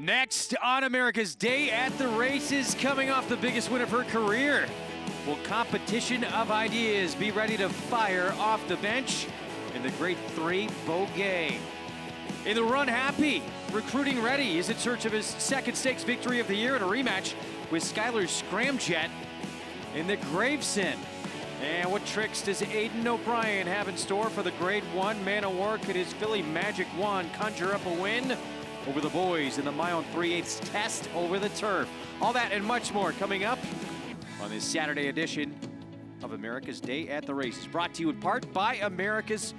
Next on America's Day at the Races, coming off the biggest win of her career. Will competition of ideas be ready to fire off the bench in the Grade 3 Boghei? In the Runhappy, recruiting ready. He's in search of his second stakes victory of the year in a rematch with Skylar's Scramjet in the Gravesend. And what tricks does Aidan O'Brien have in store for the Grade 1 Man of War? Could his Philly Magic Wand conjure up a win over the boys in the mile 3/8 test over the turf? All that and much more coming up on this Saturday edition of America's Day at the Races. Brought to you in part by America's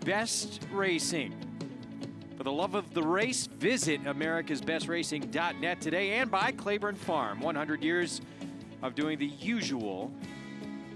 Best Racing. For the love of the race, visit americasbestracing.net today, and by Claiborne Farm. 100 years of doing the usual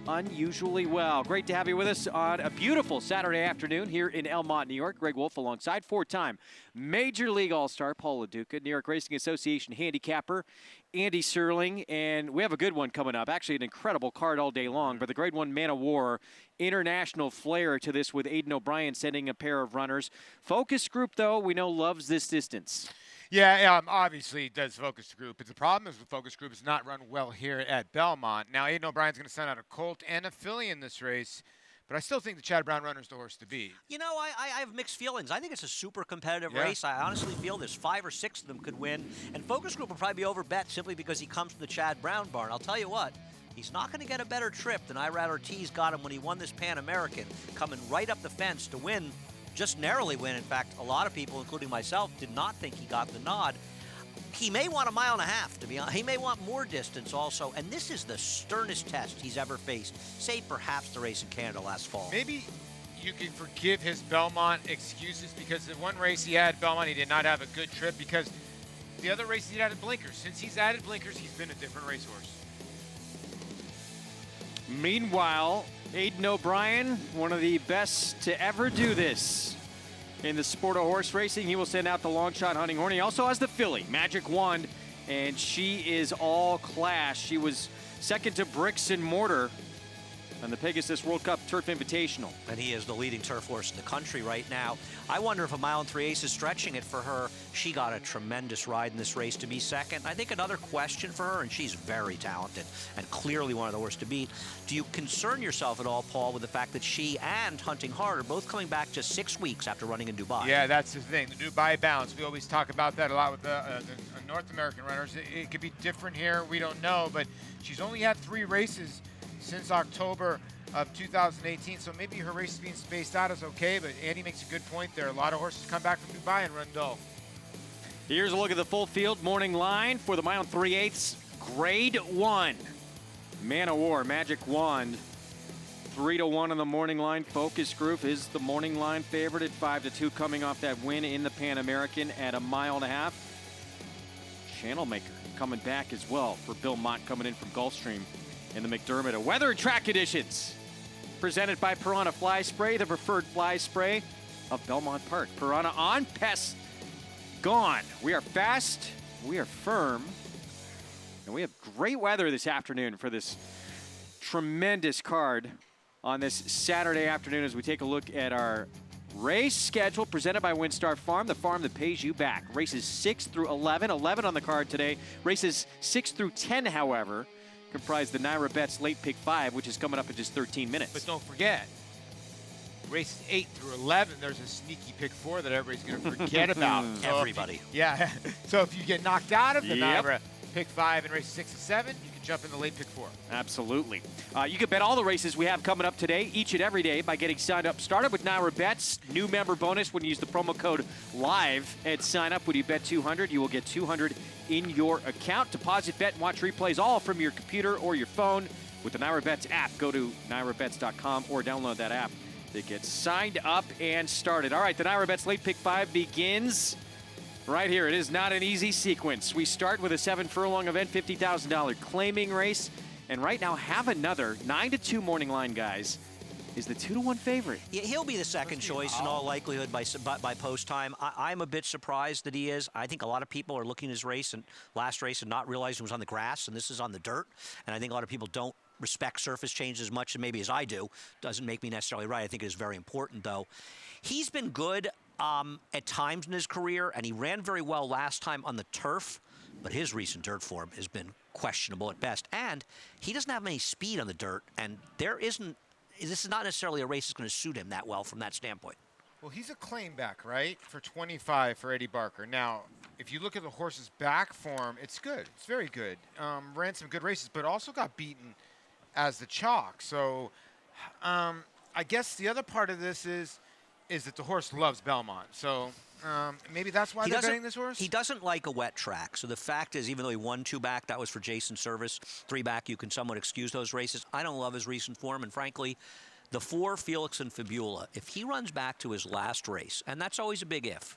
unusually well. Great to have you with us on a beautiful Saturday afternoon here in Elmont, New York. Greg Wolf alongside four-time Major League All-Star Paul LoDuca, New York Racing Association handicapper Andy Serling, and we have a good one coming up. Actually, an incredible card all day long, but the Grade 1 Man of War international flair to this with Aidan O'Brien sending a pair of runners. Focus group, though, we know loves this distance. Yeah, obviously it does focus group. But the problem is with focus group is not run well here at Belmont. Now, Aidan O'Brien's going to send out a Colt and a filly in this race, but I still think the Chad Brown runner's the horse to beat. You know, I have mixed feelings. I think it's a super competitive race. I honestly feel there's 5 or 6 of them could win. And focus group will probably be over bet simply because he comes from the Chad Brown barn. I'll tell you what, he's not going to get a better trip than Irad Ortiz got him when he won this Pan American, coming right up the fence to win. Just narrowly win. In fact, a lot of people, including myself, did not think he got the nod. He may want 1.5 miles, to be honest. He may want more distance also, and this is the sternest test he's ever faced, save perhaps the race in Canada last fall. Maybe you can forgive his Belmont excuses because the one race he had at Belmont, he did not have a good trip because the other races he added blinkers. Since he's added blinkers, he's been a different racehorse. Meanwhile, Aidan O'Brien, one of the best to ever do this in the sport of horse racing. He will send out the long shot hunting horn. He also has the filly, Magic Wand, and she is all class. She was second to Bricks and Mortar on the Pegasus World Cup Turf Invitational. And he is the leading turf horse in the country right now. I wonder if 1 mile 3/8 is stretching it for her. She got a tremendous ride in this race to be second. I think another question for her, and she's very talented and clearly one of the horses to beat. Do you concern yourself at all, Paul, with the fact that she and Hunting Hard are both coming back just 6 weeks after running in Dubai? Yeah, that's the thing, the Dubai bounce. We always talk about that a lot with the North American runners. It could be different here, we don't know, but she's only had 3 races since October of 2018, so maybe her races being spaced out is okay, but Andy makes a good point there. A lot of horses come back from Dubai and run dull. Here's a look at the full field morning line for the mile 3/8 Grade 1 Man of War, Magic Wand. 3-1 on the morning line. Focus group is the morning line favorite at 5-2, coming off that win in the Pan American at 1.5 miles. Channel Maker coming back as well for Bill Mott coming in from Gulfstream in the McDermott. Weather and track conditions presented by Piranha Fly Spray, the preferred fly spray of Belmont Park. Piranha on, pests gone. We are fast, we are firm, and we have great weather this afternoon for this tremendous card on this Saturday afternoon as we take a look at our race schedule presented by Windstar Farm, the farm that pays you back. Races 6 through 11, 11 on the card today. Races 6 through 10, however, comprise the NYRA Bets Late Pick 5, which is coming up in just 13 minutes. But don't forget, races 8 through 11, there's a sneaky pick 4 that everybody's going to forget about. Everybody. So if you get knocked out of the NYRA Pick 5 in races 6 and 7, you can jump in the late Pick 4. Absolutely. You can bet all the races we have coming up today, each and every day, by getting signed up. Started with NYRA Bets. New member bonus when you use the promo code LIVE at sign up. When you bet 200, you will get 200 in your account. Deposit, bet, and watch replays all from your computer or your phone with the NYRA Bets app. Go to NYRABets.com or download that app to get signed up and started. All right, the NYRA Bets Late Pick 5 begins right here. It is not an easy sequence. We start with a 7-furlong event, $50,000 claiming race, and right now have another 9-2 morning line, guys. Is the 2-1 favorite. Yeah, he'll be the second choice in all likelihood by post time. I'm a bit surprised that he is. I think a lot of people are looking at his race and last race and not realizing it was on the grass, and this is on the dirt. And I think a lot of people don't respect surface changes as much as maybe as I do. Doesn't make me necessarily right. I think it is very important, though. He's been good at times in his career, and he ran very well last time on the turf, but his recent dirt form has been questionable at best, and he doesn't have any speed on the dirt, and this is not necessarily a race that's going to suit him that well from that standpoint. Well, he's a claim back, right, for 25 for Eddie Barker. Now, if you look at the horse's back form, it's good. It's very good. Ran some good races, but also got beaten as the chalk. So I guess the other part of this is that the horse loves Belmont. So maybe that's why they're betting this horse? He doesn't like a wet track. So the fact is, even though he won 2 back, that was for Jason Service, 3 back, you can somewhat excuse those races. I don't love his recent form, and frankly, the 4, Felix and Fibula, if he runs back to his last race, and that's always a big if,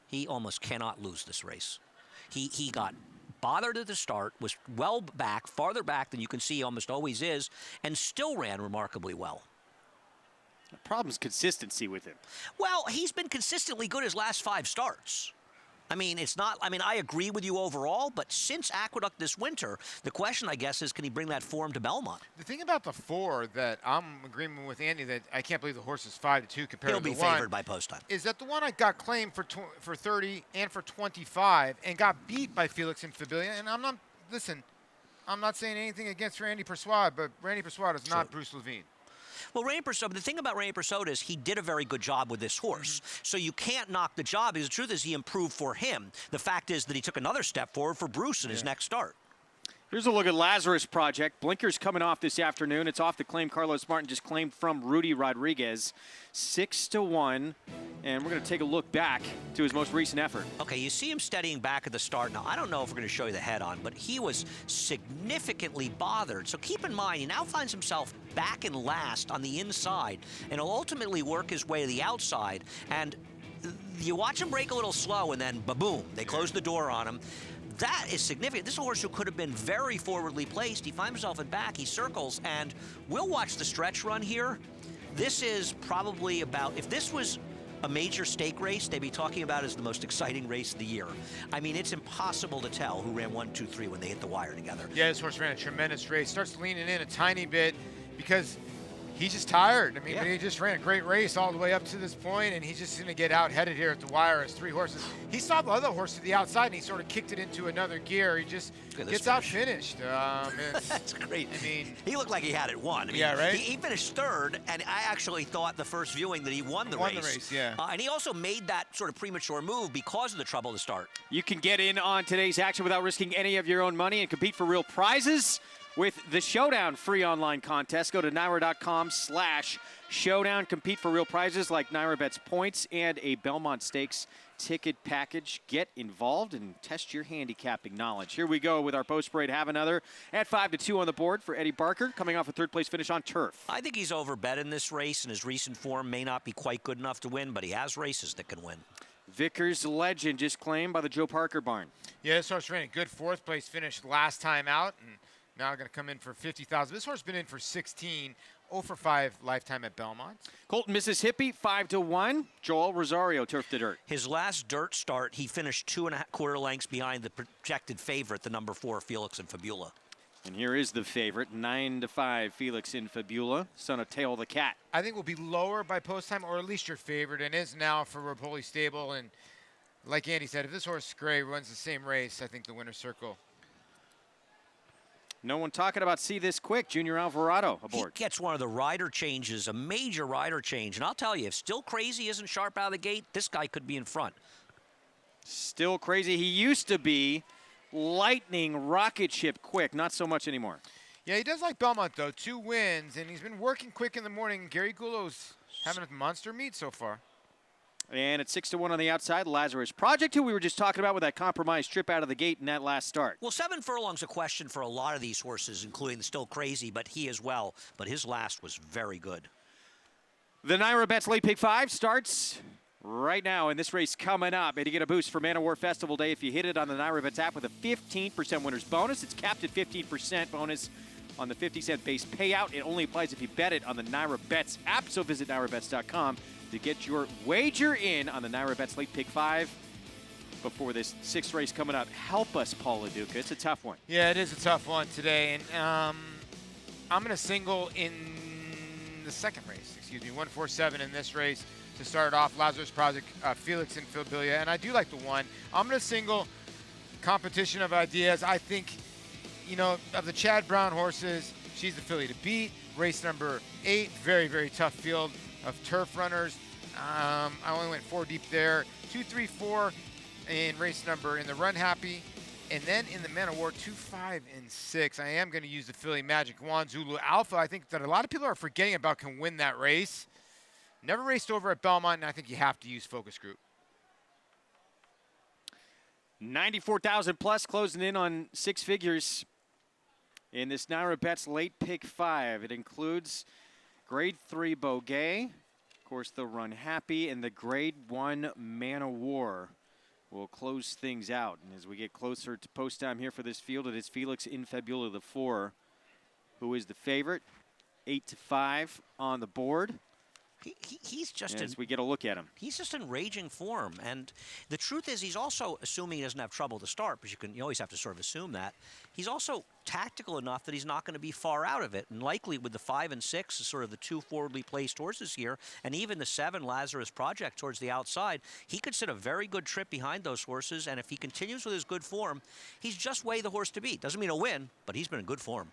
he almost cannot lose this race. He got bothered at the start, was well back, farther back than you can see he almost always is, and still ran remarkably well. The problem's consistency with him. Well, he's been consistently good his last 5 starts. I mean, it's not, I mean, I agree with you overall, but since Aqueduct this winter, the question, I guess, is can he bring that form to Belmont? The thing about the 4 that I'm agreeing with Andy that I can't believe the horse is 5-2 compared to the 1. He'll be favored by post time. Is that the one I got claimed for 30 and for 25 and got beat by Felix and Fibula. And I'm not saying anything against Randy Persuade, but Randy Persuade is not Bruce Levine. Well, Randy Persaud, the thing about Randy Persaud is he did a very good job with this horse. So you can't knock the job because the truth is he improved for him. The fact is that he took another step forward for Bruce in his next start. Here's a look at Lazarus Project. Blinkers coming off this afternoon. It's off the claim Carlos Martin just claimed from Rudy Rodriguez. 6-1. And we're going to take a look back to his most recent effort. Okay, you see him steadying back at the start. Now, I don't know if we're going to show you the head on, but he was significantly bothered. So keep in mind, he now finds himself back in last on the inside, and he'll ultimately work his way to the outside. And you watch him break a little slow, and then ba-boom, they close the door on him. That is significant. This is a horse who could have been very forwardly placed. He finds himself in back, he circles, and we'll watch the stretch run here. This is probably about, if this was a major stake race, they'd be talking about as the most exciting race of the year. I mean, it's impossible to tell who ran 1, 2, 3 when they hit the wire together. Yeah, this horse ran a tremendous race. Starts leaning in a tiny bit because he's just tired. I mean, he just ran a great race all the way up to this point, and he's just going to get out-headed here at the wire as 3 horses. He saw the other horse to the outside, and he sort of kicked it into another gear. He just gets out-finished. That's great. I mean, he looked like he had it won. I mean, yeah, right? He finished 3rd, and I actually thought the first viewing that he won the race. And he also made that sort of premature move because of the trouble to start. You can get in on today's action without risking any of your own money and compete for real prizes with the Showdown free online contest. Go to NYRA.com/showdown. Compete for real prizes like NYRA Bets points and a Belmont Stakes ticket package. Get involved and test your handicapping knowledge. Here we go with our post parade. Have another at 5-2 on the board for Eddie Barker, coming off a 3rd place finish on turf. I think he's overbet in this race, and his recent form may not be quite good enough to win, but he has races that can win. Vickers Legend just claimed by the Joe Parker barn. Yeah, this horse ran a good 4th place finish last time out, and now going to come in for 50,000. This horse been in for 16, 0 for 5 lifetime at Belmont. Colton, Mississippi, 5-1. Joel Rosario, turf to dirt. His last dirt start, he finished 2.25 lengths behind the projected favorite, the number 4, Felix and Fibula. And here is the favorite, 9-5, Felix and Fibula, son of Tail the Cat. I think will be lower by post time, or at least your favorite, and is now for Rapoli Stable. And like Andy said, if this horse Gray runs the same race, I think the winner's circle. No one talking about See This Quick. Junior Alvarado aboard. He gets one of the rider changes, a major rider change. And I'll tell you, if Still Crazy isn't sharp out of the gate, this guy could be in front. Still Crazy. He used to be lightning rocket ship quick. Not so much anymore. Yeah, he does like Belmont, though. 2 wins, and he's been working quick in the morning. Gary Gullo's having a monster meet so far. And it's 6-1 on the outside. Lazarus Project, who we were just talking about with that compromised trip out of the gate in that last start. Well, 7 furlongs a question for a lot of these horses, including the Still Crazy, but he as well. But his last was very good. The NYRA Bets Late Pick 5 starts right now, and this race coming up. And you get a boost for Man of War Festival Day if you hit it on the NYRA Bets app with a 15% winner's bonus. It's capped at 15% bonus on the 50-cent base payout. It only applies if you bet it on the NYRA Bets app, so visit NYRABets.com to get your wager in on the NYRA Bets Late Pick 5 before this 6th race coming up. Help us, Paul LoDuca. It's a tough one. Yeah, it is a tough one today. And I'm going to single in the second race, 147 in this race to start off. Lazarus Project, Felix and Fabilia, and I do like the one. I'm going to single Competition of Ideas. I think, you know, of the Chad Brown horses, she's the filly to beat. Race number 8, very, very tough field of turf runners. I only went 4 deep there. 2, 3, 4 in race number in the Runhappy. And then in the Man of War, 2, 5, and 6, I am going to use the filly Magic Wand Zulu Alpha. I think that a lot of people are forgetting about can win that race. Never raced over at Belmont, and I think you have to use focus group. 94,000 plus, closing in on 6 figures in this NYRA Bets late pick 5. It includes grade 3 Boghei, of course the Runhappy, and the grade 1 Man of War. We'll close things out. And as we get closer to post time here for this field, it is Felix in Fabula, the 4, who is the favorite. 8-5 on the board. He's just as we get a look at him. He's just in raging form, and the truth is he's also, assuming he doesn't have trouble to start, but you always have to sort of assume that, he's also tactical enough that he's not going to be far out of it, and likely with the 5 and 6 is sort of the 2 forwardly placed horses here, and even the 7 Lazarus Project towards the outside, he could sit a very good trip behind those horses, and if he continues with his good form, he's just way the horse to beat. Doesn't mean he'll win, but he's been in good form.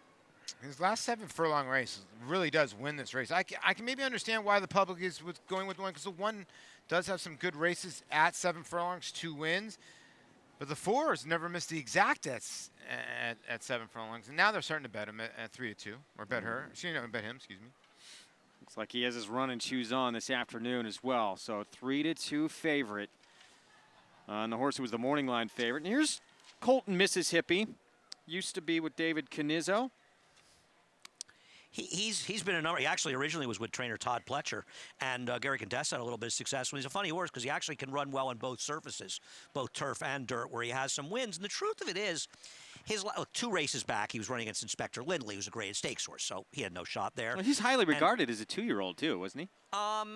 His last 7 furlong race really does win this race. I can maybe understand why the public is going with the 1, because the 1 does have some good races at 7 furlongs, 2 wins. But the 4 has never missed the exact at 7 furlongs. And now they're starting to bet him at 3-2, or bet her. She didn't bet him, excuse me. Looks like he has his running shoes on this afternoon as well. So 3-2 favorite. And the horse who was the morning line favorite. And here's Colton, Mississippi. Used to be with David Canizzo. He's been a number. He actually originally was with trainer Todd Pletcher, and Gary Condessa had a little bit of success. He's a funny horse because he actually can run well on both surfaces, both turf and dirt, where he has some wins. And the truth of it is, his 2 races back, he was running against Inspector Lindley, who was a graded stakes horse, so he had no shot there. Well, he's highly regarded as a 2-year-old too, wasn't he?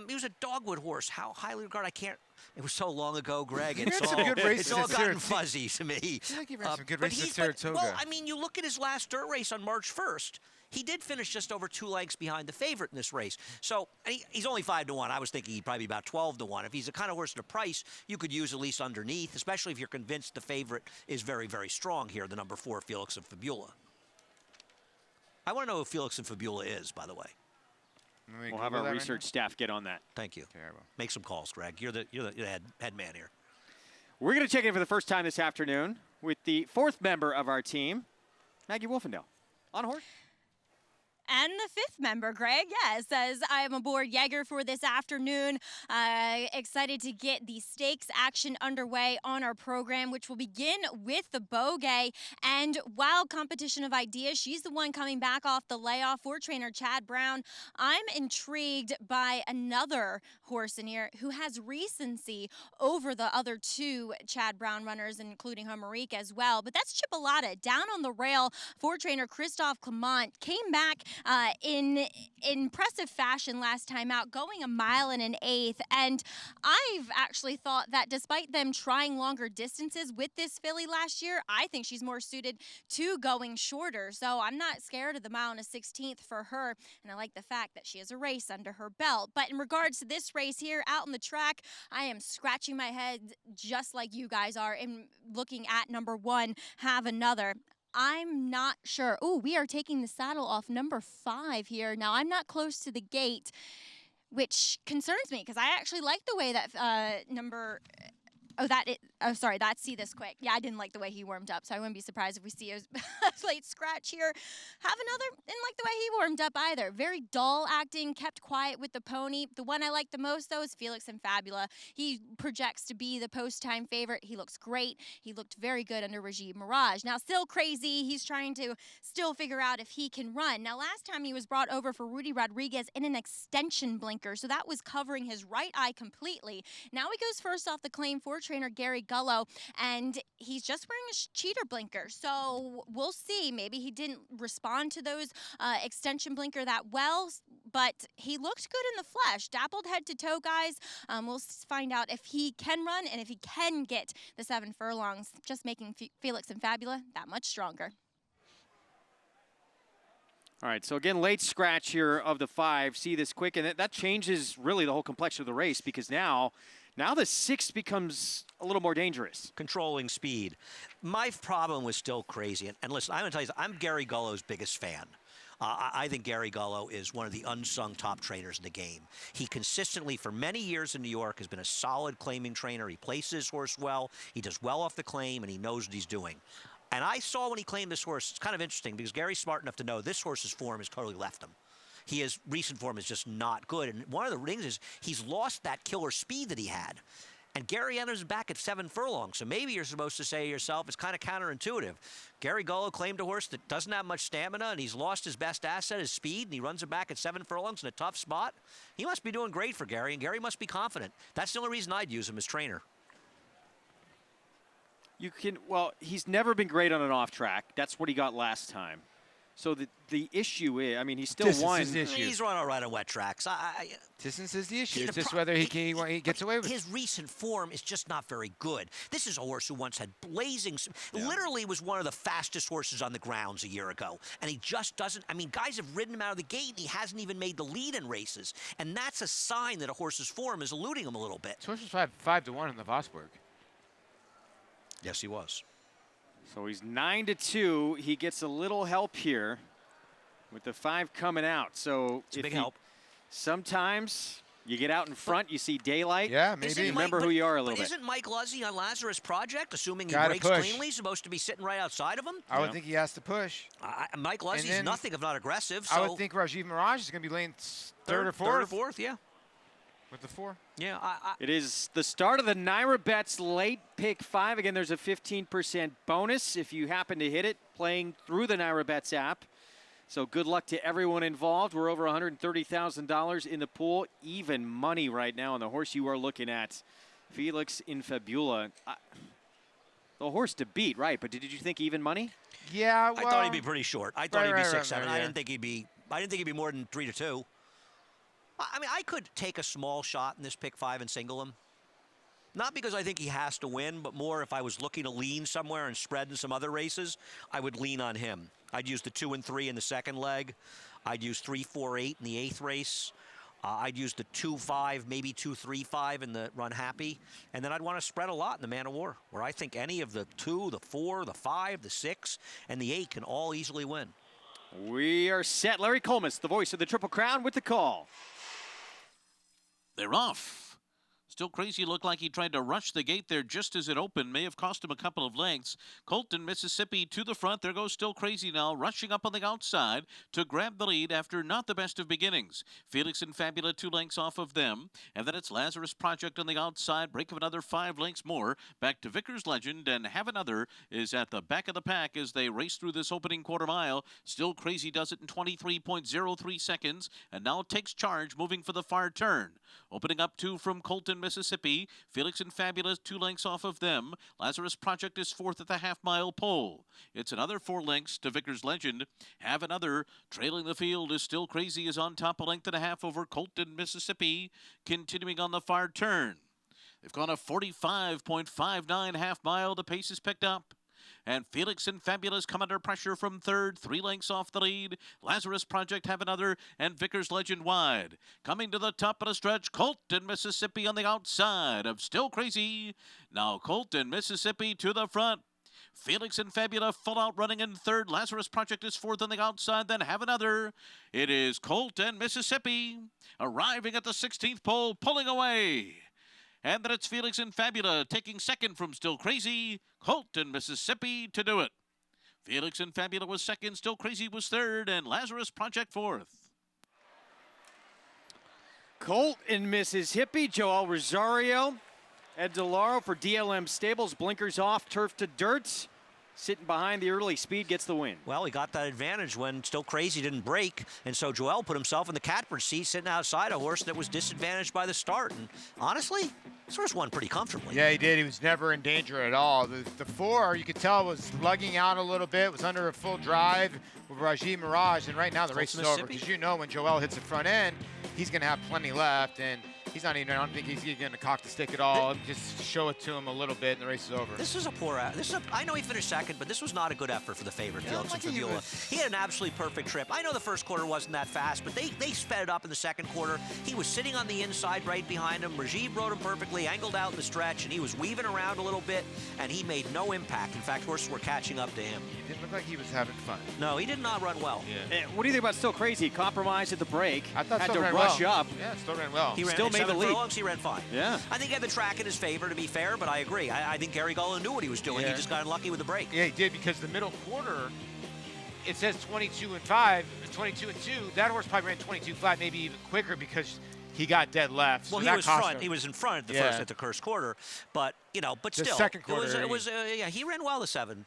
He was a dogwood horse. How highly regarded? I can't. It was so long ago, Greg. It's all gotten fuzzy to me. I think he ran some good races at Saratoga. Well, I mean, you look at his last dirt race on March 1st. He did finish just over 2 lengths behind the favorite in this race. So he's only 5-1. I was thinking he'd probably be about 12-1. If he's the kind of horse at a price you could use at least underneath, especially if you're convinced the favorite is very, very strong here, the number 4, Felix and Fabula. I want to know who Felix and Fabula is, by the way. We'll have our research staff get on that. Thank you. Terrible. Make some calls, Greg. You're the head man here. We're going to check in for the first time this afternoon with the 4th member of our team, Maggie Wolfendale. On horse. And the 5th member, Greg, says I am aboard Jaeger for this afternoon. Excited to get the stakes action underway on our program, which will begin with the Boghei and Wild Competition of Ideas. She's the one coming back off the layoff for trainer Chad Brown. I'm intrigued by another horse in here who has recency over the other 2 Chad Brown runners, including Homerique as well. But that's Chipolata down on the rail for trainer Christophe Clement. Came back in impressive fashion last time out, going 1 mile and 1/8. And I've actually thought that despite them trying longer distances with this filly last year, I think she's more suited to going shorter. So I'm not scared of the 1 mile and 1/16 for her. And I like the fact that she has a race under her belt. But in regards to this race here out on the track, I am scratching my head just like you guys are in looking at number 1, Have Another. I'm not sure. Oh, we are taking the saddle off number 5 here. Now, I'm not close to the gate, which concerns me because I actually like the way that that's See This Quick. Yeah, I didn't like the way he warmed up, so I wouldn't be surprised if we see a late scratch here. Have Another, didn't like the way he warmed up either. Very dull acting, kept quiet with the pony. The one I like the most, though, is Felix and Fabula. He projects to be the post-time favorite. He looks great. He looked very good under Regime Mirage. Now, still crazy. He's trying to still figure out if he can run. Now, last time he was brought over for Rudy Rodriguez in an extension blinker, so that was covering his right eye completely. Now he goes first off the claim for trainer Gary Gullo, and he's just wearing a cheater blinker. So we'll see. Maybe he didn't respond to those extension blinker that well, but he looked good in the flesh. Dappled head to toe, guys. We'll find out if he can run and if he can get the 7 furlongs, just making Felix and Fabula that much stronger. All right, so again, late scratch here of the 5. See this quick, and that changes really the whole complexion of the race because now the 6 becomes a little more dangerous. Controlling speed. My problem was Still Crazy. And listen, I'm going to tell you, I'm Gary Gullo's biggest fan. I think Gary Gullo is one of the unsung top trainers in the game. He consistently, for many years in New York, has been a solid claiming trainer. He places his horse well. He does well off the claim, and he knows what he's doing. And I saw when he claimed this horse, it's kind of interesting because Gary's smart enough to know this horse's form has totally left him. Recent form is just not good. And one of the things is he's lost that killer speed that he had. And Gary enters back at 7 furlongs. So maybe you're supposed to say to yourself, it's kind of counterintuitive. Gary Gullo claimed a horse that doesn't have much stamina, and he's lost his best asset, his speed, and he runs it back at 7 furlongs in a tough spot. He must be doing great for Gary, and Gary must be confident. That's the only reason I'd use him as trainer. Well, he's never been great on an off track. That's what he got last time. So the issue is, I mean, he still won. He's run all right on wet tracks. Distance is the issue. It's just whether he gets away with it. His recent form is just not very good. This is a horse who once had blazing, literally was one of the fastest horses on the grounds a year ago. And he just doesn't, I mean, guys have ridden him out of the gate and he hasn't even made the lead in races. And that's a sign that a horse's form is eluding him a little bit. This horse was 5-1 in the Vosburg. Yes, he was. So he's 9-2. He gets a little help here with the 5 coming out. So it's a big help. Sometimes you get out in front, you see daylight. Yeah, maybe. Remember who you are a little bit. Isn't Mike Luzzy on Lazarus Project, assuming he breaks cleanly, supposed to be sitting right outside of him? I would think he has to push. Mike Luzzy's nothing if not aggressive. So I would think Rajiv Mirage is going to be laying third or fourth. Yeah. With the 4? Yeah. It is the start of the NYRA Bets late pick 5. Again, there's a 15% bonus if you happen to hit it playing through the NYRA Bets app. So good luck to everyone involved. We're over $130,000 in the pool. Even money right now on the horse you are looking at, Felix Infabula. The horse to beat, right? But did you think even money? Yeah, well, I thought he'd be pretty short. I thought he'd be 6-7. Yeah. I didn't think he'd be more than 3-2. I mean, I could take a small shot in this pick 5 and single him. Not because I think he has to win, but more if I was looking to lean somewhere and spread in some other races, I would lean on him. I'd use the 2 and 3 in the second leg. I'd use 3, 4, 8 in the 8th race. I'd use the 2, 5, maybe 2, 3, 5 in the Runhappy. And then I'd want to spread a lot in the Man of War, where I think any of the 2, the 4, the 5, the 6, and the 8 can all easily win. We are set. Larry Collmus, the voice of the Triple Crown, with the call. They're off. Still Crazy looked like he tried to rush the gate there just as it opened. May have cost him a couple of lengths. Colton, Mississippi to the front. There goes Still Crazy now, rushing up on the outside to grab the lead after not the best of beginnings. Felix and Fabula 2 lengths off of them. And then it's Lazarus Project on the outside. Break of another 5 lengths more. Back to Vickers Legend, and Have Another is at the back of the pack as they race through this opening quarter mile. Still Crazy does it in 23.03 seconds and now takes charge, moving for the far turn. Opening up 2 from Colton, Mississippi. Felix and Fabulous 2 lengths off of them. Lazarus Project is 4th at the half-mile pole. It's another 4 lengths to Vickers Legend. Have Another trailing the field is Still Crazy is on top, a length and a half over Colton, Mississippi. Continuing on the far turn. They've gone a 45.59 half-mile. The pace is picked up. And Felix and Fabulous come under pressure from third, 3 lengths off the lead. Lazarus Project Have Another, and Vickers Legend wide. Coming to the top of the stretch, Colton, Mississippi on the outside of Still Crazy. Now Colton, Mississippi to the front. Felix and Fabula full out running in third. Lazarus Project is 4th on the outside, then Have Another. It is Colton, Mississippi, arriving at the 16th pole, pulling away. And then it's Felix and Fabula taking second from Still Crazy. Colton, Mississippi to do it. Felix and Fabula was second, Still Crazy was third, and Lazarus Project 4th. Colt in Mississippi, Joel Rosario, Ed DeLauro for DLM Stables, blinkers off, turf to dirt. Sitting behind the early speed gets the win. Well, he got that advantage when Still Crazy didn't break, and so Joel put himself in the catbird seat sitting outside a horse that was disadvantaged by the start. And honestly, this horse won pretty comfortably. Yeah, he did. He was never in danger at all. The 4, you could tell, was lugging out a little bit, was under a full drive with Rajiv Mirage, and right now the race is over. Because you know when Joel hits the front end, he's going to have plenty left, and he's not even, I don't think he's going to cock the stick at all. Just show it to him a little bit and the race is over. This is a poor, I know he finished second, but this was not a good effort for the favorite, Felix and Fabiola. He had an absolutely perfect trip. I know the first quarter wasn't that fast, but they sped it up in the second quarter. He was sitting on the inside right behind him. Rajiv rode him perfectly, angled out in the stretch, and he was weaving around a little bit, and he made no impact. In fact, horses were catching up to him. He didn't look like he was having fun. No, he did not run well. Yeah. What do you think about Still Crazy? Compromised at the break. I thought had still to ran rush well. up. Yeah, still ran well. He ran Still made the lead. furlongs, he ran fine. Yeah. I think he had the track in his favor, to be fair, but I agree. I think Gary Gullen knew what he was doing. He just got unlucky with the break. Yeah, he did, because the middle quarter, it says 22 and 5, 22 and 2. That horse probably ran 22.5, maybe even quicker, because he got dead left. Well, so he was front. He was in front at the first quarter, but but The still, second quarter, he ran well the 7.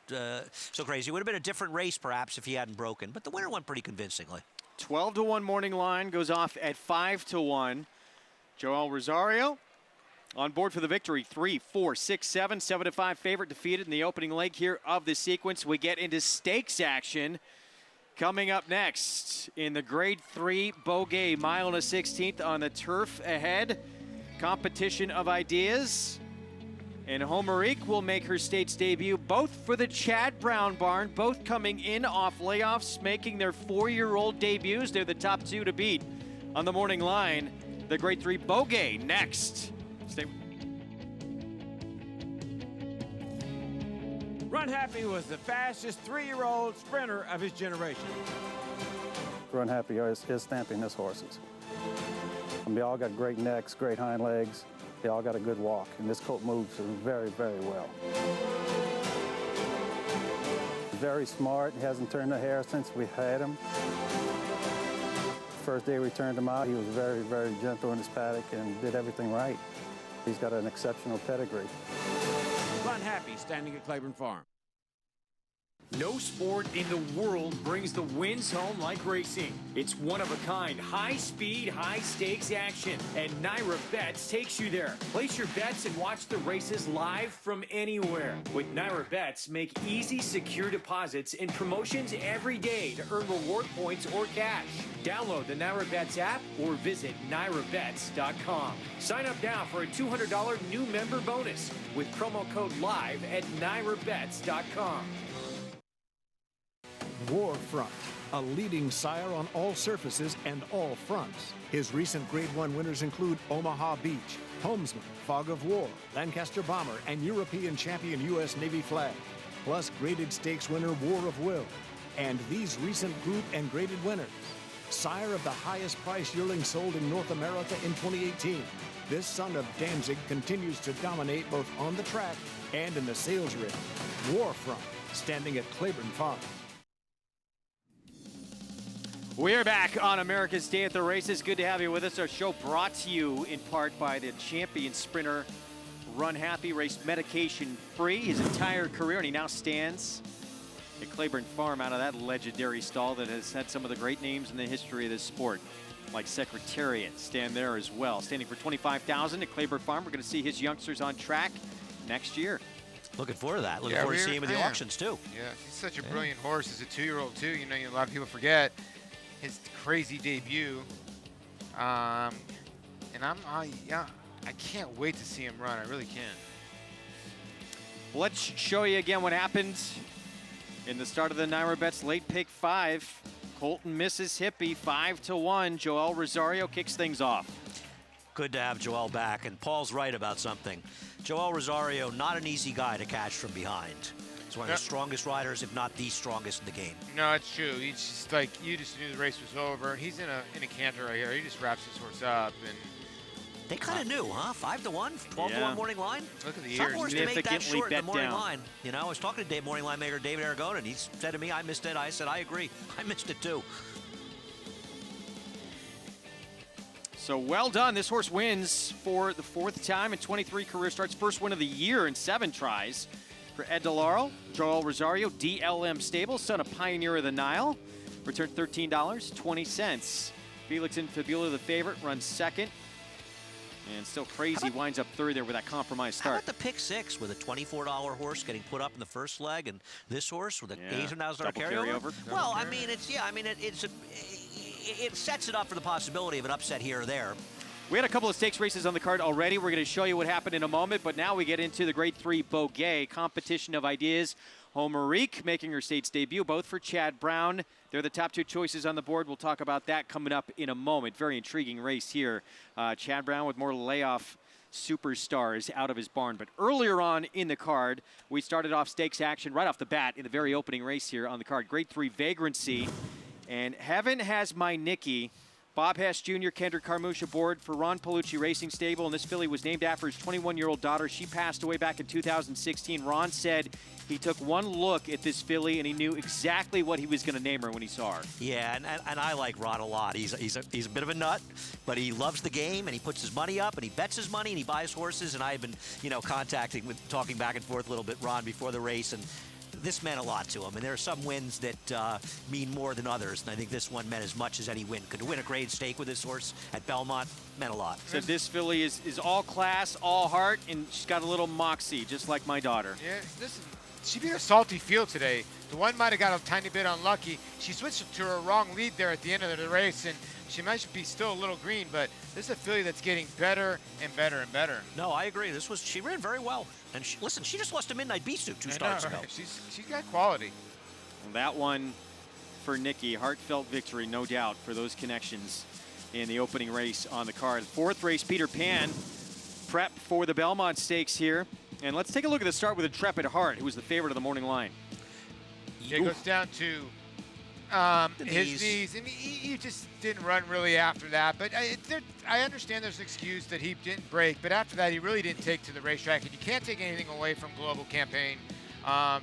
So Crazy. It would have been a different race perhaps if he hadn't broken, but the winner went pretty convincingly. 12-1 morning line goes off at 5-1. Joel Rosario on board for the victory. 3, 4, 6, 7, 7-5 favorite defeated in the opening leg here of the sequence. We get into stakes action coming up next in the Grade 3 Boghei mile and a 16th on the turf ahead. Competition of ideas. And Homerique will make her state's debut, both for the Chad Brown barn, both coming in off layoffs, making their 4-year-old debuts. They're the top 2 to beat on the morning line. The Grade 3 Boghei next. Stay. Runhappy was the fastest 3-year-old sprinter of his generation. Runhappy is stamping his horses. And they all got great necks, great hind legs. They all got a good walk, and this colt moves very, very well. Very smart. He hasn't turned a hair since we had him. First day we turned him out, he was very, very gentle in his paddock and did everything right. He's got an exceptional pedigree. Runhappy standing at Claiborne Farm. No sport in the world brings the wins home like racing. It's one-of-a-kind, high-speed, high-stakes action, and NYRA Bets takes you there. Place your bets and watch the races live from anywhere. With NYRA Bets, make easy, secure deposits and promotions every day to earn reward points or cash. Download the NYRA Bets app or visit NYRABets.com. Sign up now for a $200 new member bonus with promo code LIVE at NYRABets.com. Warfront, a leading sire on all surfaces and all fronts. His recent Grade 1 winners include Omaha Beach, Homesman, Fog of War, Lancaster Bomber, and European champion U.S. Navy Flag, plus graded stakes winner War of Will, and these recent group and graded winners. Sire of the highest price yearling sold in North America in 2018. This son of Danzig continues to dominate both on the track and in the sales ring. Warfront, standing at Claiborne Farm. We're back on America's Day at the Races. Good to have you with us. Our show brought to you in part by the champion sprinter Runhappy. Raced medication-free his entire career, and he now stands at Claiborne Farm out of that legendary stall that has had some of the great names in the history of this sport, like Secretariat, stand there as well. Standing for $25,000 at Claiborne Farm. We're going to see his youngsters on track next year. Looking forward to that. Looking forward to seeing him at the auctions, too. Yeah, he's such a brilliant horse as a 2-year-old, too. You know, a lot of people forget his crazy debut. And I can't wait to see him run. I really can. Let's show you again what happened in the start of the NYRA Bets late pick 5. Colton, Mississippi, 5-1. Joel Rosario kicks things off. Good to have Joel back, and Paul's right about something. Joel Rosario, not an easy guy to catch from behind. He's one of the strongest riders, if not the strongest in the game. No, it's true. He's just like, you just knew the race was over. He's in a canter right here. He just wraps his horse up. And they kind of knew, huh? 5-1, 12-1 morning line. Look at the Some years. horse to make that short in the morning down. line. You know, I was talking to morning line maker David Aragona, and he said to me, I missed it. I said, I agree. I missed it too. So well done. This horse wins for the 4th time in 23 career starts. First win of the year in 7 tries for Ed DeLauro. Joel Rosario, DLM Stable, son of Pioneer of the Nile. Returned $13.20. Felix and Fabiola, the favorite, runs second. And Still Crazy winds up third there with that compromised start. How about the pick 6 with a $24 horse getting put up in the first leg, and this horse with a $8,000 carryover? Well, I mean, it sets it up for the possibility of an upset here or there. We had a couple of stakes races on the card already. We're going to show you what happened in a moment, but now we get into the Grade 3 Boghei competition of ideas. Homerique making her state's debut, both for Chad Brown. They're the top two choices on the board. We'll talk about that coming up in a moment. Very intriguing race here. Chad Brown with more layoff superstars out of his barn. But earlier on in the card, we started off stakes action right off the bat in the very opening race here on the card. Grade 3 Vagrancy. And Heaven Has My Nikki. Bob Hess Jr., Kendrick Carmouche aboard for Ron Palucci Racing Stable, and this filly was named after his 21-year-old daughter. She passed away back in 2016. Ron said he took one look at this filly and he knew exactly what he was going to name her when he saw her. Yeah, and I like Ron a lot. He's a bit of a nut, but he loves the game, and he puts his money up, and he bets his money, and he buys horses. And I've been, talking back and forth a little bit, Ron, before the race, and this meant a lot to him, and there are some wins that mean more than others, and I think this one meant as much as any win. Could win a grade stake with this horse at Belmont, meant a lot. So this filly is all class, all heart, and she's got a little moxie, just like my daughter. Yeah, listen, she beat a salty field today. The one might have got a tiny bit unlucky. She switched to her wrong lead there at the end of the race, and she might be still a little green, but this is a filly that's getting better and better and better. No, I agree. She ran very well. And she just lost a Midnight Beast two starts ago. Right? She's got quality. And that one for Nikki, heartfelt victory, no doubt, for those connections in the opening race on the card. Fourth race, Peter Pan, prep for the Belmont Stakes here. And let's take a look at the start with Intrepid Heart, who was the favorite of the morning line. Yeah, it goes down to his knees. I mean, he just didn't run really after that. But I understand there's an excuse that he didn't break. But after that, he really didn't take to the racetrack. And you can't take anything away from Global Campaign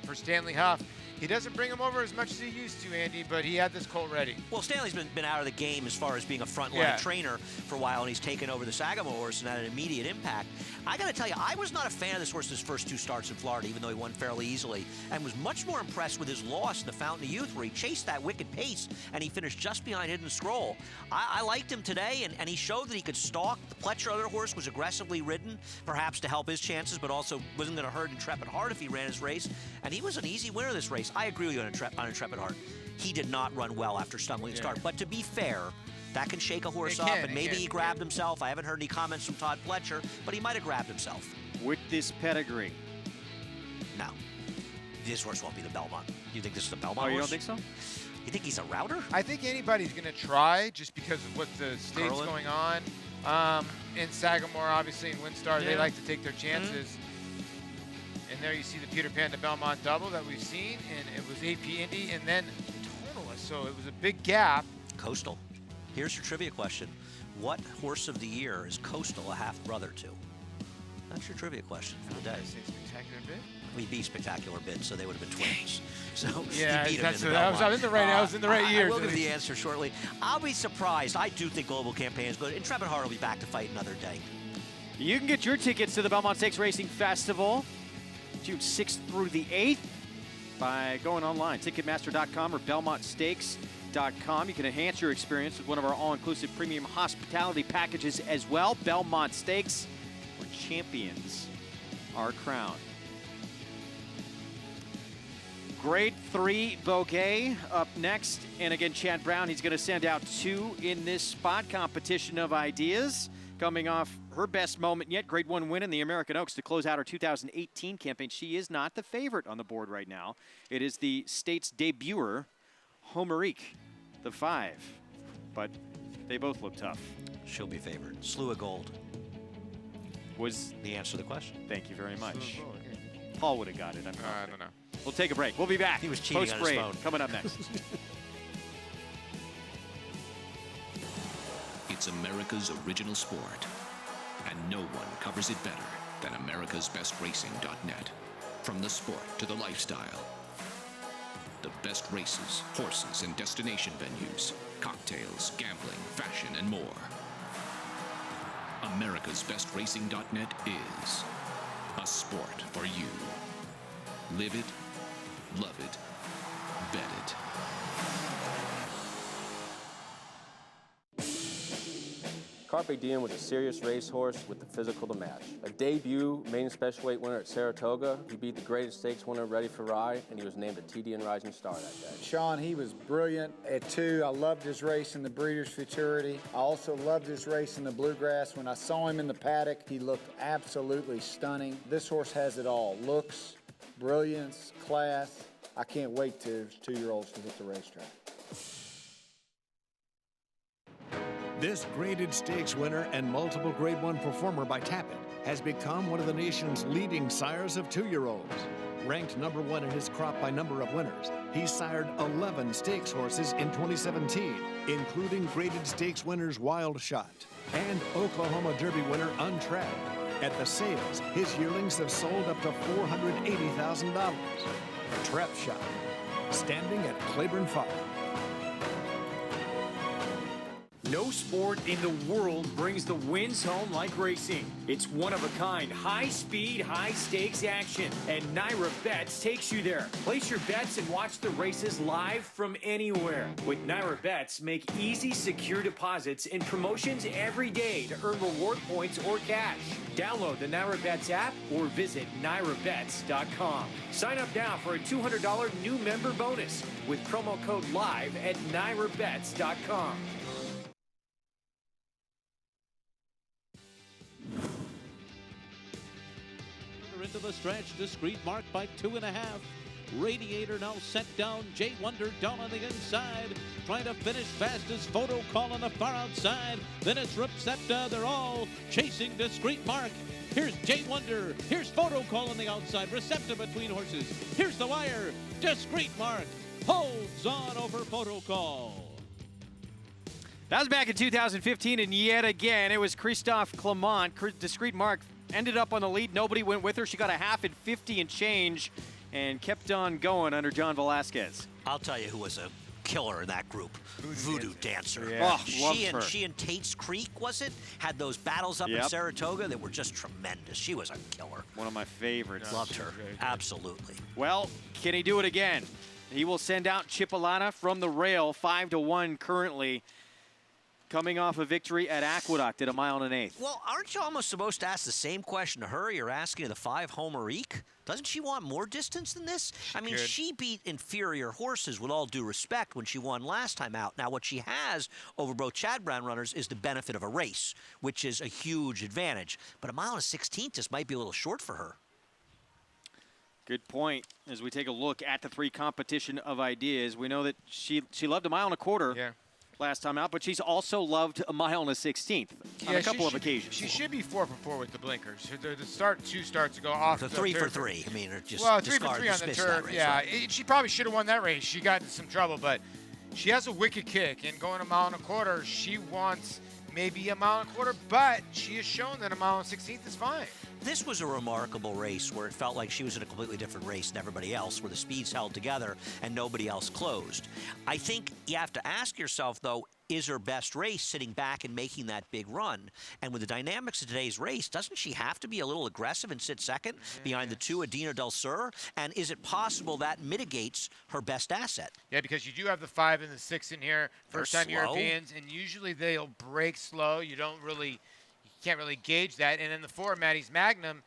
for Stanley Huff. He doesn't bring him over as much as he used to, Andy, but he had this colt ready. Well, Stanley's been out of the game as far as being a frontline trainer for a while, and he's taken over the Sagamore horse and had an immediate impact. I got to tell you, I was not a fan of this horse's first two starts in Florida, even though he won fairly easily, and was much more impressed with his loss in the Fountain of Youth, where he chased that wicked pace, and he finished just behind Hidden Scroll. I liked him today, and he showed that he could stalk. The Pletcher other horse was aggressively ridden, perhaps to help his chances, but also wasn't going to hurt Intrepid Heart if he ran his race, and he was an easy winner this race. I agree with you on Intrepid Heart. He did not run well after stumbling start, but to be fair, that can shake a horse up, and maybe he grabbed himself. I haven't heard any comments from Todd Pletcher, but he might have grabbed himself. With this pedigree? No. This horse won't be the Belmont. You think this is the Belmont horse? You don't think so? You think he's a router? I think anybody's going to try just because of what the state's going on. In Sagamore, obviously, in Windstar, they like to take their chances. And there you see the Peter Pan to Belmont double that we've seen, and it was AP Indy and then Tonalist, so it was a big gap. Coastal. Here's your trivia question. What horse of the year is Coastal a half-brother to? That's your trivia question for the day. Spectacular Bid? We beat Spectacular Bid, so they would have been twins. So yeah, he beat him in the I was in the right year. I will give you the answer shortly. I'll be surprised. I do think Global Campaign is good. Intrepid Heart will be back to fight another day. You can get your tickets to the Belmont Stakes Racing Festival June 6th through the 8th by going online, Ticketmaster.com or BelmontStakes.com. You can enhance your experience with one of our all-inclusive premium hospitality packages as well. Belmont Stakes, where champions are crowned. Grade 3 Boghei up next. And again, Chad Brown, he's going to send out two in this spot competition of ideas. Coming off her best moment yet, Grade 1 win in the American Oaks to close out her 2018 campaign. She is not the favorite on the board right now. It is the state's debuter, Homerique, the 5. But they both look tough. She'll be favored. Slew of Gold was the answer to the question. Thank you very much. Paul would have got it. I don't know. We'll take a break. We'll be back. He was cheating on his phone. Coming up next. It's America's original sport, and no one covers it better than americasbestracing.net. From the sport to the lifestyle, the best races, horses, and destination venues, cocktails, gambling, fashion, and more. americasbestracing.net is a sport for you. Live it, love it, bet it. Carpe Diem was a serious racehorse with the physical to match. A debut maiden special weight winner at Saratoga. He beat the Graded Stakes winner Ready for Rye, and he was named a TDN Rising Star that day. Sean, he was brilliant at 2. I loved his race in the Breeders' Futurity. I also loved his race in the Bluegrass. When I saw him in the paddock, he looked absolutely stunning. This horse has it all. Looks, brilliance, class. I can't wait to his 2-year-olds to hit the racetrack. This Graded Stakes winner and multiple Grade 1 performer by Tappet has become one of the nation's leading sires of 2-year-olds. Ranked number 1 in his crop by number of winners, he sired 11 stakes horses in 2017, including Graded Stakes winners Wild Shot and Oklahoma Derby winner Untrapped. At the sales, his yearlings have sold up to $480,000. Trap Shot, standing at Claiborne Farm. No sport in the world brings the wins home like racing. It's one-of-a-kind, high-speed, high-stakes action, and NYRA Bets takes you there. Place your bets and watch the races live from anywhere. With NYRA Bets, make easy, secure deposits and promotions every day to earn reward points or cash. Download the NYRA Bets app or visit NYRABets.com. Sign up now for a $200 new member bonus with promo code LIVE at NYRABets.com. Into the stretch, discreet mark by 2.5. Radiator now set down. Jay Wonder down on the inside, trying to finish fast as Photo Call on the far outside. Then it's Recepta. They're all chasing discreet mark. Here's Jay Wonder. Here's Photo Call on the outside. Recepta between horses. Here's the wire. Discreet mark holds on over Photo Call. That was back in 2015, and yet again, it was Christophe Clement. Discreet mark ended up on the lead. Nobody went with her. She got a half in 50 and change and kept on going under John Velasquez. I'll tell you who was a killer in that group. Voodoo Dancer. Yeah. Oh, she and Tate's Creek, was it? Had those battles up in Saratoga that were just tremendous. She was a killer. One of my favorites. Loved her. Absolutely. Well, can he do it again? He will send out Chipolata from the rail, 5-1 currently. Coming off a victory at Aqueduct at 1 1/8. Well, aren't you almost supposed to ask the same question to her? You're asking the 5 Homerique. Doesn't she want more distance than this? She beat inferior horses with all due respect when she won last time out. Now, what she has over both Chad Brown runners is the benefit of a race, which is a huge advantage. But 1 1/16 just might be a little short for her. Good point. As we take a look at the 3 competition of ideas, we know that she loved 1 1/4. Yeah. Last time out, but she's also loved 1 1/16 on a couple of occasions. She should be 4 for 4 with the blinkers. The start 2 starts to go off. The 3 for 3. I mean, just 3 for 3 on the turf. Race, yeah, right? she probably should have won that race. She got in some trouble, but she has a wicked kick, and going 1 1/4, she wants maybe 1 1/4, but she has shown that 1 1/16 is fine. This was a remarkable race where it felt like she was in a completely different race than everybody else, where the speeds held together and nobody else closed. I think you have to ask yourself, though, is her best race sitting back and making that big run? And with the dynamics of today's race, doesn't she have to be a little aggressive and sit second behind the 2 Adina Del Sur? And is it possible that mitigates her best asset? Yeah, because you do have the 5 and the 6 in here, first-time Europeans, and usually they'll break slow. You can't really gauge that. And then the 4, Maddie's Magnum,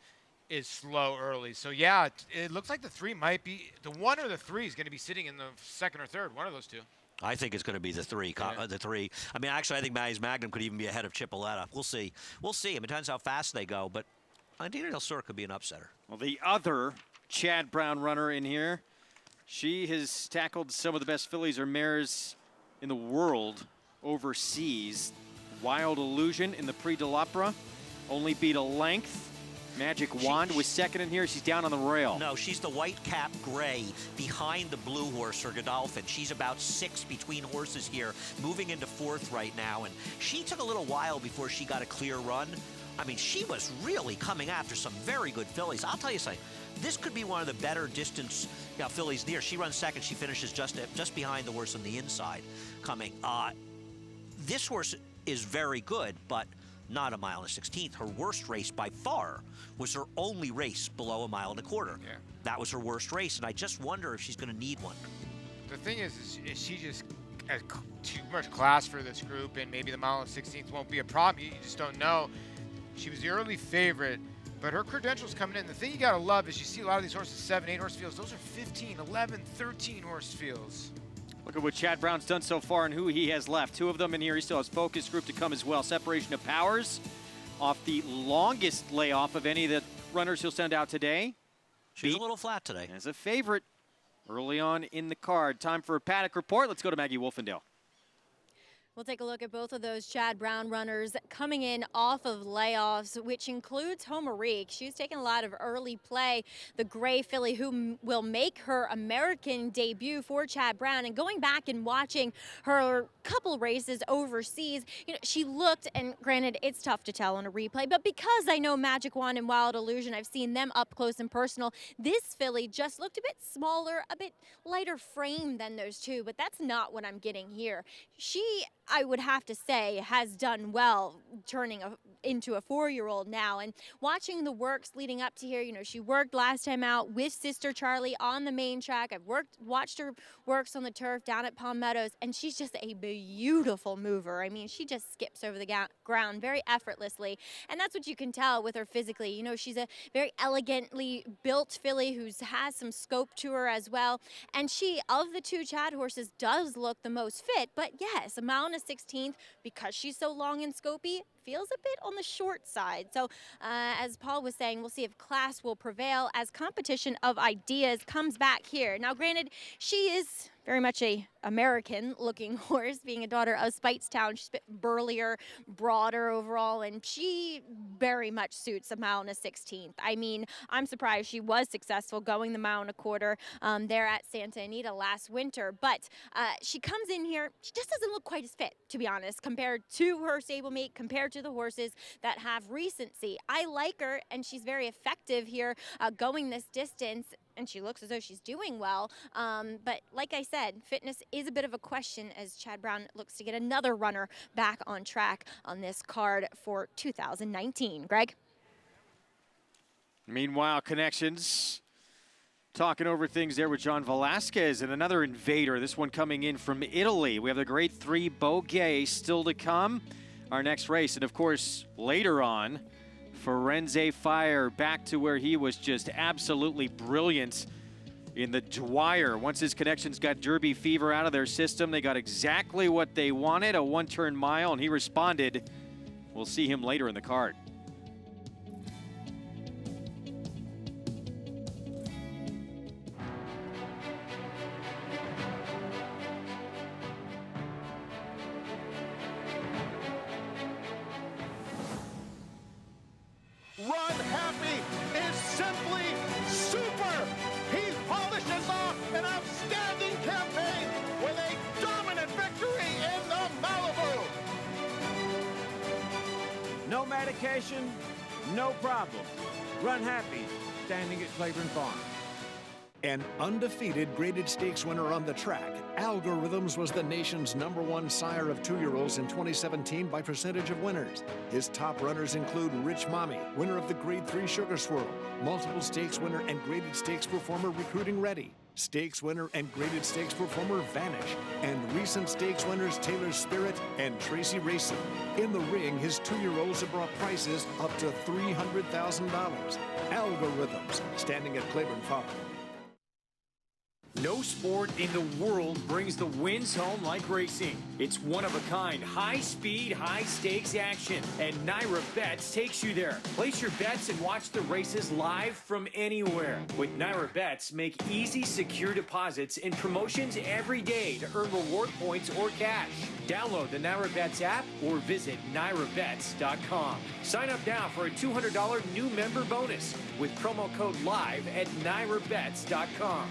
is slow early. So, yeah, it looks like the 3 might be, the 1 or the 3 is going to be sitting in the 2nd or 3rd, one of those 2. I think it's going to be the 3. The 3. I mean, actually, I think Maddie's Magnum could even be ahead of Chipolata. We'll see. We'll see. I mean, it depends how fast they go, but Adina Del Sur could be an upsetter. Well, the other Chad Brown runner in here, she has tackled some of the best fillies or mares in the world overseas. Wild Illusion in the Prix de l'Opera, only beat a length. Magic Wand was second in here. She's down on the rail. No, she's the white cap gray behind the blue horse, her Godolphin. She's about 6 between horses here, moving into 4th right now. And she took a little while before she got a clear run. I mean, she was really coming after some very good fillies. I'll tell you something. This could be one of the better distance fillies near. She runs second. She finishes just behind the horse on the inside coming. This horse is very good, but not 1 1/16. Her worst race by far was her only race below 1 1/4. Yeah. That was her worst race, and I just wonder if she's going to need one. The thing is she just too much class for this group, and maybe the mile and 16th won't be a problem. You just don't know. She was the early favorite, but her credentials coming in. The thing you got to love is you see a lot of these horses, 7, 8 horse fields. Those are 15, 11, 13 horse fields. Look at what Chad Brown's done so far and who he has left. 2 of them in here. He still has focus group to come as well. Separation of powers off the longest layoff of any of the runners he'll send out today. She's a little flat today. As a favorite early on in the card. Time for a Paddock report. Let's go to Maggie Wolfendale. We'll take a look at both of those Chad Brown runners coming in off of layoffs, which includes Homerique. She's taken a lot of early play. The gray filly who will make her American debut for Chad Brown. And going back and watching her couple races overseas, you know, she looked, and granted, it's tough to tell on a replay, but because I know Magic Wand and Wild Illusion, I've seen them up close and personal, this filly just looked a bit smaller, a bit lighter frame than those two, but that's not what I'm getting here. She, I would have to say, has done well turning into a 4-year-old now. And watching the works leading up to here, you know, she worked last time out with Sister Charlie on the main track. I've watched her works on the turf down at Palm Meadows, and she's just a beautiful mover. I mean, she just skips over the ground very effortlessly. And that's what you can tell with her physically. You know, she's a very elegantly built filly who has some scope to her as well. And she, of the 2 Chad horses, does look the most fit. But yes, a mile and a 16th, because she's so long and scopy, feels a bit on the short side. So as Paul was saying, we'll see if class will prevail as competition of ideas comes back here. Now, granted, she is very much a American-looking horse, being a daughter of Speightstown. She's a bit burlier, broader overall, and she very much suits a mile and a 16th. I mean, I'm surprised she was successful going the mile and a quarter there at Santa Anita last winter, but she comes in here, she just doesn't look quite as fit, to be honest, compared to her stablemate, compared to the horses that have recency. I like her, and she's very effective here going this distance, and she looks as though she's doing well. But like I said, fitness is a bit of a question as Chad Brown looks to get another runner back on track on this card for 2019. Greg? Meanwhile, Connections talking over things there with John Velasquez and another invader, this one coming in from Italy. We have the grade 3 Boghei still to come. Our next race, and of course, later on, Firenze Fire back to where he was just absolutely brilliant in the Dwyer. Once his Connections got Derby fever out of their system, they got exactly what they wanted, a 1-turn mile, and he responded. We'll see him later in the card. Runhappy is simply super. He polishes off an outstanding campaign with a dominant victory in the Malibu. No medication, no problem. Runhappy, standing at Claiborne Farm. An undefeated graded stakes winner on the track, Algorithms was the nation's #1 sire of 2-year-olds in 2017 by percentage of winners. His top runners include Rich Mommy, winner of the Grade 3 Sugar Swirl, multiple stakes winner and graded stakes performer Recruiting Ready, stakes winner and graded stakes performer Vanish, and recent stakes winners Taylor Spirit and Tracy Racing. In the ring, his 2-year-olds have brought prices up to $300,000. Algorithms, standing at Claiborne Farm. No sport in the world brings the wins home like racing. It's one-of-a-kind, high-speed, high-stakes action, and NYRA Bets takes you there. Place your bets and watch the races live from anywhere. With NYRA Bets, make easy, secure deposits and promotions every day to earn reward points or cash. Download the NYRA Bets app or visit NYRABets.com. Sign up now for a $200 new member bonus with promo code LIVE at NYRABets.com.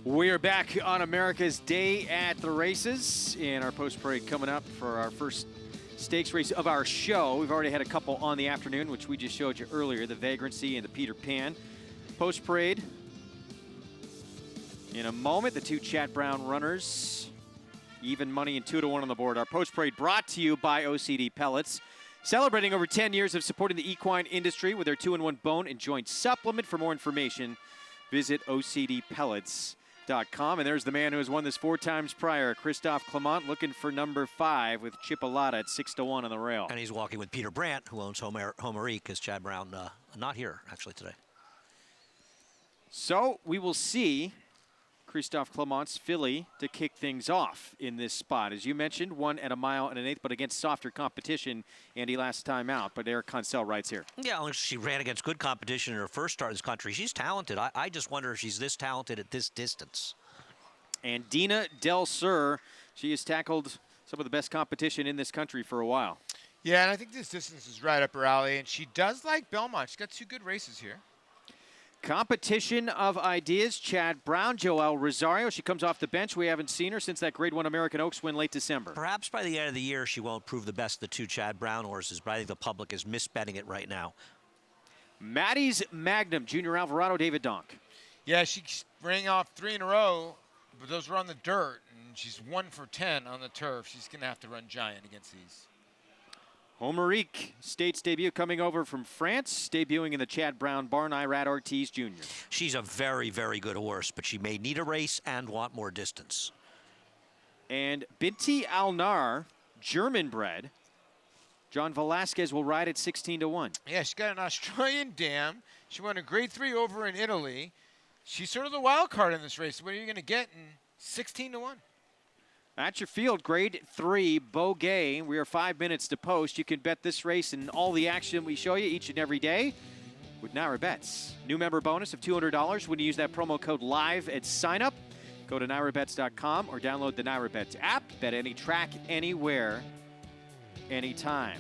We are back on America's Day at the Races, and our post-parade coming up for our first stakes race of our show. We've already had a couple on the afternoon, which we just showed you earlier, the Vagrancy and the Peter Pan. Post-parade in a moment, the 2 Chad Brown runners, even money and 2-to-1 on the board. Our post-parade brought to you by OCD Pellets, celebrating over 10 years of supporting the equine industry with their 2-in-1 bone and joint supplement. For more information, visit OCDPellets.com. NYRABets.com. And there's the man who has won this 4 times prior, Christophe Clement, looking for number 5 with Chipolata at 6-1 on the rail. And he's walking with Peter Brandt, who owns Homerique, because Chad Brown not here, actually, today. So we will see Christophe Clement's filly to kick things off in this spot. As you mentioned, won at 1 1/8, but against softer competition, Andy, last time out. But Eric Consell writes here. Yeah, she ran against good competition in her first start in this country. She's talented. I just wonder if she's this talented at this distance. And Dina Del Sur, she has tackled some of the best competition in this country for a while. Yeah, and I think this distance is right up her alley, and she does like Belmont. She's got 2 good races here. Competition of ideas, Chad Brown, Joelle Rosario. She comes off the bench. We haven't seen her since that Grade 1 American Oaks win late December. Perhaps by the end of the year, she won't prove the best of the 2 Chad Brown horses, but I think the public is misbetting it right now. Maddie's Magnum, Junior Alvarado, David Donk. Yeah, she rang off 3 in a row, but those were on the dirt, and she's 1 for 10 on the turf. She's going to have to run giant against these. Homerique, States debut coming over from France, debuting in the Chad Brown barn, Irad Ortiz Jr. She's a very, very good horse, but she may need a race and want more distance. And Binti Alnar, German bred. John Velasquez will ride at 16-1. Yeah, she's got an Australian dam. She won a Grade 3 over in Italy. She's sort of the wild card in this race. What are you going to get in 16-1? At your field, Grade 3, Boghei. We are 5 minutes to post. You can bet this race and all the action we show you each and every day with NYRA Bets. New member bonus of $200 when you use that promo code LIVE at sign up. Go to NYRABets.com or download the NYRA Bets app. Bet any track, anywhere, anytime.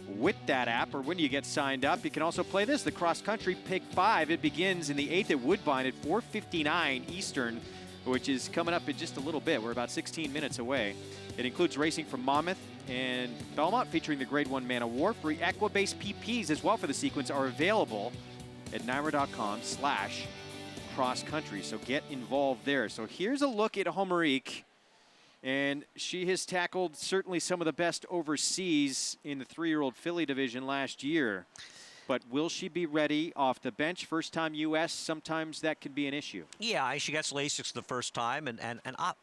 With that app, or when you get signed up, you can also play this, the Cross Country Pick 5. It begins in the 8th at Woodbine at 4:59 Eastern, which is coming up in just a little bit. We're about 16 minutes away. It includes racing from Monmouth and Belmont, featuring the Grade 1 Man of War. Free Equibase PPs as well for the sequence are available at NYRA.com/cross-country. So get involved there. So here's a look at Homerique. And she has tackled certainly some of the best overseas in the 3-year-old filly division last year. But will she be ready off the bench? First time U.S., sometimes that can be an issue. Yeah, she gets Lasix the first time, and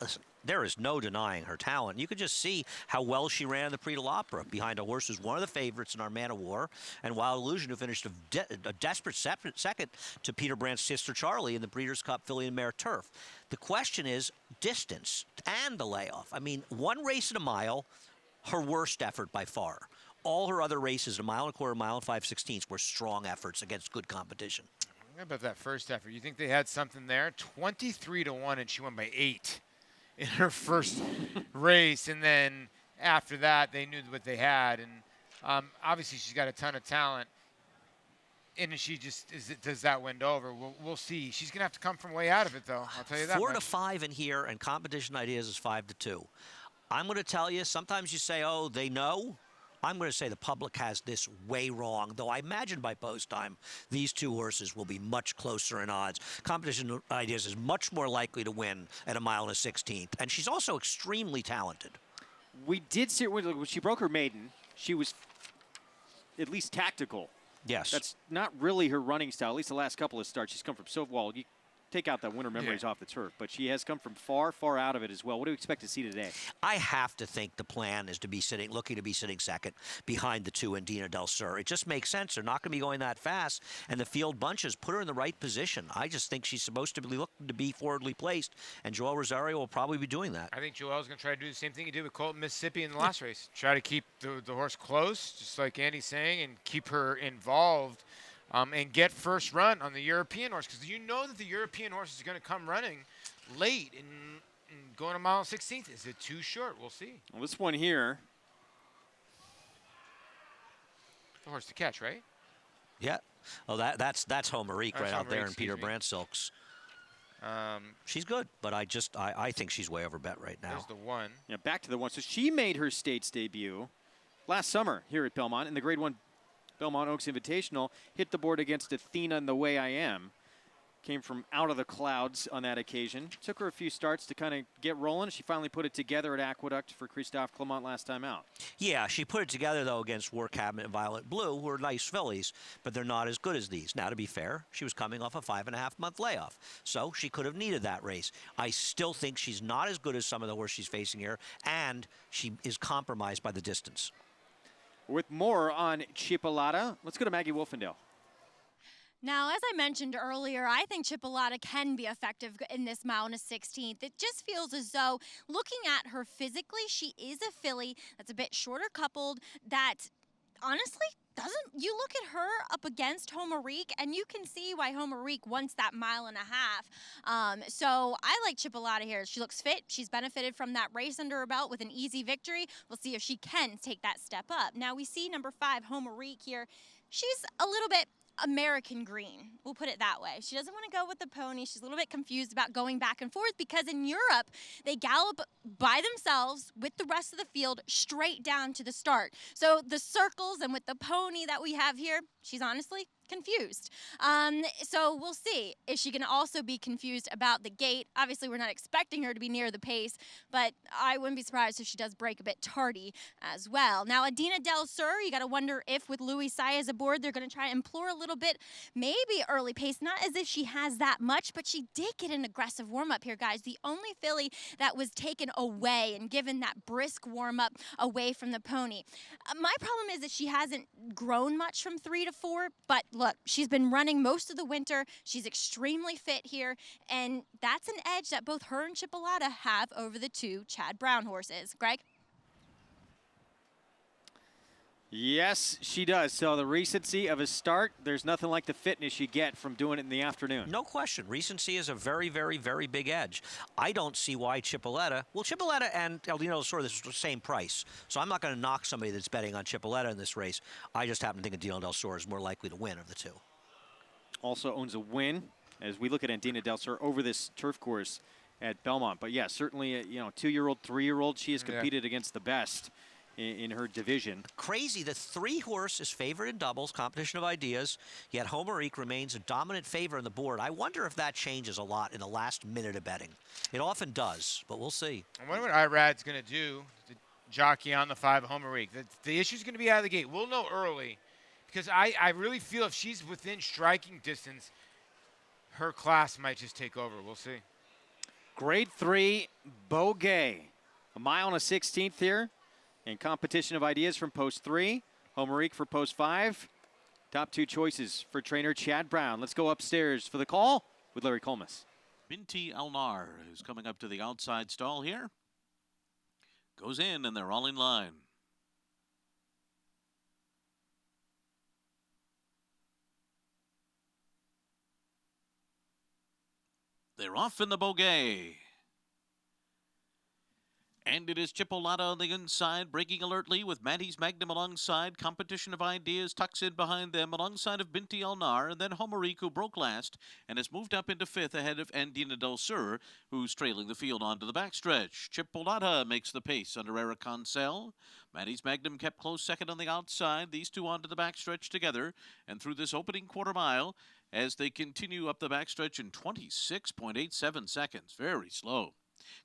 listen, there is no denying her talent. You could just see how well she ran in the Prix de l'Opera behind a horse who's one of the favorites in our Man of War, and Wild Illusion, who finished a desperate second to Peter Brandt's sister Charlie in the Breeders' Cup Filly and Mare Turf. The question is distance and the layoff. I mean, 1 race at a mile, her worst effort by far. All her other races, 1 1/4 mile, and 5/16 were strong efforts against good competition. What about that first effort? You think they had something there? 23-1, and she won by 8 in her first race. And then after that, they knew what they had. And obviously, she's got a ton of talent. And she just does that wind over. We'll see. She's going to have to come from way out of it, though. I'll tell you that 4 much. to 5 in here, and competition ideas is 5 to 2. I'm going to tell you, sometimes you say, oh, they know. I'm going to say the public has this way wrong, though I imagine by post time these 2 horses will be much closer in odds. Competition Ideas is much more likely to win at 1 1/16, and she's also extremely talented. We did see her when she broke her maiden. She was at least tactical. Yes. That's not really her running style, at least the last couple of starts. She's come from so well. You take out that winter memories off the turf, but she has come from far, far out of it as well. What do you expect to see today? I have to think the plan is to be looking to be sitting second behind the 2 and Dina Del Sur. It just makes sense. They're not going to be going that fast, and the field bunches put her in the right position. I just think she's supposed to be looking to be forwardly placed, and Joelle Rosario will probably be doing that. I think Joelle's going to try to do the same thing he did with Colton, Mississippi in the last race. Try to keep the horse close, just like Andy's saying, and keep her involved. And get first run on the European horse, because you know that the European horse is going to come running late and going 1 1/16. Is it too short? We'll see. Well, this one here. The horse to catch, right? Yeah. Oh, that's Homerique right out there in Excuse Peter me. Brandt silks. She's good, but I think she's way over bet right now. There's the 1. Yeah, back to the 1. So she made her States debut last summer here at Belmont in the Grade 1 Belmont Oaks Invitational, hit the board against Athena and The Way I Am. Came from out of the clouds on that occasion. Took her a few starts to kind of get rolling. She finally put it together at Aqueduct for Christophe Clement last time out. Yeah, she put it together, though, against War Cabinet and Violet Blue, who are nice fillies, but they're not as good as these. Now, to be fair, she was coming off a 5.5-month layoff, so she could have needed that race. I still think she's not as good as some of the horses she's facing here, and she is compromised by the distance. With more on Chipolata, let's go to Maggie Wolfendale. Now, as I mentioned earlier, I think Chipolata can be effective in this mile and a 16th. It just feels as though, looking at her physically, she is a filly that's a bit shorter coupled, that honestly doesn't. You look at her up against Homerique, and you can see why Homerique wants that 1.5 miles. So I like Chipolata here. She looks fit. She's benefited from that race under her belt with an easy victory. We'll see if she can take that step up. Now, we see number 5, Homerique here. She's a little bit American green, we'll put it that way. She doesn't want to go with the pony. She's a little bit confused about going back and forth because in Europe, they gallop by themselves with the rest of the field straight down to the start. So the circles and with the pony that we have here, she's honestly confused. So we'll see. Is she going to also be confused about the gate? Obviously, we're not expecting her to be near the pace, but I wouldn't be surprised if she does break a bit tardy as well. Now, Adina Del Sur, you got to wonder if with Louis Saez aboard, they're going to try to implore a little bit, maybe early pace. Not as if she has that much, but she did get an aggressive warm-up here, guys. The only filly that was taken away and given that brisk warm-up away from the pony. My problem is that she hasn't grown much from 3 to 4, but look, she's been running most of the winter. She's extremely fit here, and that's an edge that both her and Chipolata have over the 2 Chad Brown horses. Greg? Yes, she does. So the recency of a start, there's nothing like the fitness you get from doing it in the afternoon. No question. Recency is a very, very, very big edge. I don't see why Chipolata, well, Chipolata and El Dino del Sur, this is the same price. So I'm not going to knock somebody that's betting on Chipolata in this race. I just happen to think Dino del Sur is more likely to win of the 2. Also owns a win as we look at Andina Del Sur over this turf course at Belmont. But yeah, certainly, 2-year-old, 3-year-old, she has competed against the best in her division. Crazy, the 3 horse is favored in doubles, competition of ideas, yet Homerique remains a dominant favor on the board. I wonder if that changes a lot in the last minute of betting. It often does, but we'll see. I wonder what Irad's going to do, the jockey on the 5, Homerique. The issue's going to be out of the gate. We'll know early, because I really feel if she's within striking distance, her class might just take over. We'll see. Grade 3, Boghei. 1 mile and a 16th here. And competition of ideas from post 3. Homerique for post 5. Top 2 choices for trainer Chad Brown. Let's go upstairs for the call with Larry Collmus. Binti Alnar is coming up to the outside stall here. Goes in, and they're all in line. They're off in the Boghei. And it is Chipolata on the inside, breaking alertly with Maddie's Magnum alongside. Competition of ideas tucks in behind them alongside of Binti Alnar, and then Homerique, who broke last and has moved up into 5th ahead of Andina Del Sur, who's trailing the field onto the backstretch. Chipolata makes the pace under Eric Consell. Maddie's Magnum kept close 2nd on the outside. These 2 onto the backstretch together, and through this opening quarter mile as they continue up the backstretch in 26.87 seconds. Very slow.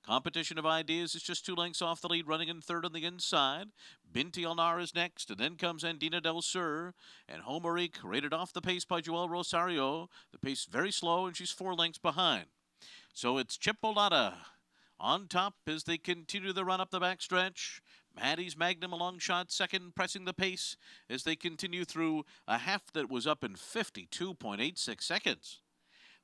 Competition of ideas is just 2 lengths off the lead, running in 3rd on the inside. Binti Alnar is next, and then comes Andina Del Sur. And Homerique rated off the pace by Joel Rosario. The pace very slow, and she's 4 lengths behind. So it's Chipolata on top as they continue the run up the backstretch. Maddie's Magnum a long shot 2nd, pressing the pace as they continue through a half that was up in 52.86 seconds.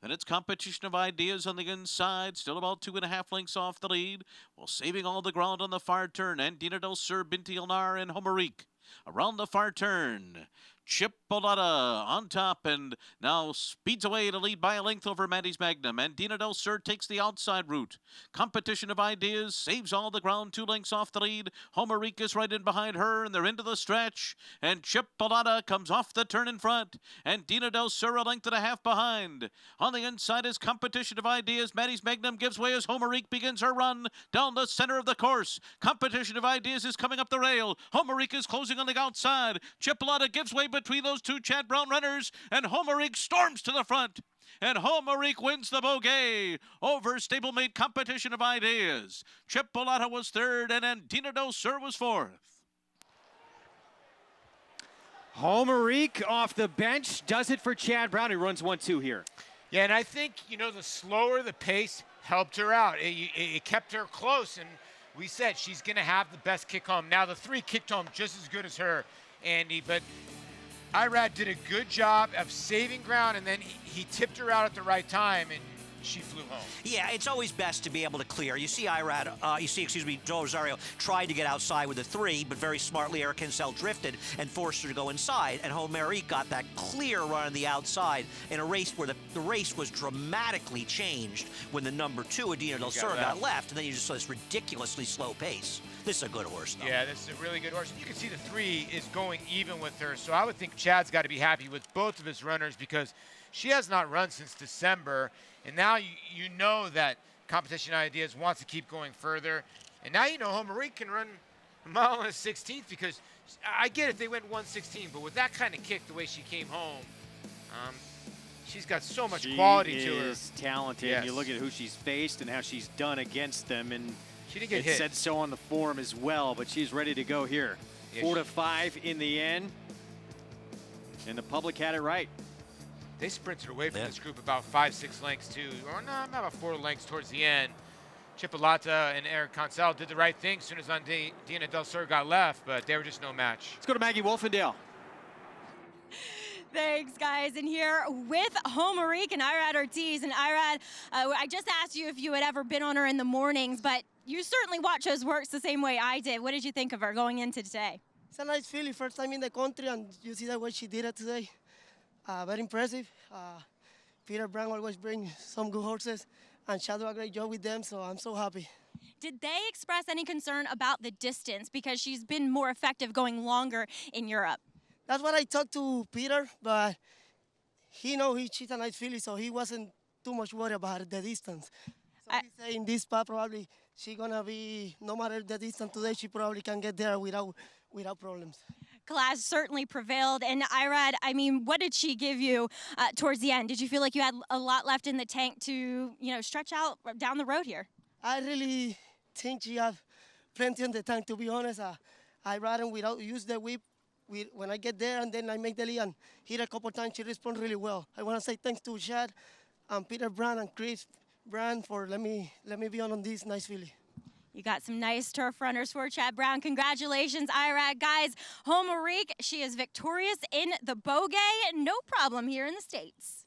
Then it's competition of ideas on the inside, still about 2.5 lengths off the lead, while saving all the ground on the far turn. Andina Del Sur, Binti Alnar, and Homerique around the far turn. Chipolata on top and now speeds away to lead by a length over Maddie's Magnum. Andina Del Sur takes the outside route. Competition of ideas saves all the ground, 2 lengths off the lead. Homerique is right in behind her, and they're into the stretch. And Chipolata comes off the turn in front. Andina Del Sur a length and a half behind. On the inside is competition of ideas. Maddie's Magnum gives way as Homerique begins her run down the center of the course. Competition of ideas is coming up the rail. Homerique is closing on the outside. Chipolata gives way between those 2 Chad Brown runners, and Homerique storms to the front. and Homerique wins the Boghei over stablemate Competition of Ideas. Chipolata was third, and Andina Del Sur was fourth. Homerique off the bench does it for Chad Brown. He runs 1-2 here. Yeah, and I think, you know, the slower the pace helped her out. It kept her close, and we said she's going to have the best kick home. Now, the 3 kicked home just as good as her, Andy, but Irad did a good job of saving ground, and then he tipped her out at the right time, and she flew home. Yeah, it's always best to be able to clear. You see Joe Rosario tried to get outside with a 3, but very smartly Eric Kinsell drifted and forced her to go inside, and Homerique got that clear run on the outside in a race where the race was dramatically changed when the number 2, Andina Del Sur, got left, and then you just saw this ridiculously slow pace. This is a good horse, though. Yeah, this is a really good horse. You can see the 3 is going even with her, so I would think Chad's got to be happy with both of his runners because she has not run since December, and now you know that Competition Ideas wants to keep going further, and now you know Homerique can run a mile and a 16th because I get it, they went 1:16, but with that kind of kick, the way she came home, she's got so much quality to her. She is talented. Yes. You look at who she's faced and how she's done against them, and she didn't get it hit. said so on the form as well, but she's ready to go here. Yeah, 4-5 in the end, and the public had it right. They sprinted away from this group about 5-6 lengths too, or no, about 4 lengths towards the end. Chipolata and Eric Kinsell did the right thing as soon as Andina Del Sur got left, but they were just no match. Let's go to Maggie Wolfendale. Thanks, guys. And here with Homerique and Irad Ortiz. And Irad, I just asked you if you had ever been on her in the mornings, but you certainly watch those works the same way I did. What did you think of her going into today? It's a nice feeling, first time in the country, and you see the way she did it today. Very impressive. Peter Brown always brings some good horses, and Chad did a great job with them, so I'm so happy. Did they express any concern about the distance because she's been more effective going longer in Europe? That's what I talked to Peter, but he knows she's a nice filly, so he wasn't too much worried about the distance. So he said in this spot probably she's gonna be, no matter the distance today, she probably can get there without problems. Class certainly prevailed. And Irad, I mean, what did she give you towards the end? Did you feel like you had a lot left in the tank to, you know, stretch out down the road here? I really think she has plenty in the tank, to be honest. I ride him without use the whip. When I get there and then I make the lead and hit a couple times, she responds really well. I want to say thanks to Chad and Peter Brown and Chris Brown for let me be on this nice filly. You got some nice turf runners for Chad Brown. Congratulations, Irad. Guys, Homerique, she is victorious in the Boghei. No problem here in the States.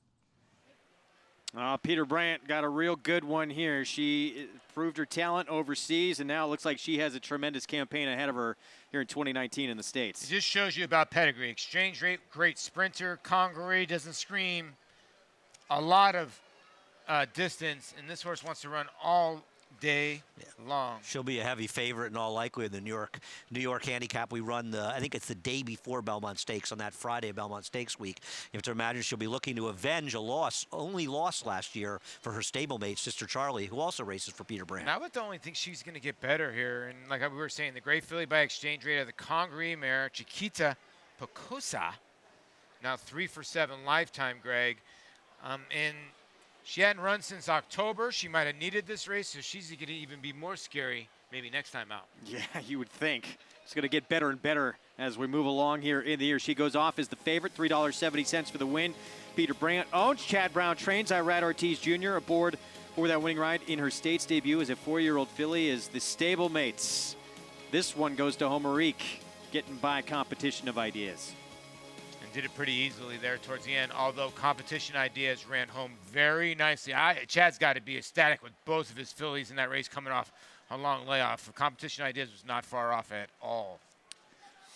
Peter Brandt got a real good one here. She proved her talent overseas, and now it looks like she has a tremendous campaign ahead of her here in 2019 in the States. It just shows you about pedigree. Exchange rate, great sprinter. Congaree doesn't scream a lot of distance, and this horse wants to run all day long. She'll be a heavy favorite in all likelihood. The New York handicap we run I think it's the day before Belmont Stakes on that Friday, Belmont Stakes week. You have to imagine she'll be looking to avenge a only loss last year for her stablemate, Sister Charlie, who also races for Peter Brandt. And I would only think she's going to get better here. And like we were saying, the great filly by exchange rate of the Congaree mare, Chiquita Pocosa, now 3 for 7 lifetime, Greg. And she hadn't run since October. She might have needed this race, so she's going to even be more scary maybe next time out. Yeah, you would think. It's going to get better and better as we move along here in the year. She goes off as the favorite, $3.70 for the win. Peter Brandt owns. Chad Brown trains. Irad Ortiz Jr. aboard for that winning ride in her States debut as a 4-year-old filly is the stablemates. This one goes to Homerique, getting by Competition of Ideas. Did it pretty easily there towards the end, although Competition Ideas ran home very nicely. Chad's got to be ecstatic with both of his fillies in that race coming off a long layoff. Competition Ideas was not far off at all.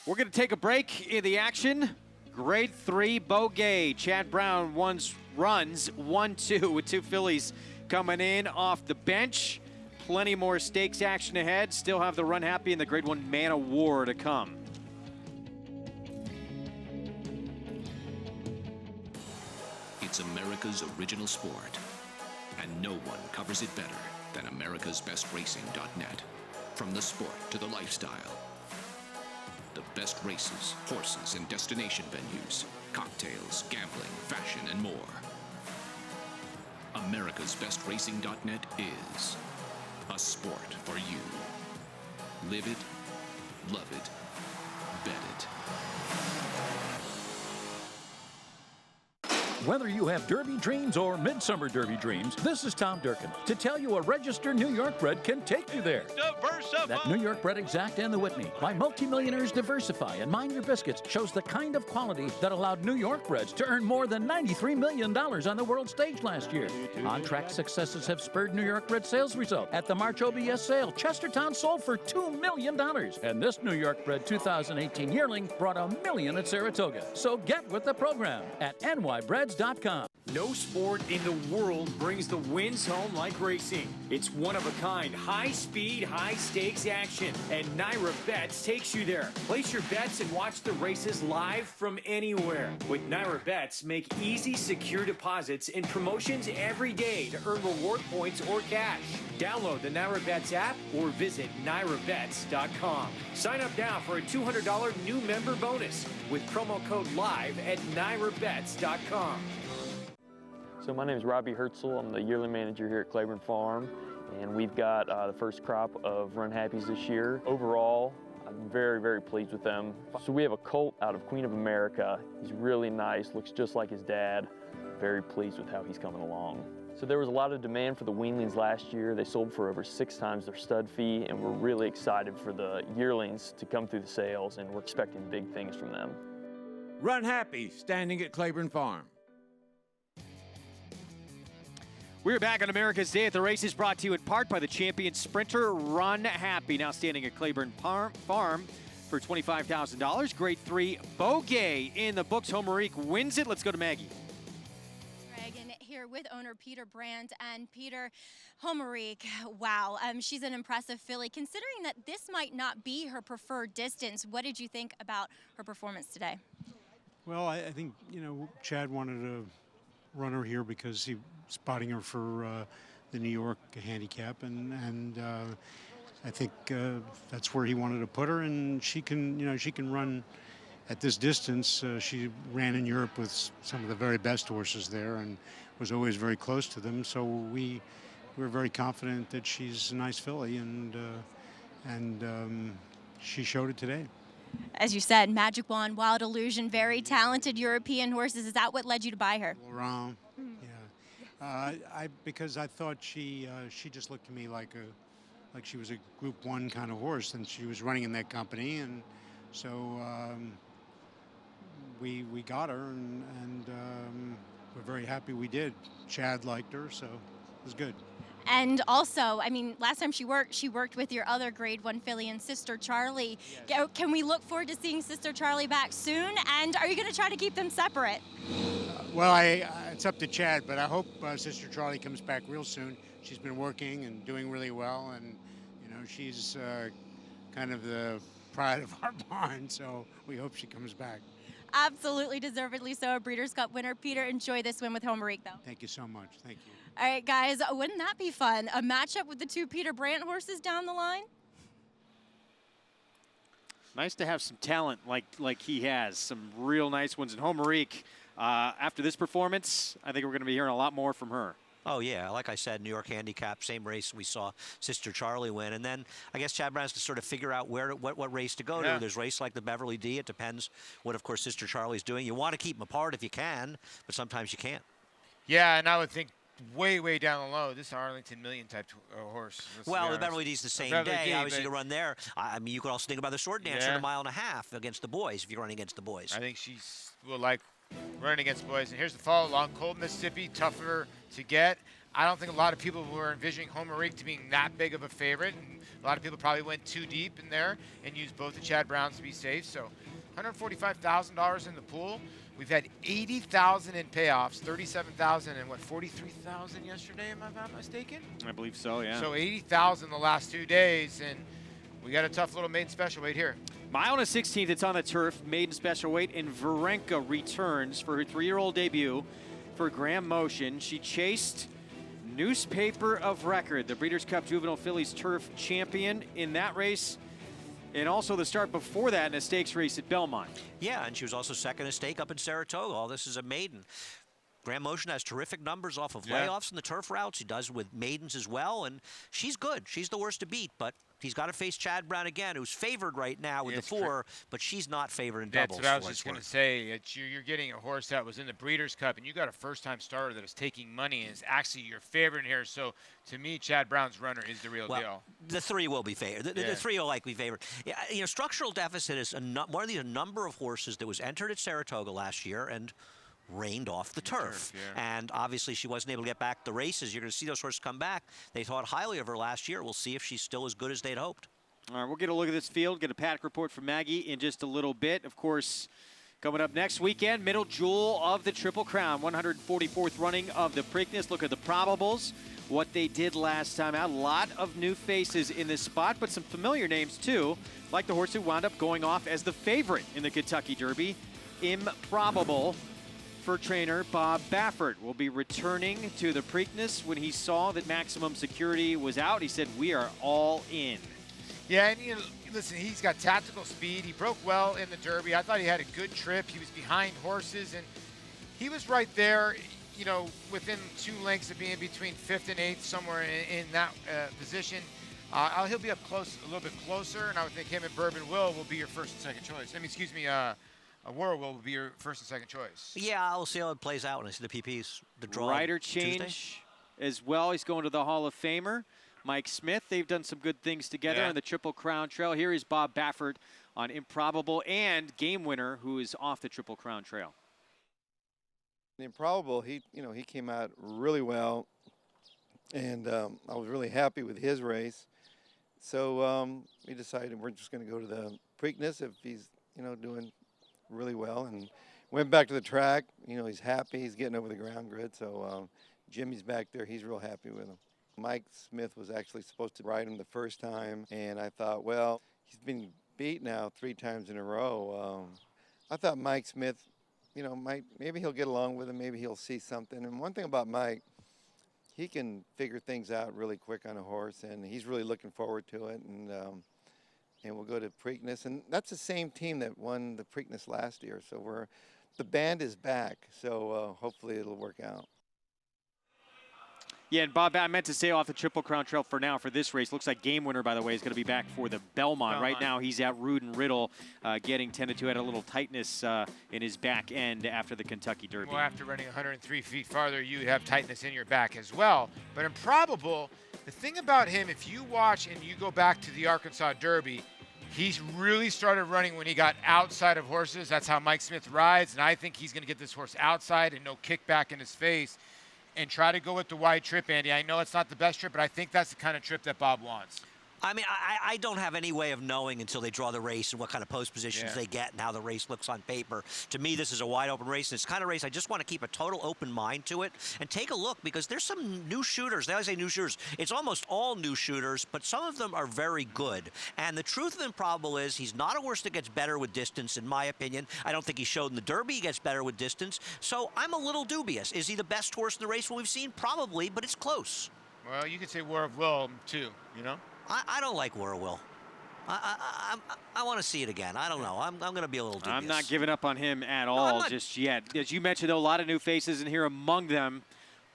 We're going to take a break in the action. Grade 3 Boghei. Chad Brown runs 1-2 with 2 fillies coming in off the bench. Plenty more stakes action ahead. Still have the Runhappy and the Grade 1 Man of War to come. It's America's original sport, and no one covers it better than americasbestracing.net. From the sport to the lifestyle, the best races, horses, and destination venues, cocktails, gambling, fashion, and more. America'sBestRacing.net is a sport for you. Live it, love it, bet it. Whether you have Derby dreams or Midsummer Derby dreams, this is Tom Durkin to tell you a registered New York bred can take you there. Diversify! That New York bred Exact and the Whitney by multimillionaires Diversify and Mind Your Biscuits shows the kind of quality that allowed New York breds to earn more than $93 million on the world stage last year. On-track successes have spurred New York bred sales result. At the March OBS sale, Chestertown sold for $2 million. And this New York bred 2018 yearling brought $1 million at Saratoga. So get with the program at nybreds.com. No sport in the world brings the wins home like racing. It's one-of-a-kind, high-speed, high-stakes action, and NYRA Bets takes you there. Place your bets and watch the races live from anywhere. With NYRA Bets, make easy, secure deposits and promotions every day to earn reward points or cash. Download the NYRA Bets app or visit NYRABets.com. Sign up now for a $200 new member bonus with promo code LIVE at NYRABets.com. So my name is Robbie Herzl. I'm the yearling manager here at Claiborne Farm, and we've got the first crop of Runhappies this year. Overall, I'm very, very pleased with them. So we have a colt out of Queen of America. He's really nice, looks just like his dad. Very pleased with how he's coming along. So there was a lot of demand for the weanlings last year. They sold for over 6 times their stud fee, and we're really excited for the yearlings to come through the sales, and we're expecting big things from them. Runhappy, standing at Claiborne Farm. We're back on America's Day at the Races, brought to you in part by the champion sprinter Runhappy, now standing at Claiborne Farm for $25,000. Grade 3 Boghei in the books. Homerique wins it. Let's go to Maggie. Dragon here with owner Peter Brandt, and Peter, Homerique, wow, she's an impressive filly. Considering that this might not be her preferred distance, what did you think about her performance today? Well, I think, you know, Chad wanted to run her here because he was spotting her for the New York handicap, and I think that's where he wanted to put her, and she can, you know, she can run at this distance. She ran in Europe with some of the very best horses there and was always very close to them, so we're very confident that she's a nice filly, and she showed it today. As you said, Magic Wand, Wild Illusion, very talented European horses. Is that what led you to buy her? Around, yeah. Because I thought she just looked to me like she was a Group 1 kind of horse, and she was running in that company, and so we got her, and we're very happy we did. Chad liked her, so it was good. And also, I mean, last time she worked with your other Grade 1 filly and Sister Charlie. Yes. Can we look forward to seeing Sister Charlie back soon? And are you going to try to keep them separate? Well, it's up to Chad, but I hope Sister Charlie comes back real soon. She's been working and doing really well, and you know, she's kind of the pride of our barn, so we hope she comes back. Absolutely, deservedly so. A Breeders' Cup winner. Peter, enjoy this win with Homerique, though. Thank you so much. Thank you. All right, guys, wouldn't that be fun? A matchup with the 2 Peter Brandt horses down the line? Nice to have some talent like he has, some real nice ones. And Homerique, after this performance, I think we're going to be hearing a lot more from her. Oh, yeah. Like I said, New York handicap, same race we saw Sister Charlie win. And then I guess Chad Brown has to sort of figure out what race to go to. There's race like the Beverly D. It depends what, of course, Sister Charlie's doing. You want to keep them apart if you can, but sometimes you can't. Yeah, and I would think way down the low. This is Arlington Million type horse. Well, the Beverly D's the same day. Obviously, to run there. I mean, you could also think about the Sword Dancer in a 1.5 miles against the boys if you're running against the boys. I think she's will like running against boys. And here's the follow along. Cold Mississippi, tougher to get. I don't think a lot of people were envisioning Homerique to being that big of a favorite. And a lot of people probably went too deep in there and used both the Chad Browns to be safe. So $145,000 in the pool. We've had $80,000 in payoffs, $37,000 and what, $43,000 yesterday, am I not mistaken? I believe so, yeah. So $80,000 the last 2 days, and we got a tough little maiden special weight here. Mile and a 16th, it's on the turf, maiden special weight, and Varenka returns for her 3-year-old debut for Graham Motion. She chased Newspaper of Record, the Breeders' Cup Juvenile Fillies Turf champion in that race. And also the start before that in a stakes race at Belmont. Yeah, and she was also second a stake up in Saratoga. All this is a maiden. Grand Motion has terrific numbers off of layoffs in the turf routes. He does with maidens as well, and she's good. She's the worst to beat, but he's got to face Chad Brown again, who's favored right now with the 4, but she's not favored in doubles. That's what I was just going to say. You're getting a horse that was in the Breeders' Cup, and you got a first-time starter that is taking money and is actually your favorite here. So, to me, Chad Brown's runner is the real deal. The 3 will be favored. The 3 will likely be favored. Yeah, you know, Structural Deficit is one of these number of horses that was entered at Saratoga last year and rained off the turf. And obviously she wasn't able to get back the races. You're going to see those horses come back. They thought highly of her last year. We'll see if she's still as good as they'd hoped. All right, we'll get a look at this field, get a Paddock report from Maggie in just a little bit. Of course, coming up next weekend, middle jewel of the Triple Crown, 144th running of the Preakness. Look at the probables, what they did last time out. A lot of new faces in this spot, but some familiar names too, like the horse who wound up going off as the favorite in the Kentucky Derby, Improbable. For trainer Bob Baffert will be returning to the Preakness. When he saw that Maximum Security was out, he said, "We are all in." Yeah, and you know, listen, he's got tactical speed. He broke well in the Derby. I thought he had a good trip. He was behind horses, and he was right there, you know, within 2 lengths of being between 5th and 8th, somewhere in that position. He'll be up close, a little bit closer, and I would think him and Bourbon will be your first and second choice. I mean, excuse me, Aurora will be your first and second choice. Yeah, we'll see how it plays out when I see the PPs. The draw. Rider change as well. He's going to the Hall of Famer. Mike Smith, they've done some good things together on the Triple Crown Trail. Here is Bob Baffert on Improbable and Game Winner, who is off the Triple Crown Trail. The Improbable, he came out really well, and I was really happy with his race. So we decided we're just going to go to the Preakness if he's, doing really well, and went back to the track. He's happy. He's getting over the ground grid. So Jimmy's back there. He's real happy with him. Mike Smith was actually supposed to ride him the first time, and I thought, well, he's been beat now 3 times in a row. I thought Mike Smith, maybe he'll get along with him. Maybe he'll see something. And one thing about Mike, he can figure things out really quick on a horse, and he's really looking forward to it. And we'll go to Preakness, and that's the same team that won the Preakness last year. So the band is back. So hopefully it'll work out. Yeah, and Bob, I meant to say off the Triple Crown Trail for now for this race. Looks like Game Winner, by the way, is going to be back for the Belmont. Right now, he's at Rood and Riddle, getting 10-2. Had a little tightness in his back end after the Kentucky Derby. Well, after running 103 feet farther, you have tightness in your back as well. But Improbable, the thing about him, if you watch and you go back to the Arkansas Derby, he's really started running when he got outside of horses. That's how Mike Smith rides, and I think he's going to get this horse outside and no kickback in his face and try to go with the wide trip, Andy. I know it's not the best trip, but I think that's the kind of trip that Bob wants. I mean, I don't have any way of knowing until they draw the race and what kind of post positions they get and how the race looks on paper. To me, this is a wide open race, and it's the kind of race I just want to keep a total open mind to it and take a look, because there's some new shooters. They always say new shooters. It's almost all new shooters, but some of them are very good. And the truth of Improbable is he's not a horse that gets better with distance, in my opinion. I don't think he showed in the Derby he gets better with distance. So I'm a little dubious. Is he the best horse in the race we've seen? Probably, but it's close. Well, you could say War of Will, too, I don't like War of Will. I want to see it again. I don't know. I'm going to be a little dubious. I'm not giving up on him at all just yet. As you mentioned, though, a lot of new faces in here, among them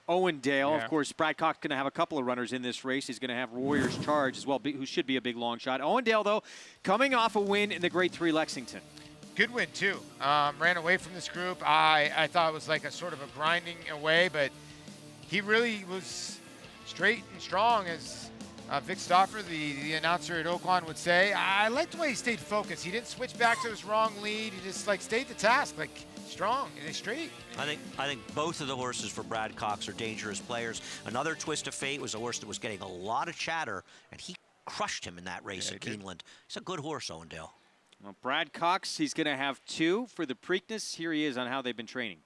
Owendale. Of course, Bradcock's going to have a couple of runners in this race. He's going to have Warriors Charge as well, who should be a big long shot. Owendale, though, coming off a win in the Grade 3 Lexington. Good win, too. Ran away from this group. I thought it was like a sort of a grinding away, but he really was straight and strong, as Vic Stauffer, the announcer at Oaklawn, would say. I liked the way he stayed focused. He didn't switch back to his wrong lead. He just stayed the task, strong and straight. I think both of the horses for Brad Cox are dangerous players. Another Twist of Fate was a horse that was getting a lot of chatter, and he crushed him in that race at Keeneland. He's a good horse, Owendale. Well, Brad Cox, he's going to have 2 for the Preakness. Here he is on how they've been training.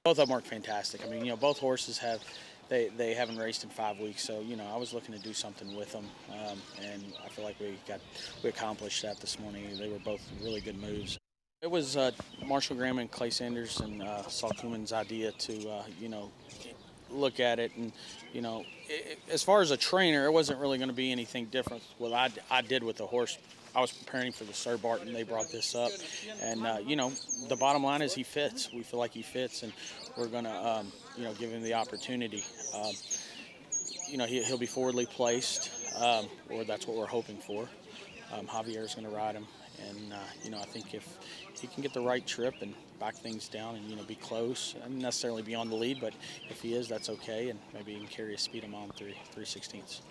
Both of them work fantastic. I mean, both horses have. They haven't raced in 5 weeks, so I was looking to do something with them, and I feel like we accomplished that this morning. They were both really good moves. It was Marshall Graham and Clay Sanders and Saul Kuman's idea to look at it, and as far as a trainer, it wasn't really going to be anything different what I did with the horse. I was preparing for the Sir Bart, and they brought this up, and the bottom line is he fits. We feel like he fits, and we're going to give him the opportunity. He'll be forwardly placed, or that's what we're hoping for. Javier's going to ride him, and I think if he can get the right trip and back things down and be close, not necessarily be on the lead, but if he is, that's okay, and maybe he can carry a speed him on 3/16.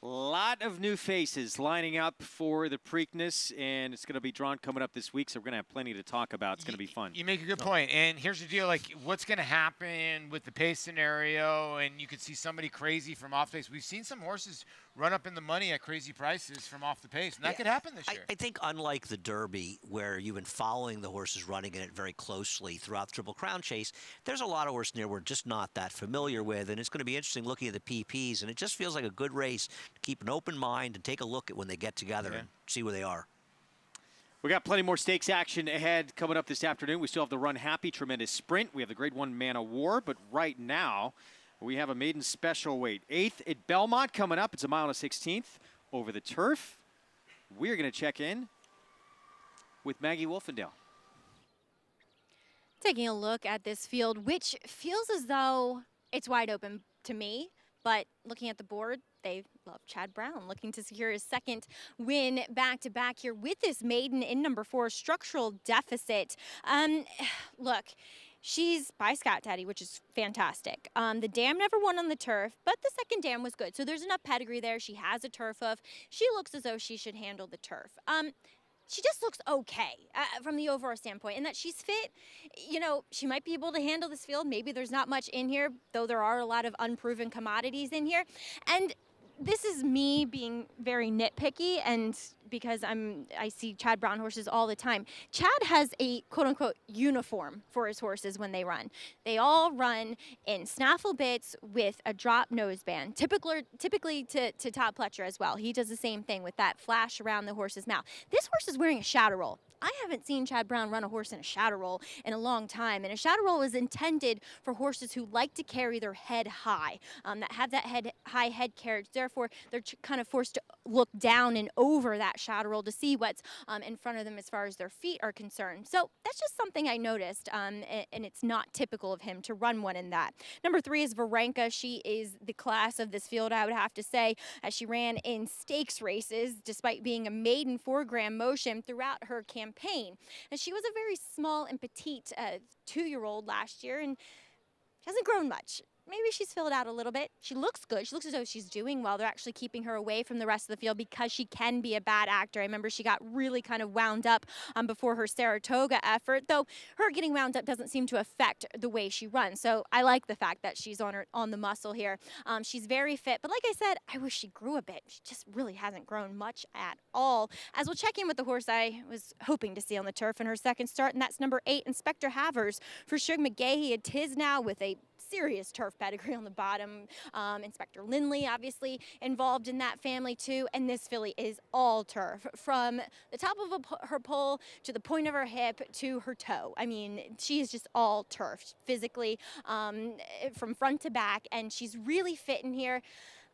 A lot of new faces lining up for the Preakness, and it's going to be drawn coming up this week, so we're going to have plenty to talk about. It's going to be fun. You make a good point, and here's the deal, like, what's going to happen with the pace scenario, and you could see somebody crazy from off pace. We've seen some horses run up in the money at crazy prices from off the pace, and that could happen this year. I think unlike the Derby, where you've been following the horses running in it very closely throughout the Triple Crown chase, there's a lot of horses there we're just not that familiar with, and it's going to be interesting looking at the PPs, and it just feels like a good race to keep an open mind and take a look at when they get together and see where they are. We got plenty more stakes action ahead coming up this afternoon. We still have the Runhappy Tremendous Sprint. We have the Grade 1 Man of War, but right now we have a maiden special weight. 8th at Belmont coming up. It's a mile and a 16th over the turf. We're going to check in with Maggie Wolfendale. Taking a look at this field, which feels as though it's wide open to me, but looking at the board, they love Chad Brown, looking to secure his second win back-to-back here with this maiden in number 4, Structural Deficit. Look, she's by Scout Daddy, which is fantastic. The dam never won on the turf, but the second dam was good. So there's enough pedigree there. She has a turf hoof. She looks as though she should handle the turf. She just looks okay from the overall standpoint, and that she's fit. She might be able to handle this field. Maybe there's not much in here, though there are a lot of unproven commodities in here. And this is me being very nitpicky, and because I see Chad Brown horses all the time. Chad has a quote-unquote uniform for his horses when they run. They all run in snaffle bits with a drop noseband, typically to Todd Pletcher as well. He does the same thing with that flash around the horse's mouth. This horse is wearing a shadow roll. I haven't seen Chad Brown run a horse in a shadow roll in a long time, and a shadow roll is intended for horses who like to carry their head high, that have that high head carriage. Therefore, they're kind of forced to look down and over that shadow roll to see what's in front of them as far as their feet are concerned. So that's just something I noticed, and it's not typical of him to run one in that. Number 3 is Varenka. She is the class of this field, I would have to say, as she ran in stakes races, despite being a maiden 4 Grand Motion throughout her campaign. And she was a very small and petite 2-year-old last year, and she hasn't grown much. Maybe she's filled out a little bit. She looks good. She looks as though she's doing well. They're actually keeping her away from the rest of the field because she can be a bad actor. I remember she got really kind of wound up before her Saratoga effort, though her getting wound up doesn't seem to affect the way she runs. So I like the fact that she's on the muscle here. She's very fit, but like I said, I wish she grew a bit. She just really hasn't grown much at all. As we'll check in with the horse I was hoping to see on the turf in her second start, and that's number 8, Inspector Havers for Shug McGahey. It is now with a serious turf pedigree on the bottom. Inspector Lindley obviously involved in that family too, and this filly is all turf from the top of her pole to the point of her hip to her toe. I mean, she is just all turf physically from front to back, and she's really fit in here.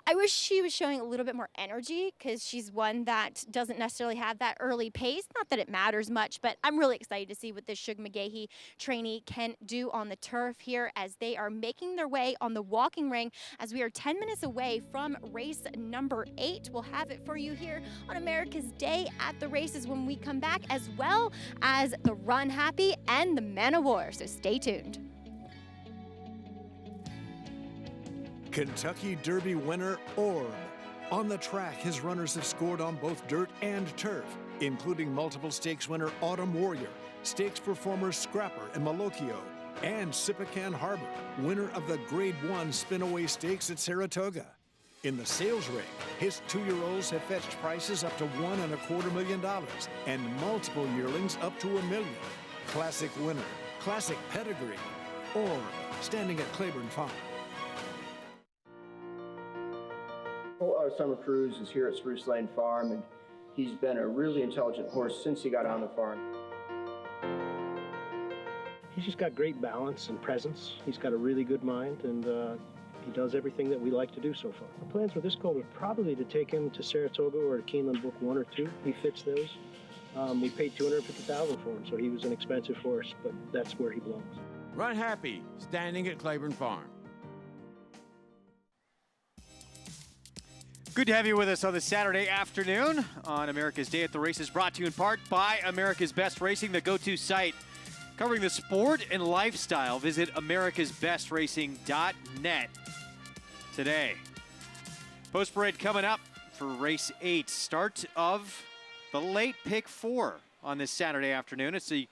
I wish she was showing a little bit more energy because she's one that doesn't necessarily have that early pace. Not that it matters much, but I'm really excited to see what this Shug McGahey trainee can do on the turf here as they are making their way on the walking ring as we are 10 minutes away from race number 8. We'll have it for you here on America's Day at the Races when we come back, as well as the Runhappy and the Man of War, so stay tuned. Kentucky Derby winner Orb. On the track, his runners have scored on both dirt and turf, including multiple stakes winner Autumn Warrior, stakes performers Scrapper and Malocchio, and Sipacan Harbor, winner of the Grade 1 Spinaway Stakes at Saratoga. In the sales ring, his 2-year-olds have fetched prices up to $1.25 million and multiple yearlings up to $1 million. Classic winner, classic pedigree, Orb, standing at Claiborne Farm. Our summer cruise is here at Spruce Lane Farm, and he's been a really intelligent horse since he got on the farm. He's just got great balance and presence. He's got a really good mind, and he does everything that we like to do so far. Our plans with this colt are probably to take him to Saratoga or to Keeneland Book 1 or 2. He fits those. We paid $250,000 for him, so he was an expensive horse, but that's where he belongs. Runhappy, standing at Claiborne Farm. Good to have you with us on this Saturday afternoon on America's Day at the Races, brought to you in part by America's Best Racing, the go-to site covering the sport and lifestyle. Visit americasbestracing.net today. Post parade coming up for race 8. Start of the late pick 4 on this Saturday afternoon. It's the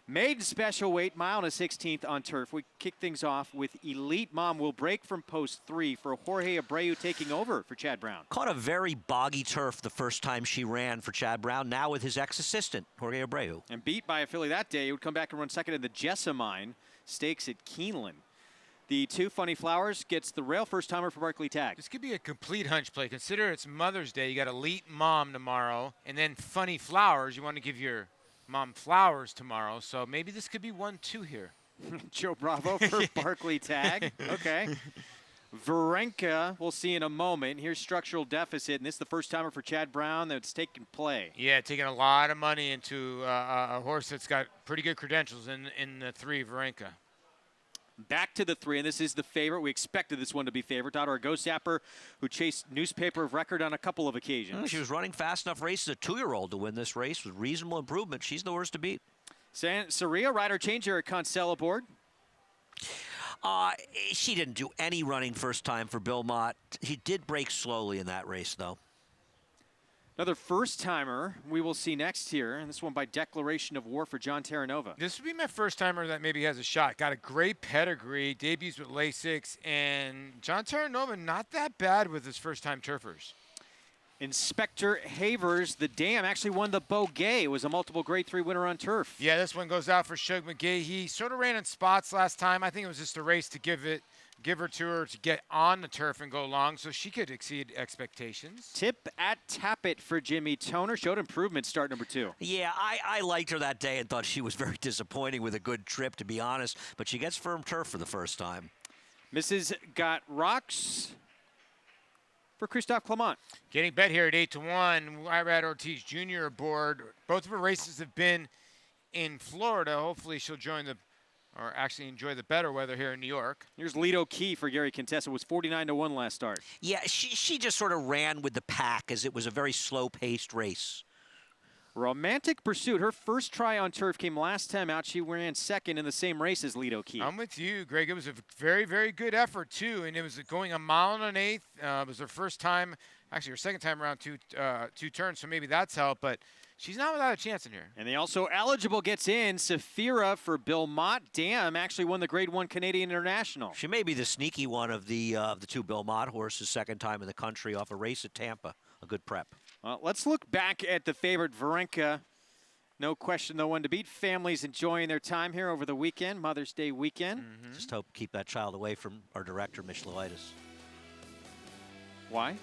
Maiden special weight, mile and a 16th on turf. We kick things off with Elite Mom. We'll break from post 3 for Jorge Abreu taking over for Chad Brown. Caught a very boggy turf the first time she ran for Chad Brown, now with his ex-assistant, Jorge Abreu. And beat by a filly that day. He would come back and run second in the Jessamine Stakes at Keeneland. The 2 Funny Flowers gets the rail first-timer for Barkley Tag. This could be a complete hunch play. Consider it's Mother's Day. You got Elite Mom tomorrow, and then Funny Flowers. You want to give your mom flowers tomorrow, so maybe this could be 1-2 here. Joe Bravo for Barkley Tag. Okay. Varenka, we'll see in a moment. Here's Structural Deficit, and this is the first-timer for Chad Brown that's taken play. Yeah, taking a lot of money into a horse that's got pretty good credentials in the 3, Varenka. Back to the 3, and this is the favorite. We expected this one to be favorite. Daughter of Ghost Sapper, who chased Newspaper of Record on a couple of occasions. She was running fast enough races, a 2-year-old, to win this race with reasonable improvement. She's the worst to beat. Saria, rider changer at Concel aboard. She didn't do any running first time for Bill Mott. He did break slowly in that race, though. Another first-timer we will see next here, and this one by declaration of war for John Terranova. This would be my first-timer that maybe has a shot. Got a great pedigree, debuts with Lasix, and John Terranova not that bad with his first-time turfers. Inspector Havers, the dam, actually won the Boghei. Was a multiple Grade 3 winner on turf. Yeah, this one goes out for Shug McGee. He sort of ran in spots last time. I think it was just a race to give her to her to get on the turf and go long, so she could exceed expectations. Tip at Tappet for Jimmy Toner. Showed improvement start number 2. Yeah, I liked her that day and thought she was very disappointing with a good trip, to be honest, but she gets firm turf for the first time. Mrs. Got Rocks for Christophe Clement. Getting bet here at 8-1. Irad Ortiz Jr. aboard. Both of her races have been in Florida. Hopefully she'll join or actually enjoy the better weather here in New York. Here's Lido Key for Gary Contessa. It was 49-1 last start. Yeah, she just sort of ran with the pack as it was a very slow-paced race. Romantic Pursuit. Her first try on turf came last time out. She ran second in the same race as Lido Key. I'm with you, Greg. It was a very, very good effort, too, and it was going 1 mile and an 1/8. It was her first time, actually her second time around two turns, so maybe that's helped, but she's not without a chance in here. And they also eligible gets in. Saphira for Bill Mott. Dam actually won the Grade 1 Canadian International. She may be the sneaky one of the 2 Bill Mott horses, second time in the country off a race at Tampa. A good prep. Well, let's look back at the favorite, Varenka. No question, the one to beat. Families enjoying their time here over the weekend, Mother's Day weekend. Just hope to keep that child away from our director, Migliore. Why?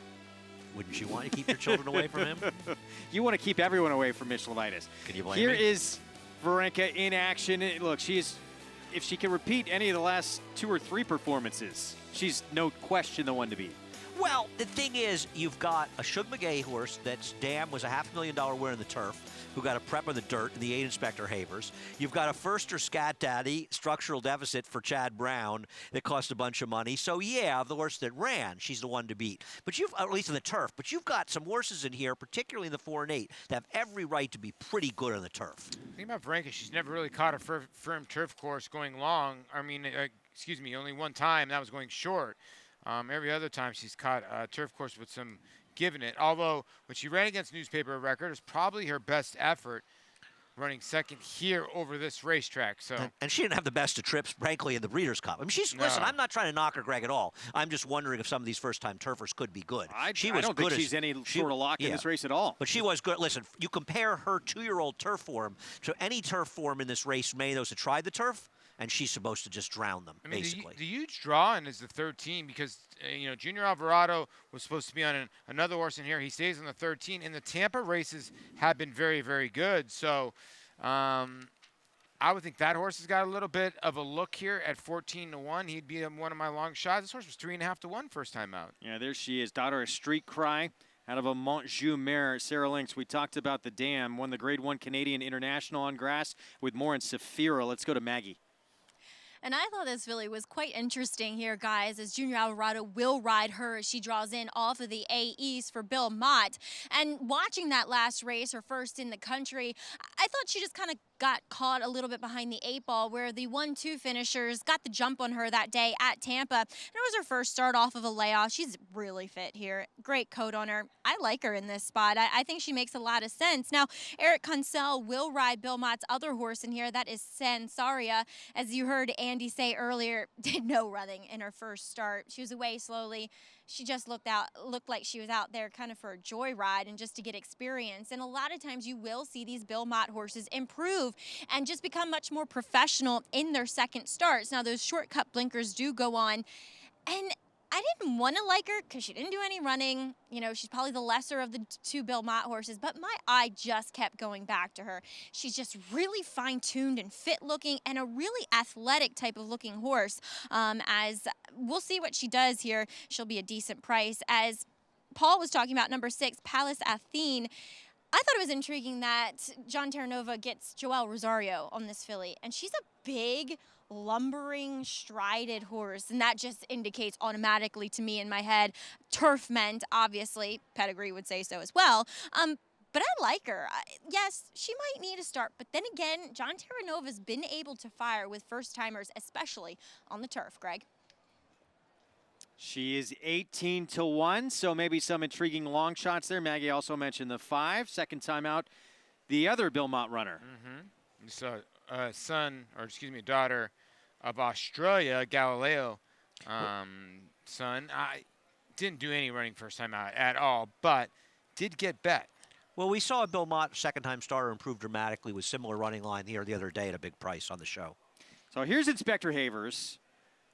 Wouldn't you want to keep your children away from him? You want to keep everyone away from Migliore. Can you blame Here me? is Varenka in action. Look, if she can repeat any of the last 2 or 3 performances, she's no question the one to beat. Well, the thing is, you've got a Shug McGee horse that's Dam was a $500,000 winner in the turf, who got a prep on the dirt in the 8 Inspector Havers. You've got a firster Scat Daddy, Structural Deficit for Chad Brown that cost a bunch of money. So yeah, of the horse that ran, she's the one to beat. But at least in the turf. But you've got some horses in here, particularly in the 4 and 8, that have every right to be prety good on the turf. The thing about Varenka, she's never really caught a firm turf course going long. I mean, excuse me, only one time that was going short. Every other time she's caught a turf course with some giving it. Although when she ran against Newspaper of Record, it was probably her best effort running second here over this racetrack. So and she didn't have the best of trips, frankly, in the Breeders' Cup. I mean, listen, I'm not trying to knock her, Greg, at all. I'm just wondering if some of these first-time turfers could be good. I don't think she's any sort of lock in this race at all. But she was good. Listen, you compare her 2-year-old turf form to any turf form in this race, many of those that tried the turf, and she's supposed to just drown them, I mean, basically. The huge draw in is the 13 because, Junior Alvarado was supposed to be on another horse in here. He stays on the 13, and the Tampa races have been very, very good. So I would think that horse has got a little bit of a look here at 14-1. He'd be one of my long shots. This horse was 3.5-1 first time out. Yeah, there she is. Daughter of Street Cry out of a Montjou mare, Sarah Lynx. We talked about the dam. Won the Grade 1 Canadian International on grass with more in Saphira. Let's go to Maggie. And I thought this filly was quite interesting here, guys, as Junior Alvarado will ride her as she draws in off of the AEs for Bill Mott. And watching that last race, her first in the country, I thought she just kind of got caught a little bit behind the 8-ball, where the 1-2 finishers got the jump on her that day at Tampa. And it was her first start off of a layoff. She's really fit here. Great coat on her. I like her in this spot. I think she makes a lot of sense. Now, Eric Kunsell will ride Bill Mott's other horse in here. That is Sansaria. As you heard Andy say earlier, did no running in her first start. She was away slowly. She just looked like she was out there kind of for a joyride and just to get experience. And a lot of times you will see these Bill Mott horses improve and just become much more professional in their second starts. Now, those shortcut blinkers do go on. And I didn't want to like her because she didn't do any running. You know, she's probably the lesser of the two Bill Mott horses, but my eye just kept going back to her. She's just really fine-tuned and fit-looking and a really athletic type of looking horse. As we'll see what she does here. She'll be a decent price. As Paul was talking about number 6, Palace Athene, I thought it was intriguing that John Terranova gets Joelle Rosario on this filly, and she's a big, lumbering, strided horse, and that just indicates automatically to me in my head turf meant, obviously, pedigree would say so as well. But I like her. Yes, she might need a start, but then again, John Terranova's been able to fire with first-timers, especially on the turf, Greg. She is 18-1, so maybe some intriguing long shots there. Maggie also mentioned the 5, second time out, the other Bill Mott runner. So, daughter of Australia, Galileo, son. I didn't do any running first time out at all, but did get bet. Well, we saw a Bill Mott second-time starter improve dramatically with similar running line here the other day at a big price on the show. So here's Inspector Havers.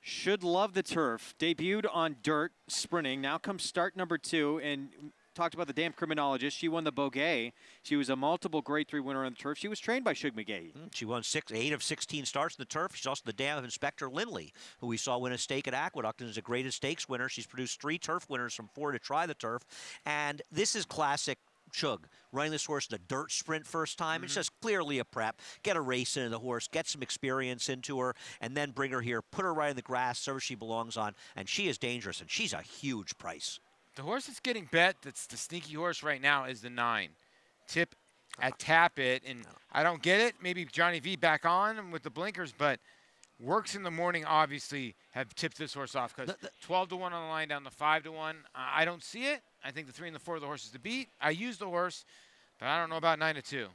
Should love the turf. Debuted on dirt, sprinting. Now comes start number 2, and talked about the damn criminologist. She won the Boghei. She was a multiple Grade 3 winner on the turf. She was trained by Shug McGahee. She won 8 of 16 starts in the turf. She's also the dam of Inspector Lindley, who we saw win a stake at Aqueduct and is a graded stakes winner. She's produced 3 turf winners from 4 to try the turf. And this is classic Shug, running this horse in a dirt sprint first time. It's just clearly a prep. Get a race into the horse, get some experience into her, and then bring her here, put her right in the grass, surface she belongs on, and she is dangerous, and she's a huge price. The horse that's getting bet, that's the sneaky horse right now, is the 9. Tip at Tap It, and I don't get it. Maybe Johnny V back on with the blinkers, but Works in the Morning obviously have tipped this horse off because 12-1 on the line down to 5-1. I don't see it. I think the 3 and the 4 are the horses to beat. I use the horse, but I don't know about 9-2.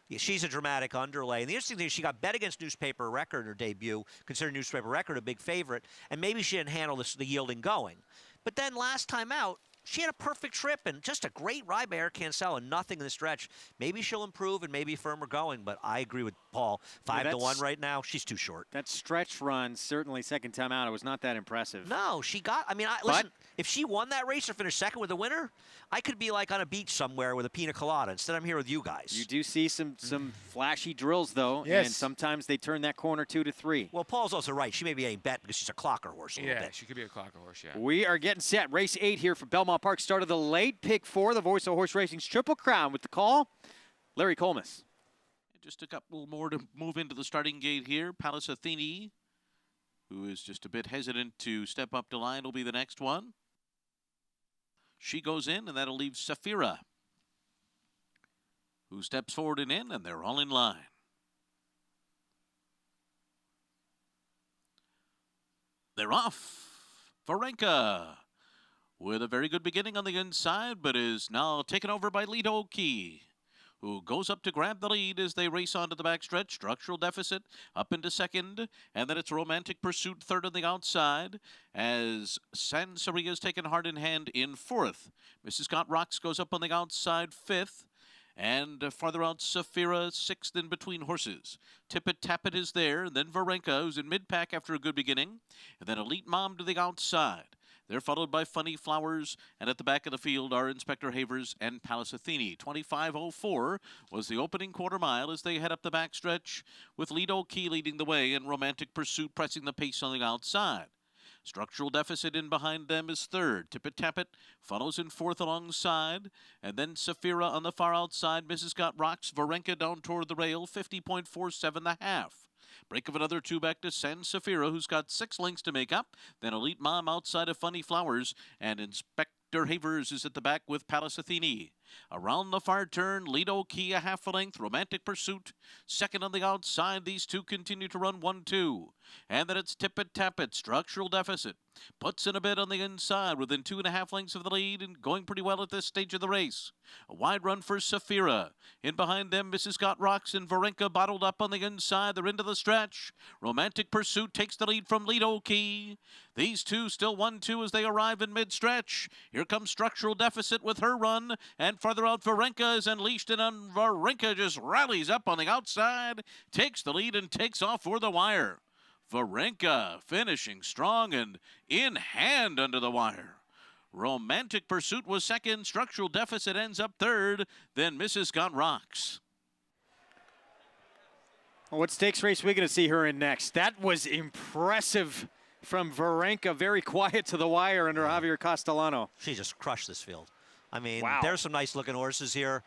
Yeah, she's a dramatic underlay. And the interesting thing is she got bet against Newspaper Record in her debut, considering Newspaper Record a big favorite, and maybe she didn't handle the yielding going. But then last time out, she had a perfect trip and just a great ride by Eric Cancel and nothing in the stretch. Maybe she'll improve and maybe firmer going, but I agree with Paul. 5-1 right now, she's too short. That stretch run, certainly second time out, it was not that impressive. No, she got, listen, if she won that race or finished second with a winner, I could be like on a beach somewhere with a pina colada. Instead, I'm here with you guys. You do see some flashy drills, though, yes. And sometimes they turn that corner 2-3. Well, Paul's also right. She may be a bet because she's a clocker horse a little bit. Yeah, she could be a clocker horse, yeah. We are getting set. Race 8 here for Belmont Park. Start of the late pick 4, the voice of horse racing's Triple Crown with the call. Larry Collmus. Just a couple more to move into the starting gate here. Palace Athene, who is just a bit hesitant to step up to line, will be the next one. She goes in, and that'll leave Saphira, who steps forward and in, and they're all in line. They're off. Varenka, with a very good beginning on the inside, but is now taken over by Lido Key, who goes up to grab the lead as they race onto the backstretch. Structural Deficit up into second, and then it's Romantic Pursuit third on the outside, as Sansaria is taken hard in hand in fourth. Mrs. Scott Rocks goes up on the outside fifth, and farther out Saphira sixth in between horses. Tip It Tap It is there, and then Varenka, who's in mid-pack after a good beginning, and then Elite Mom to the outside. They're followed by Funny Flowers, and at the back of the field are Inspector Havers and Palace Athene. 25:04 was the opening quarter mile as they head up the backstretch, with Lido Key leading the way and Romantic Pursuit pressing the pace on the outside. Structural Deficit in behind them is third. Tip It Tap It follows in fourth alongside. And then Saphira on the far outside. Mrs. Got Rocks. Varenka down toward the rail. 50.47 the half. Break of another two back to San Saphira, who's got 6 lengths to make up. Then Elite Mom outside of Funny Flowers. And Inspector Havers is at the back with Palace Athene. Around the far turn, Lido Key a half a length. Romantic Pursuit second on the outside. These two continue to run 1-2. And then it's Tip It Tap It. Structural Deficit puts in a bit on the inside within 2.5 lengths of the lead and going pretty well at this stage of the race. A wide run for Saphira. In behind them, Mrs. Got Rocks and Varenka bottled up on the inside. They're into the stretch. Romantic Pursuit takes the lead from Lido Key. These two still 1-2 as they arrive in mid-stretch. Here comes Structural Deficit with her run. And farther out, Varenka is unleashed, and Varenka just rallies up on the outside, takes the lead and takes off for the wire. Varenka finishing strong and in hand under the wire. Romantic Pursuit was second. Structural Deficit ends up third. Then Mrs. Got Rocks. What stakes race are we going to see her in next? That was impressive from Varenka. Very quiet to the wire under Javier Castellano. She just crushed this field. I mean, wow. There's some nice looking horses here.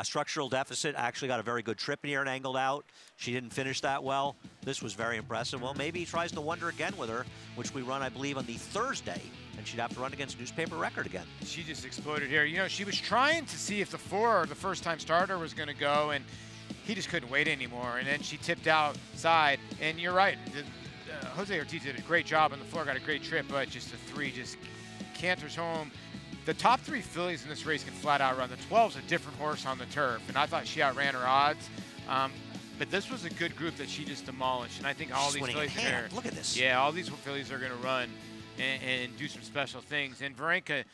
Structural Deficit actually got a very good trip in here and angled out. She didn't finish that well. This was very impressive. Well, maybe he tries to wonder again with her, which we run, I believe, on the Thursday, and she'd have to run against Newspaper Record again. She just exploded here. You know, she was trying to see if the 4, the first-time starter, was going to go, and he just couldn't wait anymore. And then she tipped outside, and you're right. Jose Ortiz did a great job on the floor, got a great trip, but just the 3 just canters home. The top 3 fillies in this race can flat out run. The 12's a different horse on the turf, and I thought she outran her odds. But this was a good group that she just demolished, and I think all these fillies are there. Look at this. Yeah, all these fillies are going to run and do some special things. And Varenka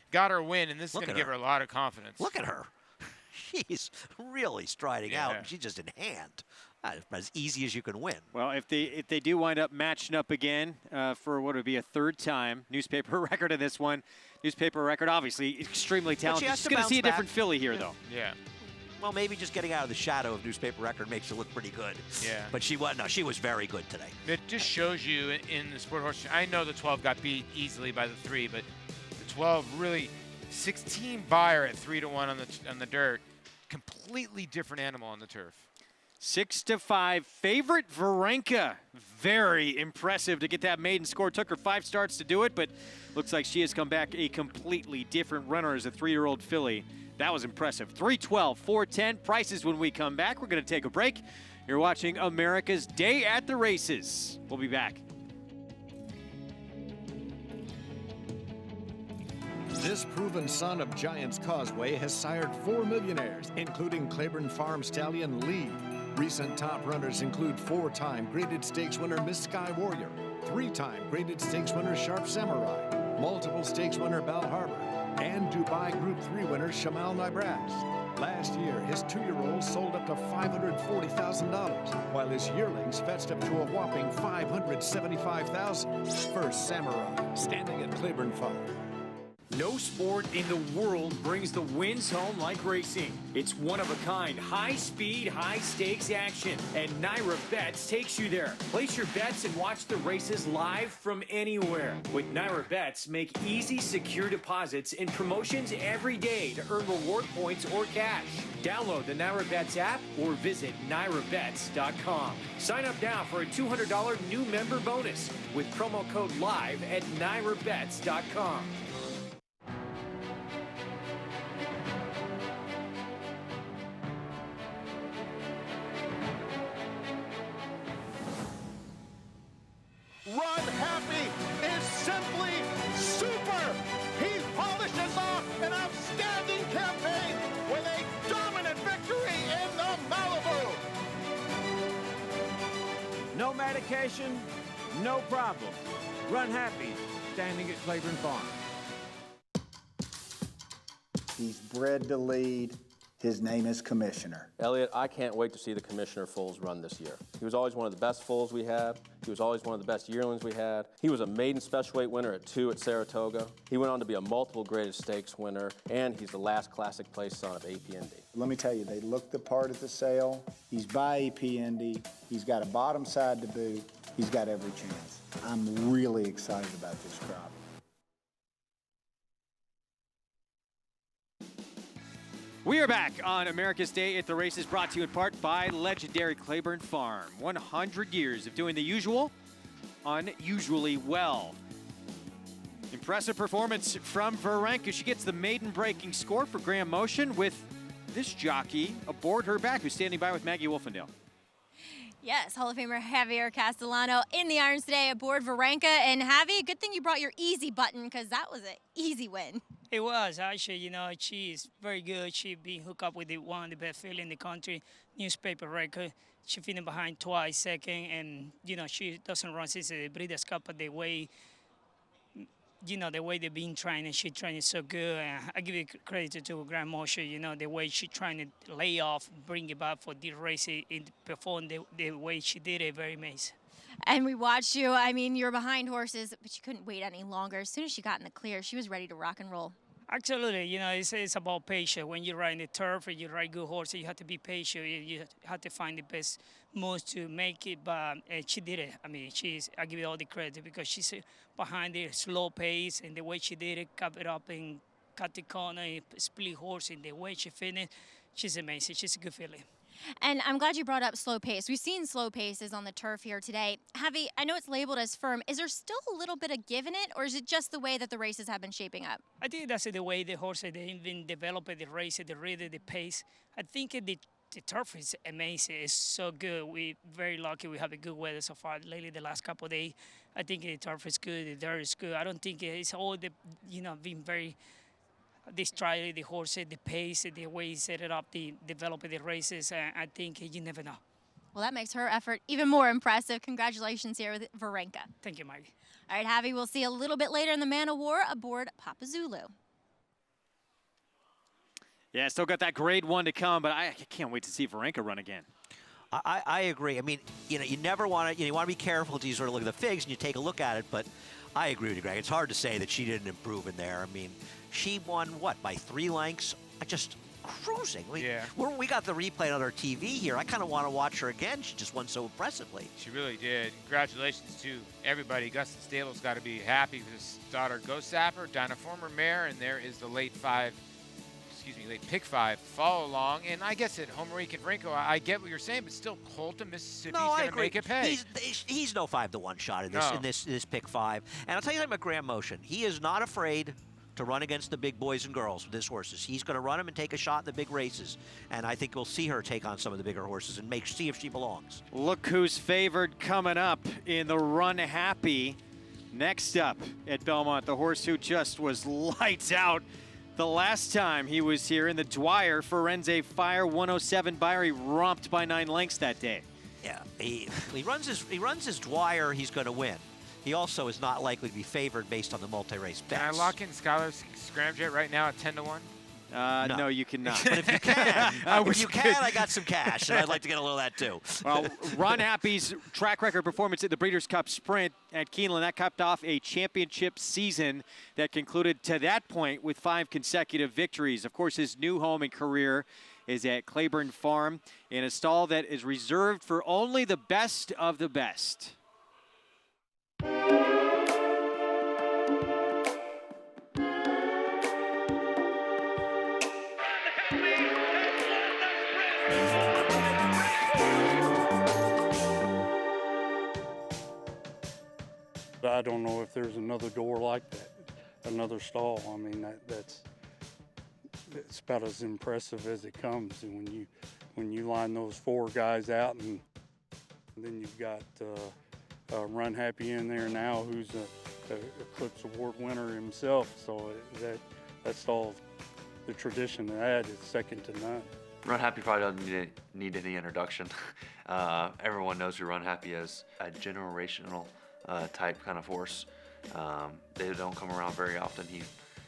got her win, and this is going to give her a lot of confidence. Look at her. She's really striding out. She's just in hand. As easy as you can win. Well, if they do wind up matching up again for what would be a 3rd time, Newspaper Record in this one. Newspaper Record, obviously, extremely talented. She's going to see a different filly here, though. Yeah. Well, maybe just getting out of the shadow of Newspaper Record makes her look pretty good. Yeah. But she was very good today. It just shows you in the sport horse. I know the 12 got beat easily by the 3, but the 12 really 16 buyer at 3-1 on the dirt. Completely different animal on the turf. 6-5 favorite Varenka. Very impressive to get that maiden score. Took her 5 starts to do it, but looks like she has come back a completely different runner as a 3-year-old filly. That was impressive. 312, 410 prices when we come back. We're going to take a break. You're watching America's Day at the Races. We'll be back. This proven son of Giants Causeway has sired 4 millionaires, including Claiborne Farm stallion Lee. Recent top runners include 4-time graded stakes winner Miss Sky Warrior, 3-time graded stakes winner Sharp Samurai, multiple stakes winner Bal Harbor, and Dubai Group 3 winner Shamal Nibras. Last year, his 2-year-old sold up to $540,000, while his yearlings fetched up to a whopping $575,000. First Samurai, standing at Claiborne Farm. No sport in the world brings the wins home like racing. It's one-of-a-kind, high-speed, high-stakes action, and NYRA Bets takes you there. Place your bets and watch the races live from anywhere. With NYRA Bets, make easy, secure deposits and promotions every day to earn reward points or cash. Download the NYRA Bets app or visit NYRABets.com. Sign up now for a $200 new member bonus with promo code LIVE at NYRABets.com. Runhappy is simply super. He polishes off an outstanding campaign with a dominant victory in the Malibu. No medication, no problem. Runhappy, standing at Claiborne Farm. He's bred to lead. His name is Commissioner. Elliot, I can't wait to see the Commissioner foals run this year. He was always one of the best foals we had. He was always one of the best yearlings we had. He was a maiden special weight winner at 2 at Saratoga. He went on to be a multiple graded stakes winner, and he's the last classic place son of APND. Let me tell you, they looked the part at the sale. He's by APND. He's got a bottom side to boot. He's got every chance. I'm really excited about this crop. We are back on America's Day at the Races, brought to you in part by legendary Claiborne Farm. 100 years of doing the usual, unusually well. Impressive performance from Varenka. She gets the maiden breaking score for Graham Motion with this jockey aboard her back, who's standing by with Maggie Wolfendale. Yes, Hall of Famer Javier Castellano in the irons today aboard Varenka. And Javi, good thing you brought your easy button, because that was an easy win. It was, actually. You know, she is very good. She been hooked up with one of the best field in the country, newspaper record. She finished behind twice, second, and, you know, she doesn't run since the Breeders' Cup, but the way, you know, the way they've been training, she training so good. And I give it credit to Graham Motion, you know, the way she trying to lay off, bring it back for the race, and perform the way she did it, very amazing. And we watched you. I mean, you were behind horses, but you couldn't wait any longer. As soon as she got in the clear, she was ready to rock and roll. Absolutely. You know, it's about patience. When you ride the turf and you ride good horses, you have to be patient. You have to find the best moves to make it. But she did it. I mean, I give it all the credit, because she's behind the slow pace, and the way she did it, cut it up and cut the corner, split horse, and the way she finished, she's amazing. She's a good filly. And I'm glad you brought up slow pace. We've seen slow paces on the turf here today. Javi, I know it's labeled as firm. Is there still a little bit of give in it, or is it just the way that the races have been shaping up? I think that's the way the horses, they've been developing the race, the rhythm, the pace. I think the turf is amazing. It's so good. We're very lucky we have a good weather so far. Lately, the last couple of days, I think the turf is good, the dirt is good. I don't think it's all the, you know, being very... the stride, the horses, the pace, the way he set it up, the developing the races, I think you never know. Well, that makes her effort even more impressive. Congratulations here with Varenka. Thank you, Maggie. All right, Javi, we'll see you a little bit later in the Man of War aboard Papa Zulu. Yeah, still got that grade 1 to come, but I can't wait to see Varenka run again. I agree. I mean, you know, you never want to, you want to be careful to sort of look at the figs and you take a look at it, but I agree with you, Greg. It's hard to say that she didn't improve in there. I mean, she won, what, by 3 lengths? Just cruising. We got the replay on our TV here. I kind of want to watch her again. She just won so impressively. She really did. Congratulations to everybody. Augustin Stable's got to be happy with his daughter, Ghost Sapper, Dinah Former Mare, and there is the late pick 5 follow along. And I guess at Home Week and Varenka, I get what you're saying, but still, Colton, Mississippi's going to make it pay. He's no 5-1 shot in this pick 5. And I'll tell you something about Graham Motion. He is not afraid to run against the big boys and girls with his horses. He's going to run them and take a shot in the big races. And I think we'll see her take on some of the bigger horses and see if she belongs. Look who's favored coming up in the Runhappy. Next up at Belmont, the horse who just was lights out the last time he was here in the Dwyer. Firenze Fire 107 Buyer. He romped by 9 lengths that day. Yeah, he runs his Dwyer, he's going to win. He also is not likely to be favored based on the multi-race bets. Can I lock in Skylar's Scramjet right now at 10-1? No, you cannot. But if you can, I got some cash, and I'd like to get a little of that too. Well, Runhappy's track record performance at the Breeders' Cup Sprint at Keeneland, that capped off a championship season that concluded to that point with 5 consecutive victories. Of course, his new home and career is at Claiborne Farm in a stall that is reserved for only the best of the best. I don't know if there's another door like that, another stall. I mean, it's about as impressive as it comes. And when you line those 4 guys out, and then you've got Runhappy in there now, who's a Eclipse Award winner himself. So that stall, the tradition of that is second to none. Runhappy probably doesn't need any introduction. Everyone knows who Runhappy is. A generational type kind of horse. They don't come around very often. He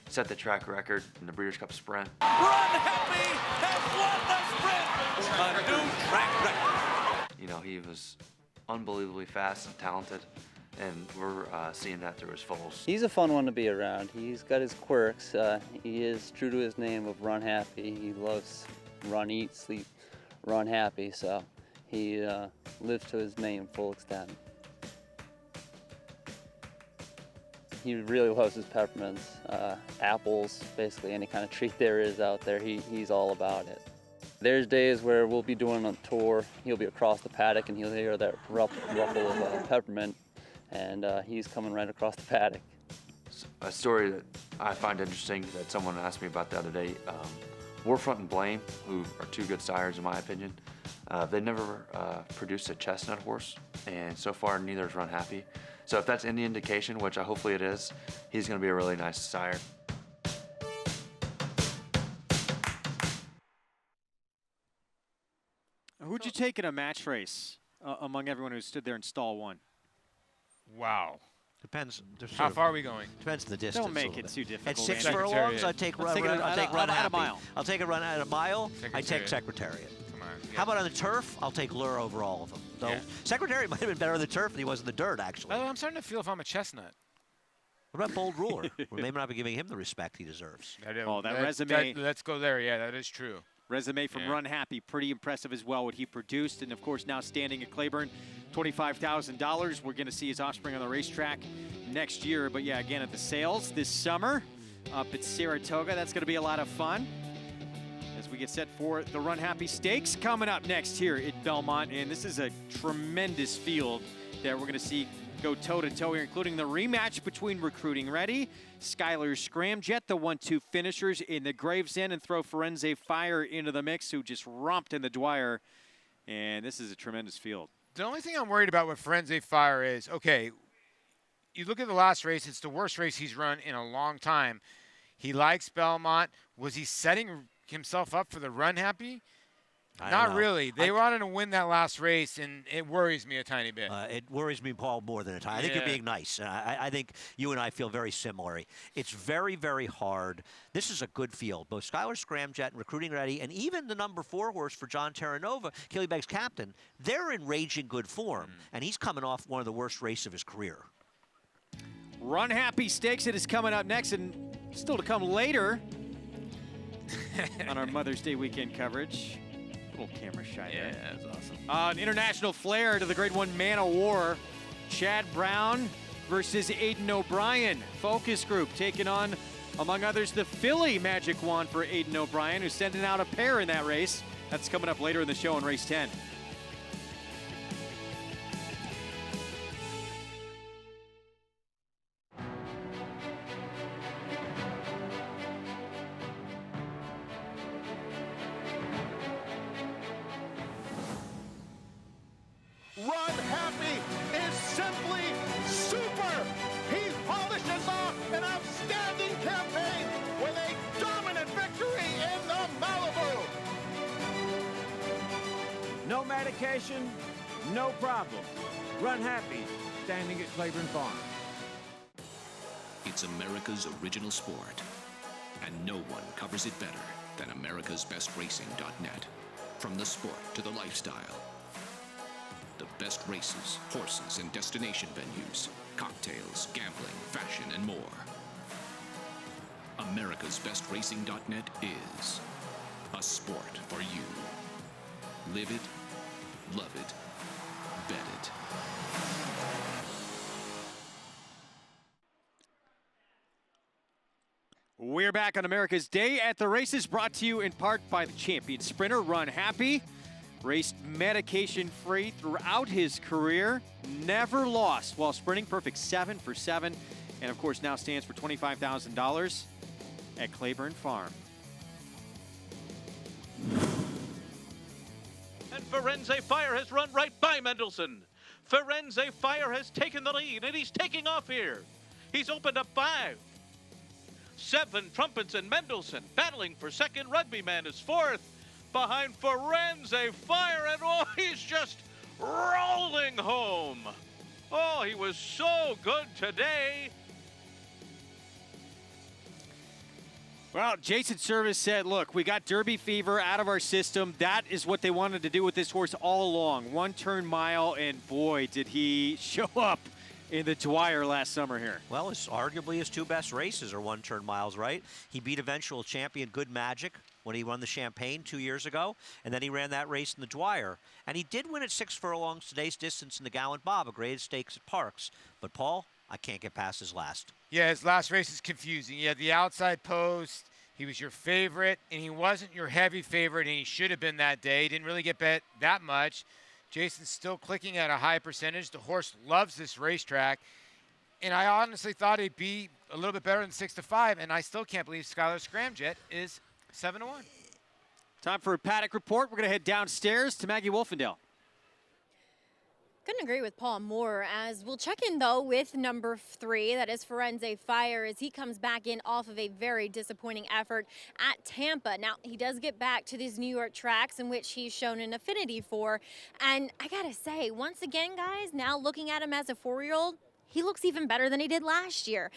set the track record in the Breeders' Cup Sprint. Runhappy has won the sprint! A new track record. You know, he was unbelievably fast and talented, and we're seeing that through his foals. He's a fun one to be around. He's got his quirks. He is true to his name of Runhappy. He loves run, eat, sleep, run happy. So he lives to his name full extent. He really loves his peppermints, apples, basically any kind of treat there is out there, he's all about it. There's days where we'll be doing a tour, he'll be across the paddock and he'll hear that ruffle of peppermint, and he's coming right across the paddock. A story that I find interesting that someone asked me about the other day, Warfront and Blame, who are two good sires in my opinion, they never produced a chestnut horse, and so far neither is Runhappy. So if that's any indication, which hopefully it is, he's going to be a really nice sire. Who'd you take in a match race among everyone who stood there in stall 1? Wow. Depends. How far are we going? Depends on the distance. Don't make it too difficult. At 6 man. furlongs, I'd take Runhappy. At a mile. I'll take a run at a mile. I take Secretariat. Secretariat. Come on. Yeah. How about on the turf? I'll take Lure over all of them. Though Secretariat might have been better on the turf than he was in the dirt, actually. I'm starting to feel if I'm a chestnut. What about Bold Ruler? We may not be giving him the respect he deserves. That resume. Let's go there. Yeah, that is true. Resume from Runhappy, pretty impressive as well, what he produced. And, of course, now standing at Claiborne, $25,000. We're going to see his offspring on the racetrack next year. But, yeah, again, at the sales this summer up at Saratoga. That's going to be a lot of fun as we get set for the Runhappy Stakes coming up next here at Belmont. And this is a tremendous field that we're going to see go toe-to-toe here, including the rematch between Recruiting Ready, Skylar Scramjet, the 1-2 finishers in the Gravesend, and throw Firenze Fire into the mix, who just romped in the Dwyer. And this is a tremendous field. The only thing I'm worried about with Firenze Fire is, okay, you look at the last race, it's the worst race he's run in a long time. He likes Belmont. Was he setting himself up for the Runhappy? Not really. They wanted to win that last race, and it worries me a tiny bit. It worries me, Paul, more than a tiny. I think you're being nice. I think you and I feel very similar. It's very, very hard. This is a good field. Both Skylar Scramjet and Recruiting Ready, and even the number 4 horse for John Terranova, Killybegg's captain, they're in raging good form, and he's coming off one of the worst races of his career. Runhappy Stakes, it is coming up next, and still to come later on our Mother's Day weekend coverage. Little camera shy there. Yeah, that's awesome. An international flair to the Grade 1 Man of War. Chad Brown versus Aiden O'Brien. Focus group taking on, among others, the Philly Magic Wand for Aiden O'Brien, who's sending out a pair in that race. That's coming up later in the show in race 10. Runhappy is simply super. He polishes off an outstanding campaign with a dominant victory in the Malibu. No medication, no problem. Runhappy, standing at Claiborne Farm. It's America's original sport, and no one covers it better than americasbestracing.net. From the sport to the lifestyle, the best races, horses, and destination venues, cocktails, gambling, fashion, and more. americasbestracing.net is a sport for you. Live it, love it, bet it. We're back on America's Day at the Races, brought to you in part by the champion sprinter, Runhappy. Raced medication-free throughout his career, never lost while sprinting, perfect 7 for 7, and of course now stands for $25,000 at Claiborne Farm. And Firenze Fire has run right by Mendelssohn. Firenze Fire has taken the lead, and he's taking off here. He's opened up 5. 7 Trumpets and Mendelssohn battling for second. Rugbyman is 4th. Behind Firenze Fire, and oh, he's just rolling home. Oh, he was so good today. Well, Jason Service said, look, we got Derby fever out of our system. That is what they wanted to do with this horse all along. 1 turn mile, and boy, did he show up in the Dwyer last summer here. Well, it's arguably his 2 best races are 1 turn miles, right? He beat eventual champion Good Magic when he won the Champagne 2 years ago, and then he ran that race in the Dwyer. And he did win at 6 furlongs today's distance in the Gallant Bob, a graded stakes at Parks. But Paul, I can't get past his last. Yeah, his last race is confusing. He had the outside post. He was your favorite, and he wasn't your heavy favorite, and he should have been that day. He didn't really get bet that much. Jason's still clicking at a high percentage. The horse loves this racetrack, and I honestly thought he'd be a little bit better than 6-5, and I still can't believe Skylar Scramjet is 7-1. Time for a Paddock report. We're going to head downstairs to Maggie Wolfendale. Couldn't agree with Paul more, as we'll check in though with number 3, that is Firenze Fire, as he comes back in off of a very disappointing effort at Tampa. Now, he does get back to these New York tracks in which he's shown an affinity for, and I gotta say, once again, guys, now looking at him as a 4-year-old, he looks even better than he did last year.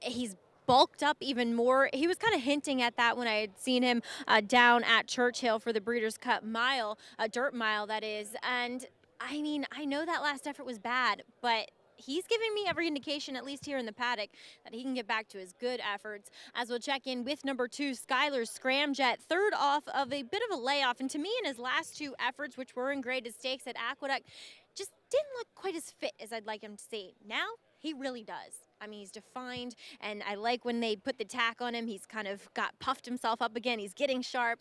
He's bulked up even more. He was kind of hinting at that when I had seen him down at Churchill for the Breeders' Cup Mile, a dirt mile that is, and I mean, I know that last effort was bad, but he's giving me every indication, at least here in the paddock, that he can get back to his good efforts. As we'll check in with number 2, Skylar Scramjet, 3rd off of a bit of a layoff. And to me, in his last 2 efforts, which were in graded stakes at Aqueduct, just didn't look quite as fit as I'd like him to see. Now, he really does. I mean, he's defined, and I like when they put the tack on him. He's kind of got puffed himself up again. He's getting sharp.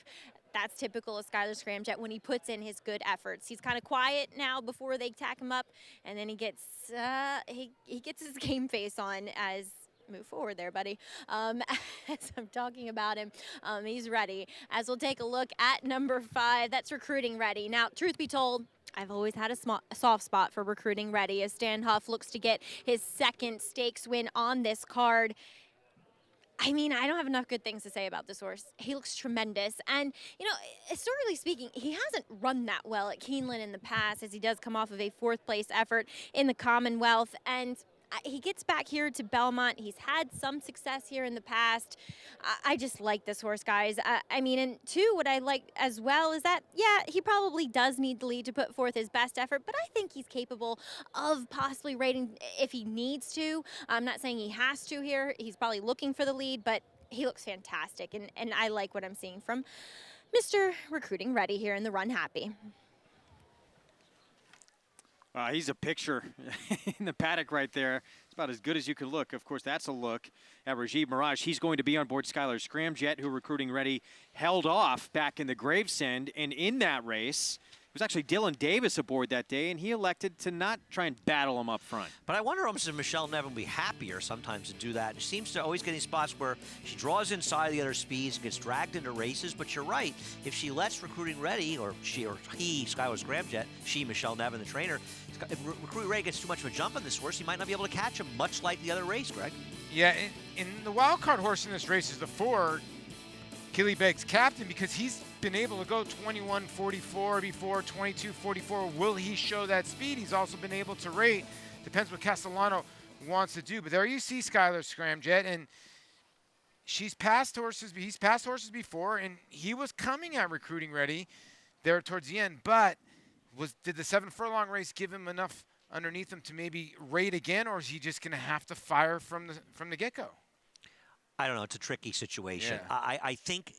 That's typical of Skylar Scramjet when he puts in his good efforts. He's kind of quiet now before they tack him up, and then he gets he gets his game face on as move forward there, buddy. As I'm talking about him, he's ready. As we'll take a look at number 5, that's Recruiting Ready. Now, truth be told, I've always had a soft spot for Recruiting Ready, as Stan Huff looks to get his 2nd stakes win on this card. I mean, I don't have enough good things to say about this horse. He looks tremendous. And, you know, historically speaking, he hasn't run that well at Keeneland in the past, as he does come off of a 4th place effort in the Commonwealth. And he gets back here to Belmont. He's had some success here in the past. I just like this horse, guys. I mean, and 2, what I like as well is that, yeah, he probably does need the lead to put forth his best effort, but I think he's capable of possibly rating if he needs to. I'm not saying he has to here. He's probably looking for the lead, but he looks fantastic, and I like what I'm seeing from Mr. Recruiting Ready here in the Runhappy. He's a picture in the paddock right there. It's about as good as you could look. Of course, that's a look at Rajiv Mirage. He's going to be on board Skylar Scramjet, who Recruiting Ready held off back in the Gravesend. And in that race, it was actually Dylan Davis aboard that day, and he elected to not try and battle him up front. But I wonder almost if Michelle Nevin will be happier sometimes to do that. She seems to always get in spots where she draws inside the other speeds and gets dragged into races. But you're right. If she lets Recruiting Ready, or he, Skylar Scramjet, she, Michelle Nevin, the trainer, if Recruiting Ready gets too much of a jump on this horse, he might not be able to catch him, much like the other race, Greg. Yeah, and the wild card horse in this race is the 4, Killybegs Captain, because he's been able to go 21.44 before, 22.44. Will he show that speed? He's also been able to rate. Depends what Castellano wants to do. But there you see Skylar Scramjet, and he's passed horses before, and he was coming at Recruiting Ready there towards the end. But did the 7 furlong race give him enough underneath him to maybe rate again, or is he just going to have to fire from the get-go? I don't know. It's a tricky situation. Yeah. I think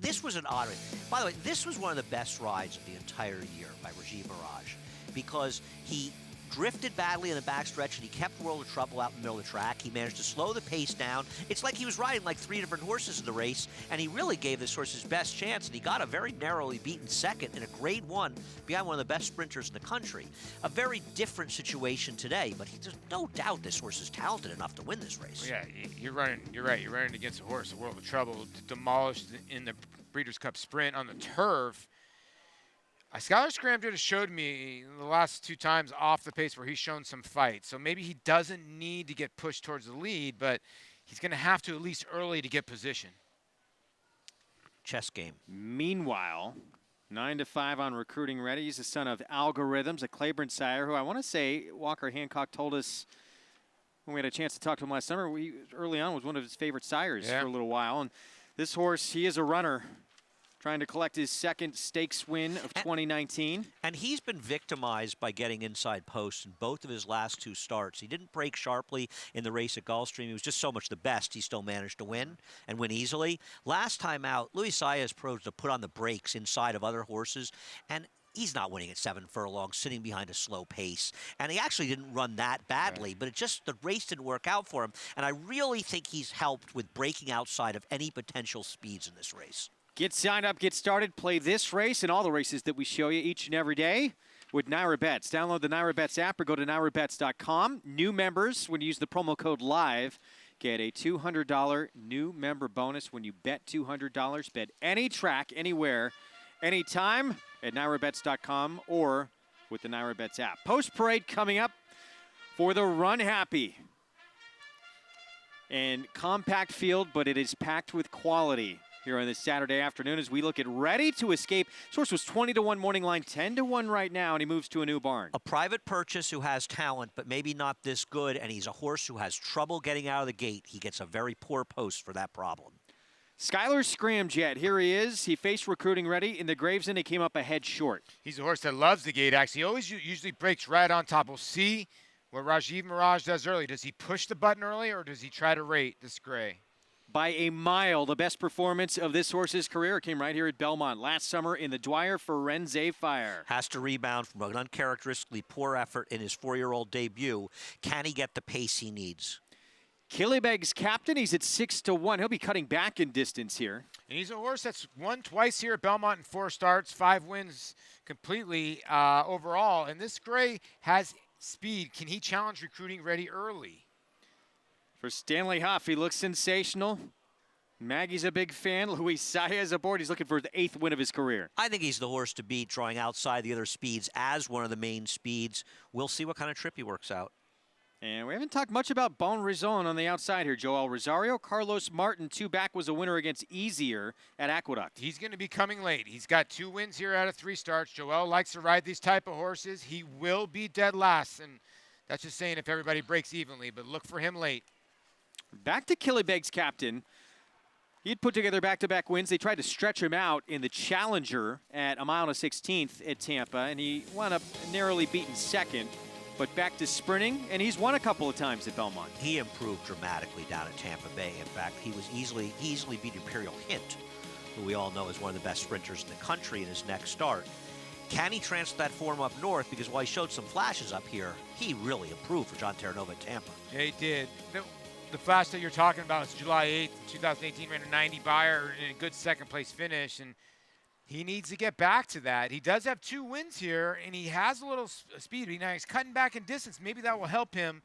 this was an odd race. By the way, this was one of the best rides of the entire year by Rajiv Mirage, because he drifted badly in the backstretch and he kept World of Trouble out in the middle of the track. He managed to slow the pace down. It's like he was riding like 3 different horses in the race, and he really gave this horse his best chance, and he got a very narrowly beaten 2nd in a Grade 1 behind one of the best sprinters in the country. A very different situation today, but there's no doubt this horse is talented enough to win this race. Well, yeah, you're right. You're running against a horse, a World of Trouble, demolished in the Breeders' Cup Sprint on the turf. Skylar Scramjet has showed me the last 2 times off the pace where he's shown some fight. So maybe he doesn't need to get pushed towards the lead, but he's going to have to at least early to get position. Chess game. Meanwhile, 9-5 on Recruiting Ready. He's the son of Algorithms, a Claiborne sire, who I want to say Walker Hancock told us when we had a chance to talk to him last summer, early on was one of his favorite sires Yeah. for a little while. And this horse, he is a runner, trying to collect his second stakes win of 2019. And he's been victimized by getting inside posts in both of his last 2 starts. He didn't break sharply in the race at Gulfstream. He was just so much the best, he still managed to win and win easily. Last time out, Luis Saez proved to put on the brakes inside of other horses, and he's not winning at 7 furlongs, sitting behind a slow pace. And he actually didn't run that badly, but the race didn't work out for him. And I really think he's helped with breaking outside of any potential speeds in this race. Get signed up, get started, play this race and all the races that we show you each and every day with NYRA Bets. Download the NYRA Bets app or go to NYRABets.com. New members, when you use the promo code LIVE, get a $200 new member bonus when you bet $200. Bet any track, anywhere, anytime at NYRABets.com or with the NYRA Bets app. Post-parade coming up for the Runhappy. And compact field, but it is packed with quality here on this Saturday afternoon as we look at Ready to Escape. Source was 20-1 morning line, 10-1 right now, and he moves to a new barn. A private purchase who has talent, but maybe not this good, and he's a horse who has trouble getting out of the gate. He gets a very poor post for that problem. Skylar Scramjet, here he is. He faced Recruiting Ready in the Gravesend. He came up a head short. He's a horse that loves the gate, actually. He always usually breaks right on top. We'll see what Rajiv Mirage does early. Does he push the button early, or does he try to rate this gray? By a mile, the best performance of this horse's career came right here at Belmont last summer in the Dwyer Firenze Fire. Has to rebound from an uncharacteristically poor effort in his 4-year-old debut. Can he get the pace he needs? Killybegs captain, he's at 6-1. He'll be cutting back in distance here. And he's a horse that's won twice here at Belmont in 4 starts, 5 wins completely overall. And this gray has speed. Can he challenge Recruiting Ready early? For Stanley Huff, he looks sensational. Maggie's a big fan. Luis Saez aboard. He's looking for the 8th win of his career. I think he's the horse to beat, drawing outside the other speeds as one of the main speeds. We'll see what kind of trip he works out. And we haven't talked much about Bon Raison on the outside here. Joel Rosario, Carlos Martin, 2 back, was a winner against Easier at Aqueduct. He's going to be coming late. He's got 2 wins here out of 3 starts. Joel likes to ride these type of horses. He will be dead last, and that's just saying if everybody breaks evenly, but look for him late. Back to Killybegs captain. He had put together back-to-back wins. They tried to stretch him out in the Challenger at a mile and a 16th at Tampa, and he wound up narrowly beaten second. But back to sprinting, and he's won a couple of times at Belmont. He improved dramatically down at Tampa Bay. In fact, he was easily beat Imperial Hint, who we all know is one of the best sprinters in the country in his next start. Can he transfer that form up north? Because while he showed some flashes up here, he really improved for John Terranova at Tampa. Yeah, he did. The flash that you're talking about is July 8th, 2018, ran a 90 buyer and a good second-place finish, and he needs to get back to that. He does have 2 wins here, and he has a little speed. Now he's cutting back in distance. Maybe that will help him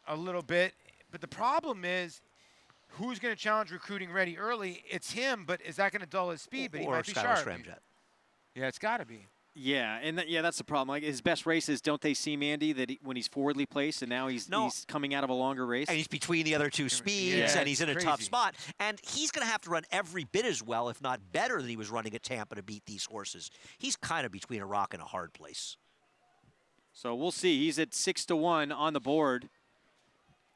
a little bit. But the problem is, who's going to challenge Recruiting Ready early? It's him, but is that going to dull his speed? But he might be sharp. Scramjet. Yeah, it's got to be. Yeah, and that's the problem. Like his best races, don't they seem, Andy, that when he's forwardly placed and now he's coming out of a longer race? And he's between the other 2 speeds, and he's in a tough spot. And he's going to have to run every bit as well, if not better, than he was running at Tampa to beat these horses. He's kind of between a rock and a hard place. So we'll see. He's at 6-1 on the board.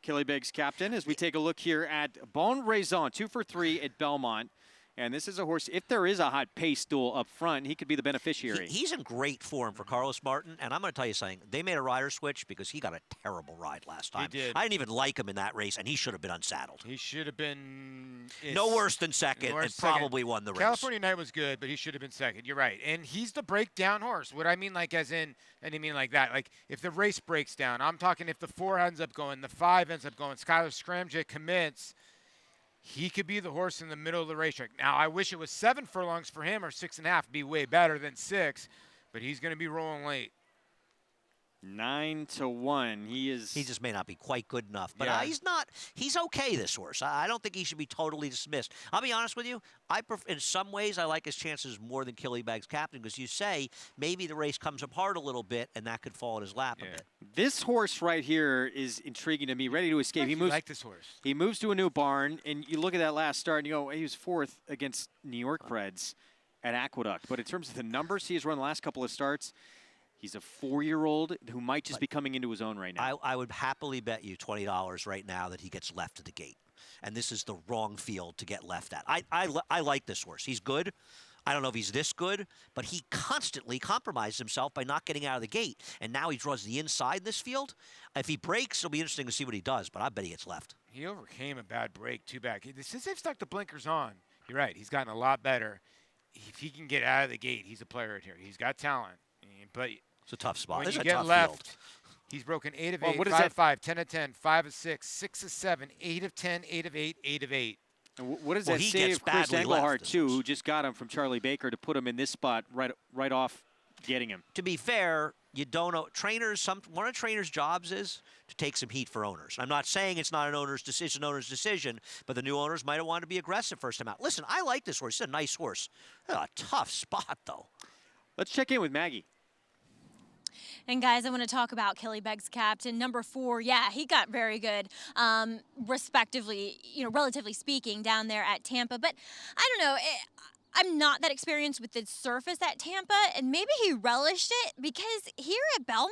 Killybegs captain, as we take a look here at Bon Raison, 2 for 3 at Belmont. And this is a horse, if there is a hot pace duel up front, he could be the beneficiary. He's in great form for Carlos Martin, and I'm going to tell you something. They made a rider switch because he got a terrible ride last time. He did. I didn't even like him in that race, and he should have been unsaddled. He should have been... No worse than second, and probably won the race. California Night was good, but he should have been second. You're right. And he's the breakdown horse. What I mean, like, as in, I didn't mean like that. Like, if the race breaks down, I'm talking if the 4 ends up going, the 5 ends up going, Skylar Scramjet commits, he could be the horse in the middle of the racetrack. Now, I wish it was 7 furlongs for him or 6.5. It'd be way better than 6, but he's going to be rolling late. 9-1. He just may not be quite good enough, but Yeah. he's okay, this horse. I don't think he should be totally dismissed. I'll be honest with you. In some ways, I like his chances more than Killybegs captain, because you say maybe the race comes apart a little bit, and that could fall in his lap a bit. This horse right here is intriguing to me. Ready to Escape. He moves. Like this horse. He moves to a new barn, and you look at that last start, and you go, he was 4th against New York breds at Aqueduct. But in terms of the numbers he has run the last couple of starts, He's a 4-year-old who might just be coming into his own right now. I would happily bet you $20 right now that he gets left at the gate. And this is the wrong field to get left at. I like this horse. He's good. I don't know if he's this good, but he constantly compromised himself by not getting out of the gate. And now he draws the inside in this field. If he breaks, it'll be interesting to see what he does, but I bet he gets left. He overcame a bad break, too bad. Since they've stuck the blinkers on, you're right, he's gotten a lot better. If he can get out of the gate, he's a player right here. He's got talent. But it's a tough spot. When It's you a get tough left, field. he's broken 8 of Well, 8, what is 5 that? of 5, 10 of 10, 5 of 6, 6 of 7, 8 of 10, 8 of 8, 8 of 8. And what does Well, that he say gets of Chris badly Engelhardt, left, too, who just got him from Charlie Baker to put him in this spot right off getting him? To be fair, you don't know. Trainers, one of trainers' jobs is to take some heat for owners. I'm not saying it's not an owner's decision, but the new owners might have wanted to be aggressive first time out. Listen, I like this horse. He's a nice horse. A tough spot, though. Let's check in with Maggie. And guys, I want to talk about Killybegs' captain, number 4. Yeah, he got very good, respectively, relatively speaking, down there at Tampa. But I don't know. I'm not that experienced with the surface at Tampa, and maybe he relished it because here at Belmont,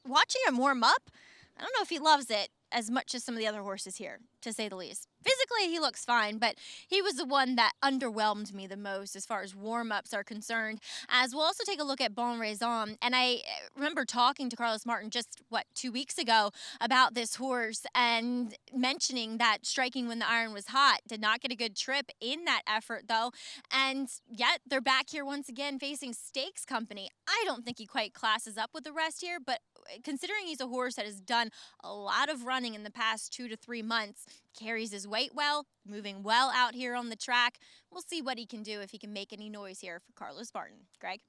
watching him warm up, I don't know if he loves it as much as some of the other horses here, to say the least. Physically, he looks fine, but he was the one that underwhelmed me the most as far as warm-ups are concerned. As we'll also take a look at Bon Raison, and I remember talking to Carlos Martin just, 2 weeks ago about this horse and mentioning that striking when the iron was hot. Did not get a good trip in that effort, though, and yet they're back here once again facing Stakes Company. I don't think he quite classes up with the rest here, but considering he's a horse that has done a lot of running in the past 2 to 3 months, carries his weight well, moving well out here on the track. We'll see what he can do if he can make any noise here for Carlos Martin. Greg?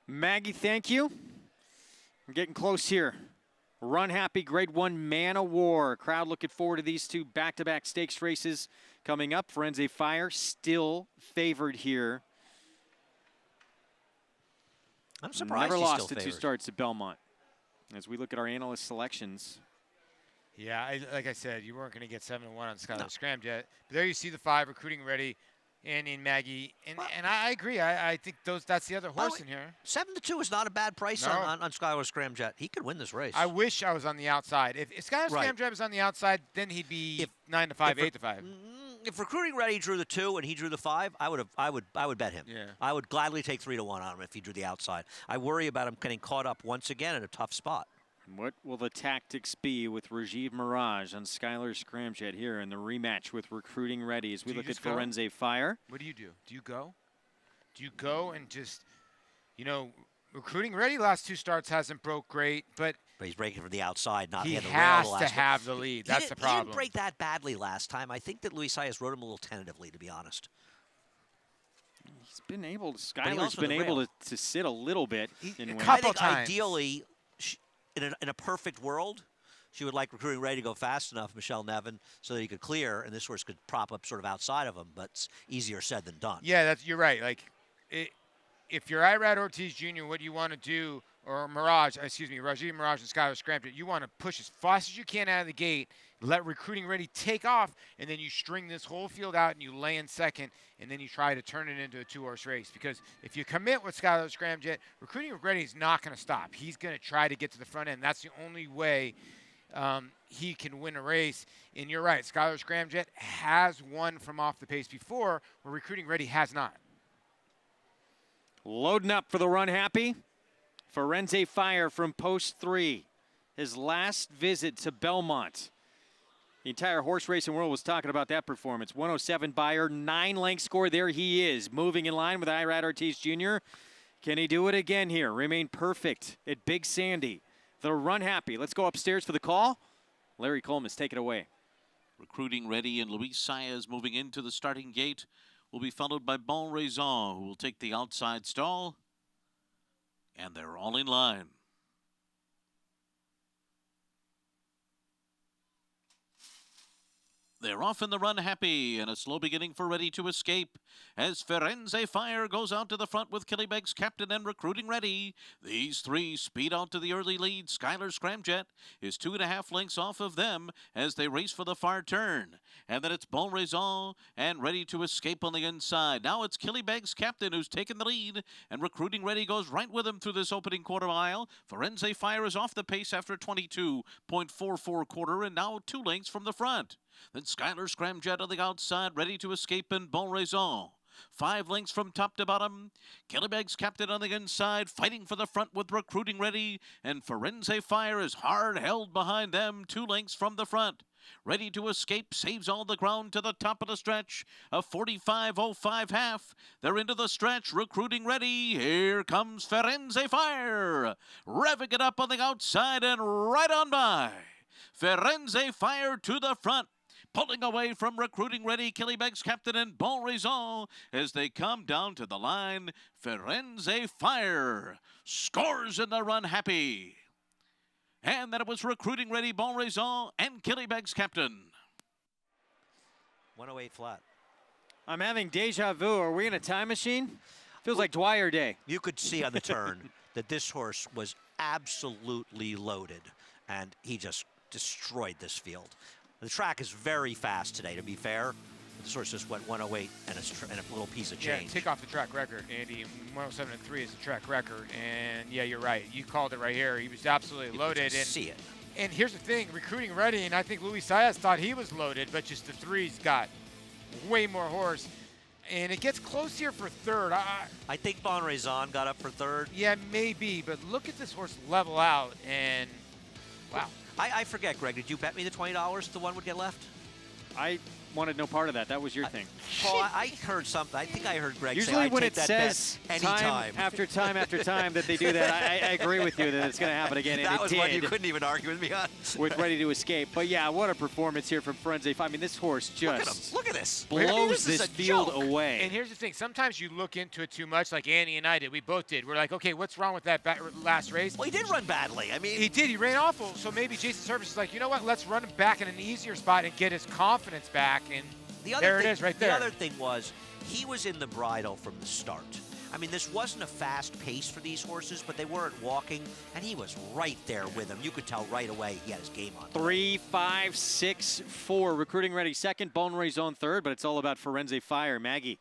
Maggie, thank you. We're getting close here. Runhappy Grade 1 Man of War. Crowd looking forward to these two back-to-back stakes races coming up. Firenze Fire still favored here. I'm surprised Never he's lost still to 2 favored. starts at Belmont. As we look at our analyst selections. Yeah, like I said, you weren't going to get 7-1 on Skylar Scramjet. But there you see the 5 recruiting ready, and in Maggie. And I agree. I think that's the other horse in here. 7-2 is not a bad price No. on Skylar Scramjet. He could win this race. I wish I was on the outside. If Skylar Scramjet was on the outside, then he'd be 9 to 5, 8 to 5. If recruiting ready drew the 2 and he drew the 5, I would bet him. Yeah. I would gladly take 3 to 1 on him if he drew the outside. I worry about him getting caught up once again in a tough spot. What will the tactics be with Rajiv Mirage on Skylar Scramjet here in the rematch with Recruiting Ready as we look at Firenze Fire? What do? Do you go? Do you go and just, Recruiting Ready last 2 starts hasn't broke great, but he's breaking from the outside, not he hitting the has rail the to last have the lead. That's the He problem. didn't break that badly last time. I think that Luis Hayes rode him a little tentatively, to be honest. He's been able to, But he Skylar's also been the able rail. to sit a little bit. I think ideally, in a perfect world, she would like Recruiting Ready to go fast enough, Michelle Nevin, so that he could clear, and this horse could prop up sort of outside of him, but it's easier said than done. Yeah, you're right. If you're Irad Ortiz Jr., what you want to do, or Rajiv Mirage and Skylar Scramjet, you want to push as fast as you can out of the gate, let Recruiting Ready take off, and then you string this whole field out and you lay in second, and then you try to turn it into a 2-horse race. Because if you commit with Skylar Scramjet, Recruiting Ready is not going to stop. He's going to try to get to the front end. That's the only way he can win a race. And you're right, Skylar Scramjet has won from off the pace before, where Recruiting Ready has not. Loading up for the Runhappy. Firenze Fire from post 3. His last visit to Belmont. The entire horse racing world was talking about that performance. 107 Beyer, 9-length score. There he is, moving in line with Irad Ortiz Jr. Can he do it again here? Remain perfect at Big Sandy. The Runhappy. Let's go upstairs for the call. Larry Collmus, take it away. Recruiting Ready and Luis Saez moving into the starting gate. Will be followed by Bon Raison, who will take the outside stall. And they're all in line. They're off in the Runhappy, and a slow beginning for Ready to Escape. As Firenze Fire goes out to the front with Killybegs Captain and Recruiting Ready. These three speed out to the early lead. Skylar Scramjet is 2.5 lengths off of them as they race for the far turn. And then it's Bon Raison and Ready to Escape on the inside. Now it's Killybegs Captain who's taken the lead, and Recruiting Ready goes right with him through this opening quarter mile. Firenze Fire is off the pace after 22.44 quarter, and now 2 lengths from the front. Then Skylar Scramjet on the outside, Ready to Escape, and Bon Raison. 5 lengths from top to bottom. Killybegs Captain on the inside, fighting for the front with Recruiting Ready, and Firenze Fire is hard held behind them, 2 lengths from the front. Ready to Escape saves all the ground to the top of the stretch. A 45.05 half. They're into the stretch. Recruiting Ready. Here comes Firenze Fire. Revving it up on the outside and right on by. Firenze Fire to the front. Pulling away from Recruiting Ready, Killybegs Captain and Bon Raison as they come down to the line. Firenze Fire scores in the Runhappy. And then it was Recruiting Ready, Bon Raison, and Killybegs Captain. 108 flat. I'm having deja vu. Are we in a time machine? Feels like Dwyer Day. You could see on the turn that this horse was absolutely loaded, and he just destroyed this field. The track is very fast today, to be fair. This horse just went 108 and a little piece of change. Yeah, take off the track record, Andy. 107.3 is the track record. And yeah, you're right. You called it right here. He was absolutely loaded. You could see it. And here's the thing, Recruiting Ready, and I think Luis Saez thought he was loaded, but just the three's got way more horse. And it gets close here for third. I think Bon Raison got up for third. Yeah, maybe, but look at this horse level out, and wow. I forget, Greg, did you bet me the $20 the one would get left? I wanted no part of that. That was your thing. Paul, I heard something. I think I heard Greg Usually say, I when take it that says bet time after time after time that they do that, I agree with you that it's going to happen again. That and was it one did you couldn't even argue with me on. with Ready to Escape. But yeah, what a performance here from Firenze Fire. I mean, this horse just Look at this. blows this field away. And here's the thing. Sometimes you look into it too much, like Andy and I did. We both did. We're like, okay, what's wrong with that last race? Well, he did run badly. I mean, he did. He ran awful. So maybe Jason Service is like, you know what? Let's run him back in an easier spot and get his confidence back. And there it is right there. The other thing was he was in the bridle from the start. I mean, this wasn't a fast pace for these horses, but they weren't walking, and he was right there with them. You could tell right away he had his game on. 3, 5, 6, 4. Recruiting Ready second, Bon Raison third, but it's all about Firenze Fire. Maggie.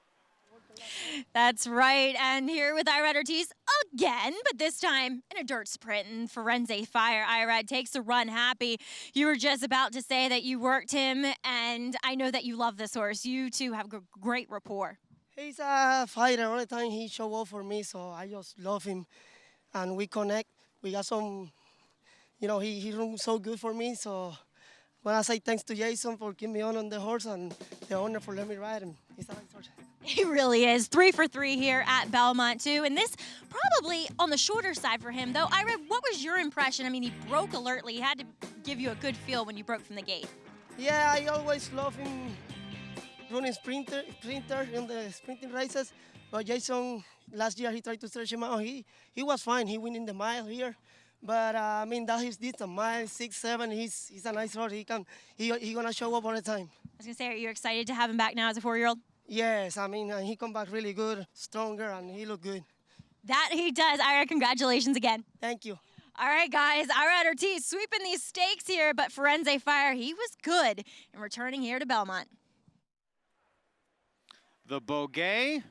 That's right, and here with Irad Ortiz again, but this time in a dirt sprint, and Firenze Fire. Irad takes the Runhappy. You were just about to say that you worked him, and I know that you love this horse. You two have great rapport. He's a fighter. All the time he show up for me, so I just love him, and we connect. We got some, you know, he runs so good for me, so I want to say thanks to Jason for keeping me on the horse and the owner for letting me ride him. He's a nice horse. He really is. 3 for 3 here at Belmont, too. And this probably on the shorter side for him, though. Ira, what was your impression? I mean, he broke alertly. He had to give you a good feel when you broke from the gate. Yeah, I always love him running sprinter in the sprinting races. But Jason, last year, he tried to stretch him out. He was fine. He winning the mile here. But, I mean, that he did a mile, 6, 7. He's a nice horse. He going to show up all the time. I was going to say, are you excited to have him back now as a 4-year-old? Yes, I mean, he come back really good, stronger, and he look good. That he does. Ira, congratulations again. Thank you. All right, guys. Irad Ortiz sweeping these stakes here, but Firenze Fire, he was good in returning here to Belmont. The Boghei,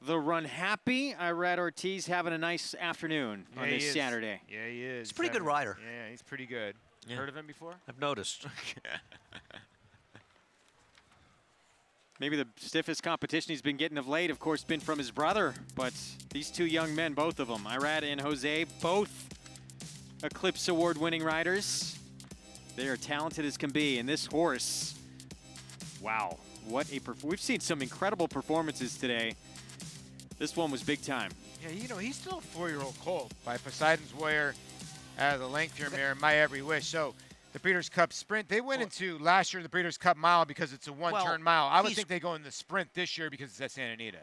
the Runhappy. Irad Ortiz having a nice afternoon on this Saturday. Yeah, he is. He's a pretty good rider. Yeah, he's pretty good. Yeah. Heard of him before? I've noticed. Maybe the stiffest competition he's been getting of late, of course, been from his brother. But these two young men, both of them, Irad and Jose, both Eclipse Award-winning riders. They are talented as can be. And this horse, wow, what a we've seen some incredible performances today. This one was big time. Yeah, you know, he's still a 4-year-old colt by Poseidon's Warrior out of the Lengthier Mare, My Every Wish. So the Breeders' Cup Sprint, they went into last year the Breeders' Cup Mile because it's a one-turn mile. I would think they go in the Sprint this year because it's at Santa Anita.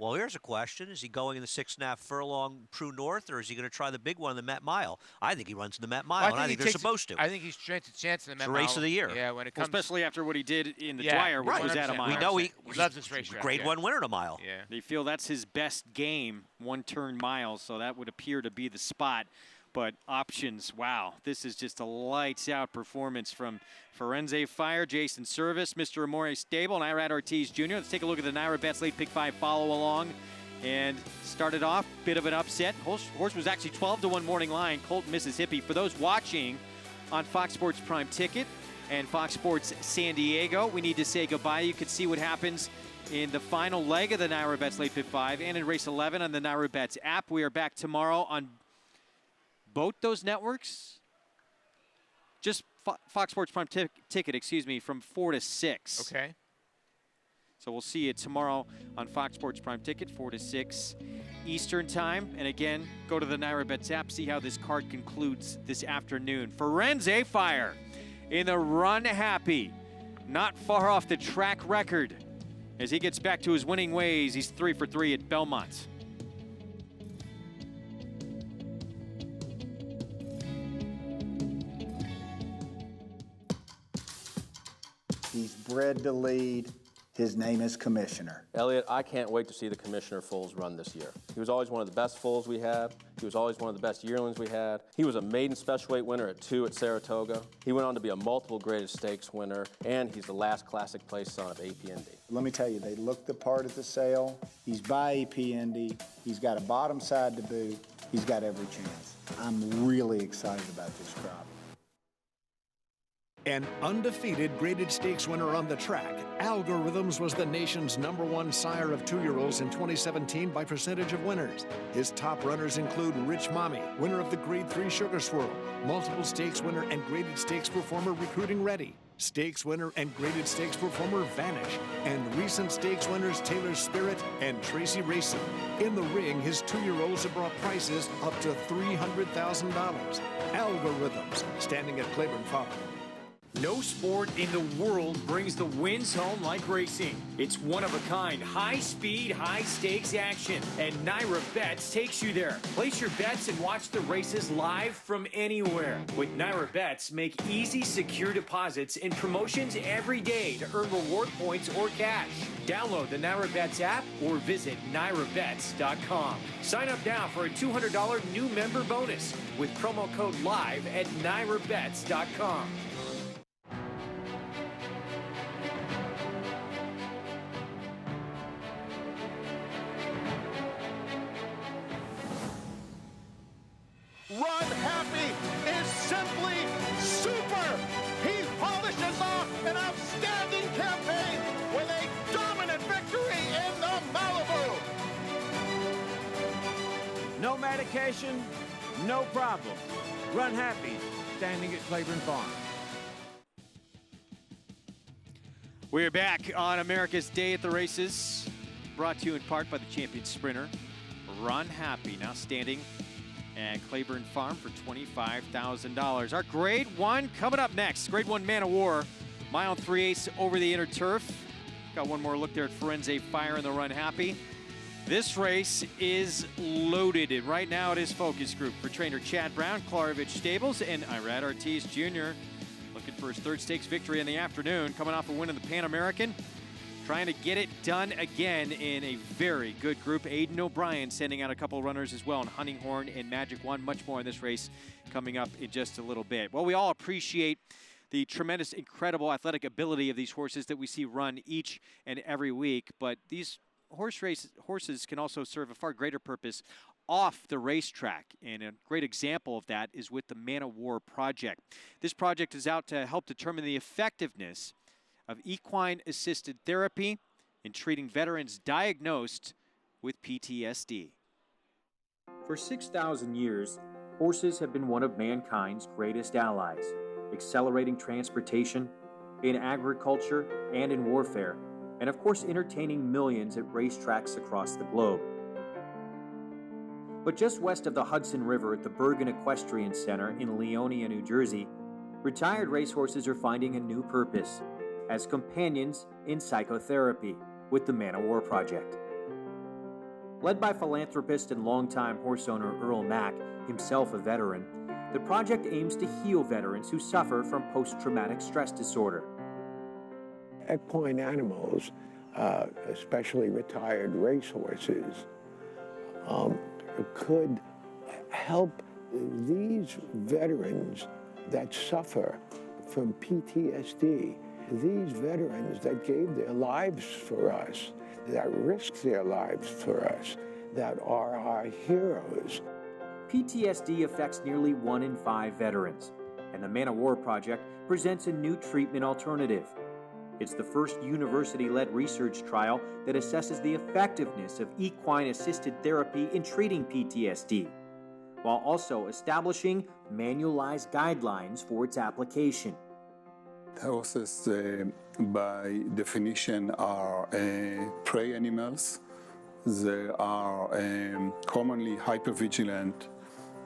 Well, here's a question. Is he going in the 6.5 furlong True North, or is he going to try the big one in the Met Mile? I think he runs in the Met Mile, and I think they're supposed to. I think he's chance in the Met It's the Mile. race of the year. Yeah, when it comes, especially after what he did in the Yeah, Dwyer, which right. was at a mile. We know he loves this racetrack. Grade 1 winner at a mile. Yeah. They feel that's his best game, one-turn miles, so that would appear to be the spot. But options, wow, this is just a lights-out performance from Firenze Fire, Jason Service, Mr. Amore Stable, and Irad Ortiz Jr. Let's take a look at the NYRA Bets Late Pick 5 follow-along. And started off, bit of an upset. Horse was actually 12-1 morning line, Colt, Mississippi. For those watching on Fox Sports Prime Ticket and Fox Sports San Diego, we need to say goodbye. You can see what happens in the final leg of the NYRA Bets Late Pick 5 and in race 11 on the NYRA Bets app. We are back tomorrow on both those networks. Just Fox Sports Prime Ticket, excuse me, from 4 to 6. Okay. So we'll see you tomorrow on Fox Sports Prime Ticket, 4 to 6 Eastern Time. And again, go to the NYRA Bets app, see how this card concludes this afternoon. Firenze Fire in the Runhappy, not far off the track record. As he gets back to his winning ways, he's 3 for 3 at Belmont. He's bred to lead. His name is Commissioner. Elliot, I can't wait to see the Commissioner foals run this year. He was always one of the best foals we had. He was always one of the best yearlings we had. He was a maiden special weight winner at 2 at Saratoga. He went on to be a multiple graded stakes winner, and he's the last classic place son of AP&D. Let me tell you, they looked the part at the sale. He's by AP&D. He's got a bottom side to boot. He's got every chance. I'm really excited about this crop. An undefeated graded stakes winner on the track, Algorithms was the nation's #1 sire of 2-year-olds in 2017 by percentage of winners. His top runners include Rich Mommy, winner of the Grade 3 Sugar Swirl, multiple stakes winner and graded stakes performer Recruiting Ready, stakes winner and graded stakes performer Vanish, and recent stakes winners Taylor's Spirit and Tracy Racing. In the ring, his 2-year-olds have brought prices up to $300,000. Algorithms, standing at Claiborne Farm. No sport in the world brings the wins home like racing. It's one-of-a-kind, high-speed, high-stakes action, and NYRA Bets takes you there. Place your bets and watch the races live from anywhere. With NYRA Bets, make easy, secure deposits and promotions every day to earn reward points or cash. Download the NYRA Bets app or visit NYRABets.com. Sign up now for a $200 new member bonus with promo code LIVE at NYRABets.com. Runhappy is simply super. He polishes off an outstanding campaign with a dominant victory in the Malibu. No medication, no problem. Runhappy, standing at Claiborne Farm. We're back on America's Day at the Races, brought to you in part by the champion sprinter, Runhappy, now standing at Claiborne Farm for $25,000. Our Grade 1 coming up next. Grade 1 Man of War, mile 3/8 over the inner turf. Got one more look there at Firenze Fire in the Runhappy. This race is loaded, and right now it is focus group for trainer Chad Brown, Klarovich Stables, and Irad Ortiz Jr. Looking for his third stakes victory in the afternoon, coming off a win in the Pan American. Trying to get it done again in a very good group. Aiden O'Brien sending out a couple runners as well, and Huntinghorn and Magic One. Much more in this race coming up in just a little bit. Well, we all appreciate the tremendous, incredible athletic ability of these horses that we see run each and every week, but these horses can also serve a far greater purpose off the racetrack, and a great example of that is with the Man of War project. This project is out to help determine the effectiveness of equine-assisted therapy in treating veterans diagnosed with PTSD. For 6,000 years, horses have been one of mankind's greatest allies, accelerating transportation, in agriculture, and in warfare, and of course entertaining millions at racetracks across the globe. But just west of the Hudson River at the Bergen Equestrian Center in Leonia, New Jersey, retired racehorses are finding a new purpose as companions in psychotherapy with the Man of War Project. Led by philanthropist and longtime horse owner Earl Mack, himself a veteran, the project aims to heal veterans who suffer from post-traumatic stress disorder. Equine animals, especially retired racehorses, could help these veterans that suffer from PTSD, these veterans that gave their lives for us, that risked their lives for us, that are our heroes. PTSD affects nearly 1 in 5 veterans, and the Man of War Project presents a new treatment alternative. It's the first university-led research trial that assesses the effectiveness of equine-assisted therapy in treating PTSD, while also establishing manualized guidelines for its application. Horses, by definition, are prey animals. They are commonly hypervigilant.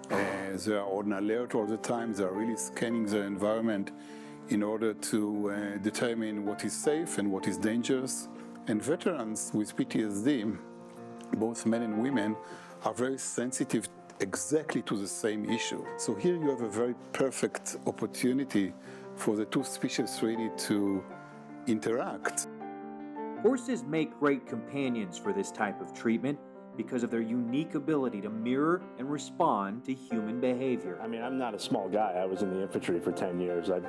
They are on alert all the time. They are really scanning the environment in order to determine what is safe and what is dangerous. And veterans with PTSD, both men and women, are very sensitive exactly to the same issue. So here you have a very perfect opportunity for the two species really to interact. Horses make great companions for this type of treatment because of their unique ability to mirror and respond to human behavior. I mean, I'm not a small guy. I was in the infantry for 10 years. I,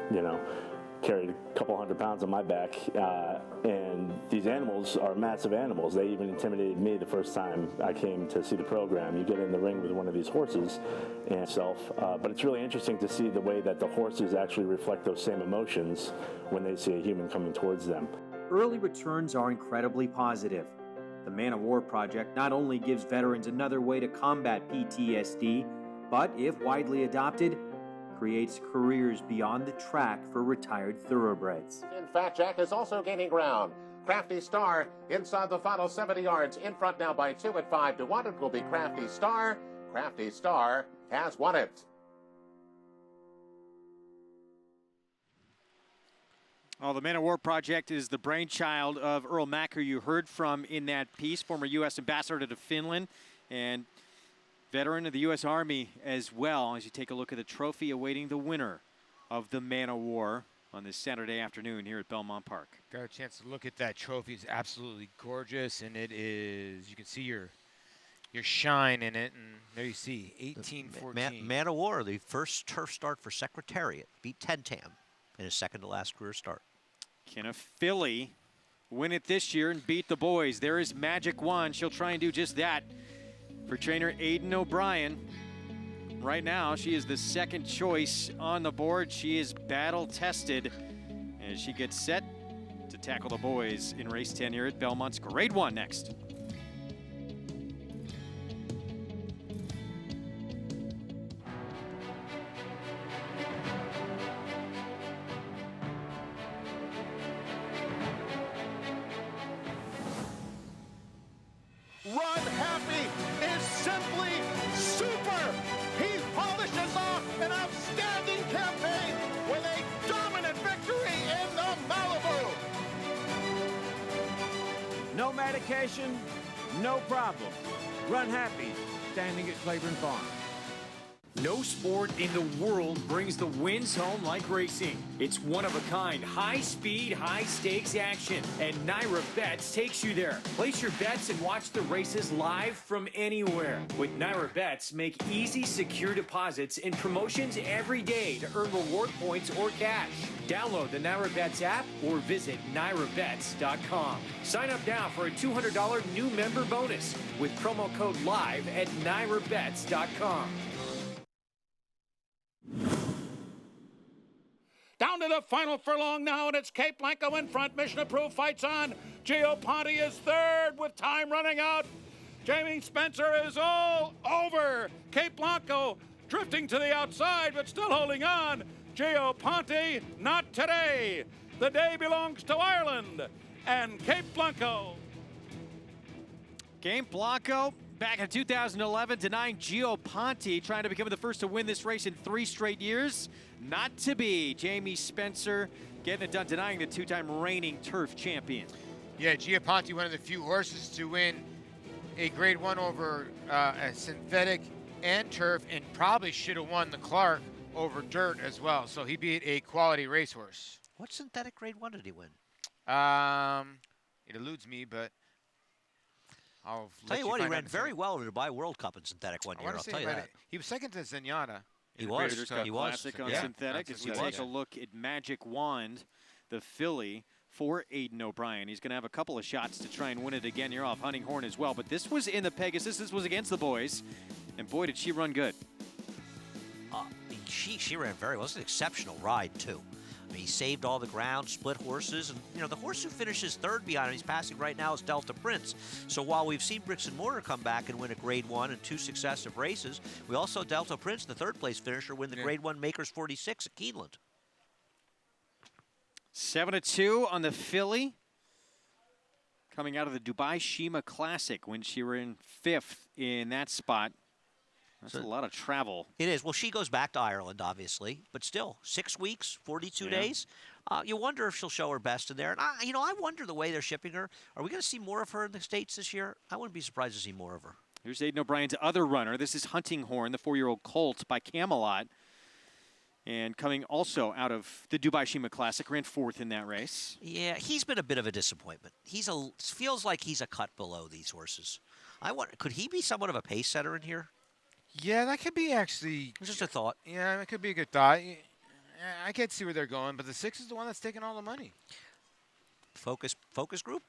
carried a couple hundred pounds on my back, and these animals are massive animals. They even intimidated me the first time I came to see the program. You get in the ring with one of these horses and but it's really interesting to see the way that the horses actually reflect those same emotions when they see a human coming towards them. Early returns are incredibly positive. The Man of War Project not only gives veterans another way to combat PTSD, but if widely adopted, creates careers beyond the track for retired thoroughbreds. In fact, Jack is also gaining ground. Crafty Star inside the final 70 yards, in front now by 2 at 5 to 1. It will be Crafty Star. Crafty Star has won it. Well, the Man of War Project is the brainchild of Earl Mack, who you heard from in that piece, former U.S. ambassador to Finland and veteran of the U.S. Army as well, as you take a look at the trophy awaiting the winner of the Man of War on this Saturday afternoon here at Belmont Park. Got a chance to look at that trophy. It's absolutely gorgeous, and it is, you can see your shine in it, and there you see 1814. Man of War, the first turf start for Secretariat, beat Ted Tam in his second to last career start. Can a filly win it this year and beat the boys? There is Magic One. She'll try and do just that. For trainer Aidan O'Brien, right now she is the second choice on the board. She is battle tested as she gets set to tackle the boys in race 10 here at Belmont's Grade 1 next. Runhappy is simply super. He polishes off an outstanding campaign with a dominant victory in the Malibu. No medication, no problem. Runhappy, standing at Claiborne Farm. No sport in the world brings the wins home like racing. It's one-of-a-kind, high-speed, high-stakes action, and NYRA Bets takes you there. Place your bets and watch the races live from anywhere. With NYRA Bets, make easy, secure deposits and promotions every day to earn reward points or cash. Download the NYRA Bets app or visit NYRABets.com. Sign up now for a $200 new member bonus with promo code LIVE at NYRABets.com. Down to the final furlong now, and it's Cape Blanco in front. Mission Approved fights on. Gio Ponte is third with time running out. Jamie Spencer is all over. Cape Blanco drifting to the outside, but still holding on. Gio Ponte, not today. The day belongs to Ireland and Cape Blanco. Cape Blanco back in 2011, denying Gio Ponte, trying to become the first to win this race in 3 straight years. Not to be. Jamie Spencer getting it done, denying the 2-time reigning turf champion. Yeah, Gio Ponte, one of the few horses to win a Grade 1 over a synthetic and turf, and probably should have won the Clark over dirt as well. So he beat a quality racehorse. What synthetic Grade 1 did he win? It eludes me, but I'll tell you what, he ran very well in the Dubai World Cup in synthetic one year. I'll tell you that. He was second to Zenyatta. He was. He was. Classic on synthetic. As we take a look at Magic Wand, the filly for Aidan O'Brien. He's going to have a couple of shots to try and win it again here off Hunting Horn as well. But this was in the Pegasus. This was against the boys. And boy, did she run good. She ran very well. It was an exceptional ride, too. I mean, he saved all the ground, split horses, and, you know, the horse who finishes third behind him, he's passing right now, is Delta Prince. So while we've seen Bricks and Mortar come back and win a Grade 1 in 2 successive races, we also Delta Prince, the third-place finisher, win the Grade 1 Makers 46 at Keeneland. 7-2 on the filly. Coming out of the Dubai Shima Classic when she were in 5th in that spot. That's a lot of travel. It is. Well, she goes back to Ireland, obviously, but still, 6 weeks, 42 days. You wonder if she'll show her best in there. And, I wonder the way they're shipping her. Are we going to see more of her in the States this year? I wouldn't be surprised to see more of her. Here's Aidan O'Brien's other runner. This is Hunting Horn, the 4-year-old colt by Camelot. And coming also out of the Dubai Shima Classic, ran 4th in that race. Yeah, he's been a bit of a disappointment. Feels like he's a cut below these horses. Could he be somewhat of a pace setter in here? Yeah, that could be actually. Just a thought. Yeah, it could be a good thought. I can't see where they're going, but the 6 is the one that's taking all the money. Focus Group.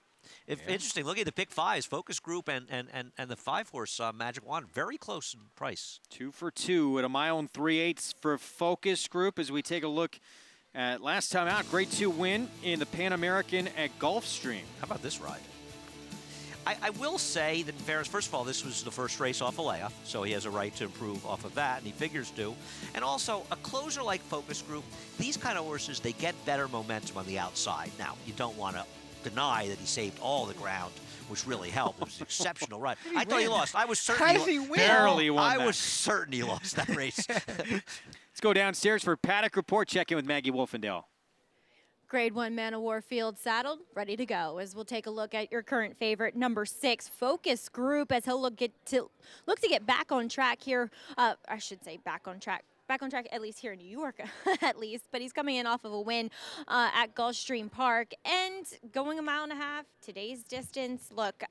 Interesting. Look at the pick 5s. Focus Group and the 5-horse Magic Wand very close in price. 2 for 2 at a mile and 3/8 for Focus Group as we take a look at last time out. Grade 2 win in the Pan American at Gulfstream. How about this ride? I will say that in fairness, first of all, this was the first race off a layoff, so he has a right to improve off of that, and he figures to. And also, a closer like Focus Group, these kind of horses, they get better momentum on the outside. Now, you don't want to deny that he saved all the ground, which really helped. It was an exceptional ride. I thought he lost. I was certain he won. Barely won I that. was certain he lost that race. Let's go downstairs for Paddock Report. Check in with Maggie Wolfendale. Grade 1 Man of War field saddled, ready to go. As we'll take a look at your current favorite, number 6, Focus Group, as he'll look to get back on track here. I should say back on track at least here in New York, at least. But he's coming in off of a win at Gulfstream Park and going 1.5 miles, today's distance. Look,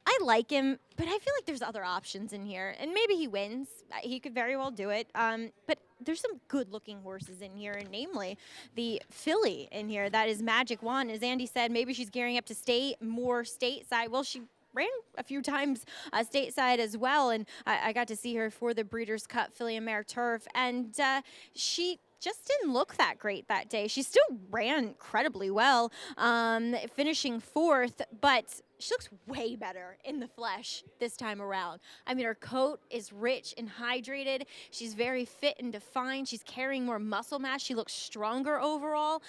I like him, but I feel like there's other options in here. And maybe he wins. He could very well do it. But there's some good-looking horses in here, and namely the filly in here. That is Magic Wand. As Andy said, maybe she's gearing up to stay more stateside. Well, she ran a few times stateside as well, and I got to see her for the Breeders' Cup Filly and Mare Turf, and she just didn't look that great that day. She still ran incredibly well, finishing 4th, but she looks way better in the flesh this time around. I mean, her coat is rich and hydrated. She's very fit and defined. She's carrying more muscle mass. She looks stronger overall.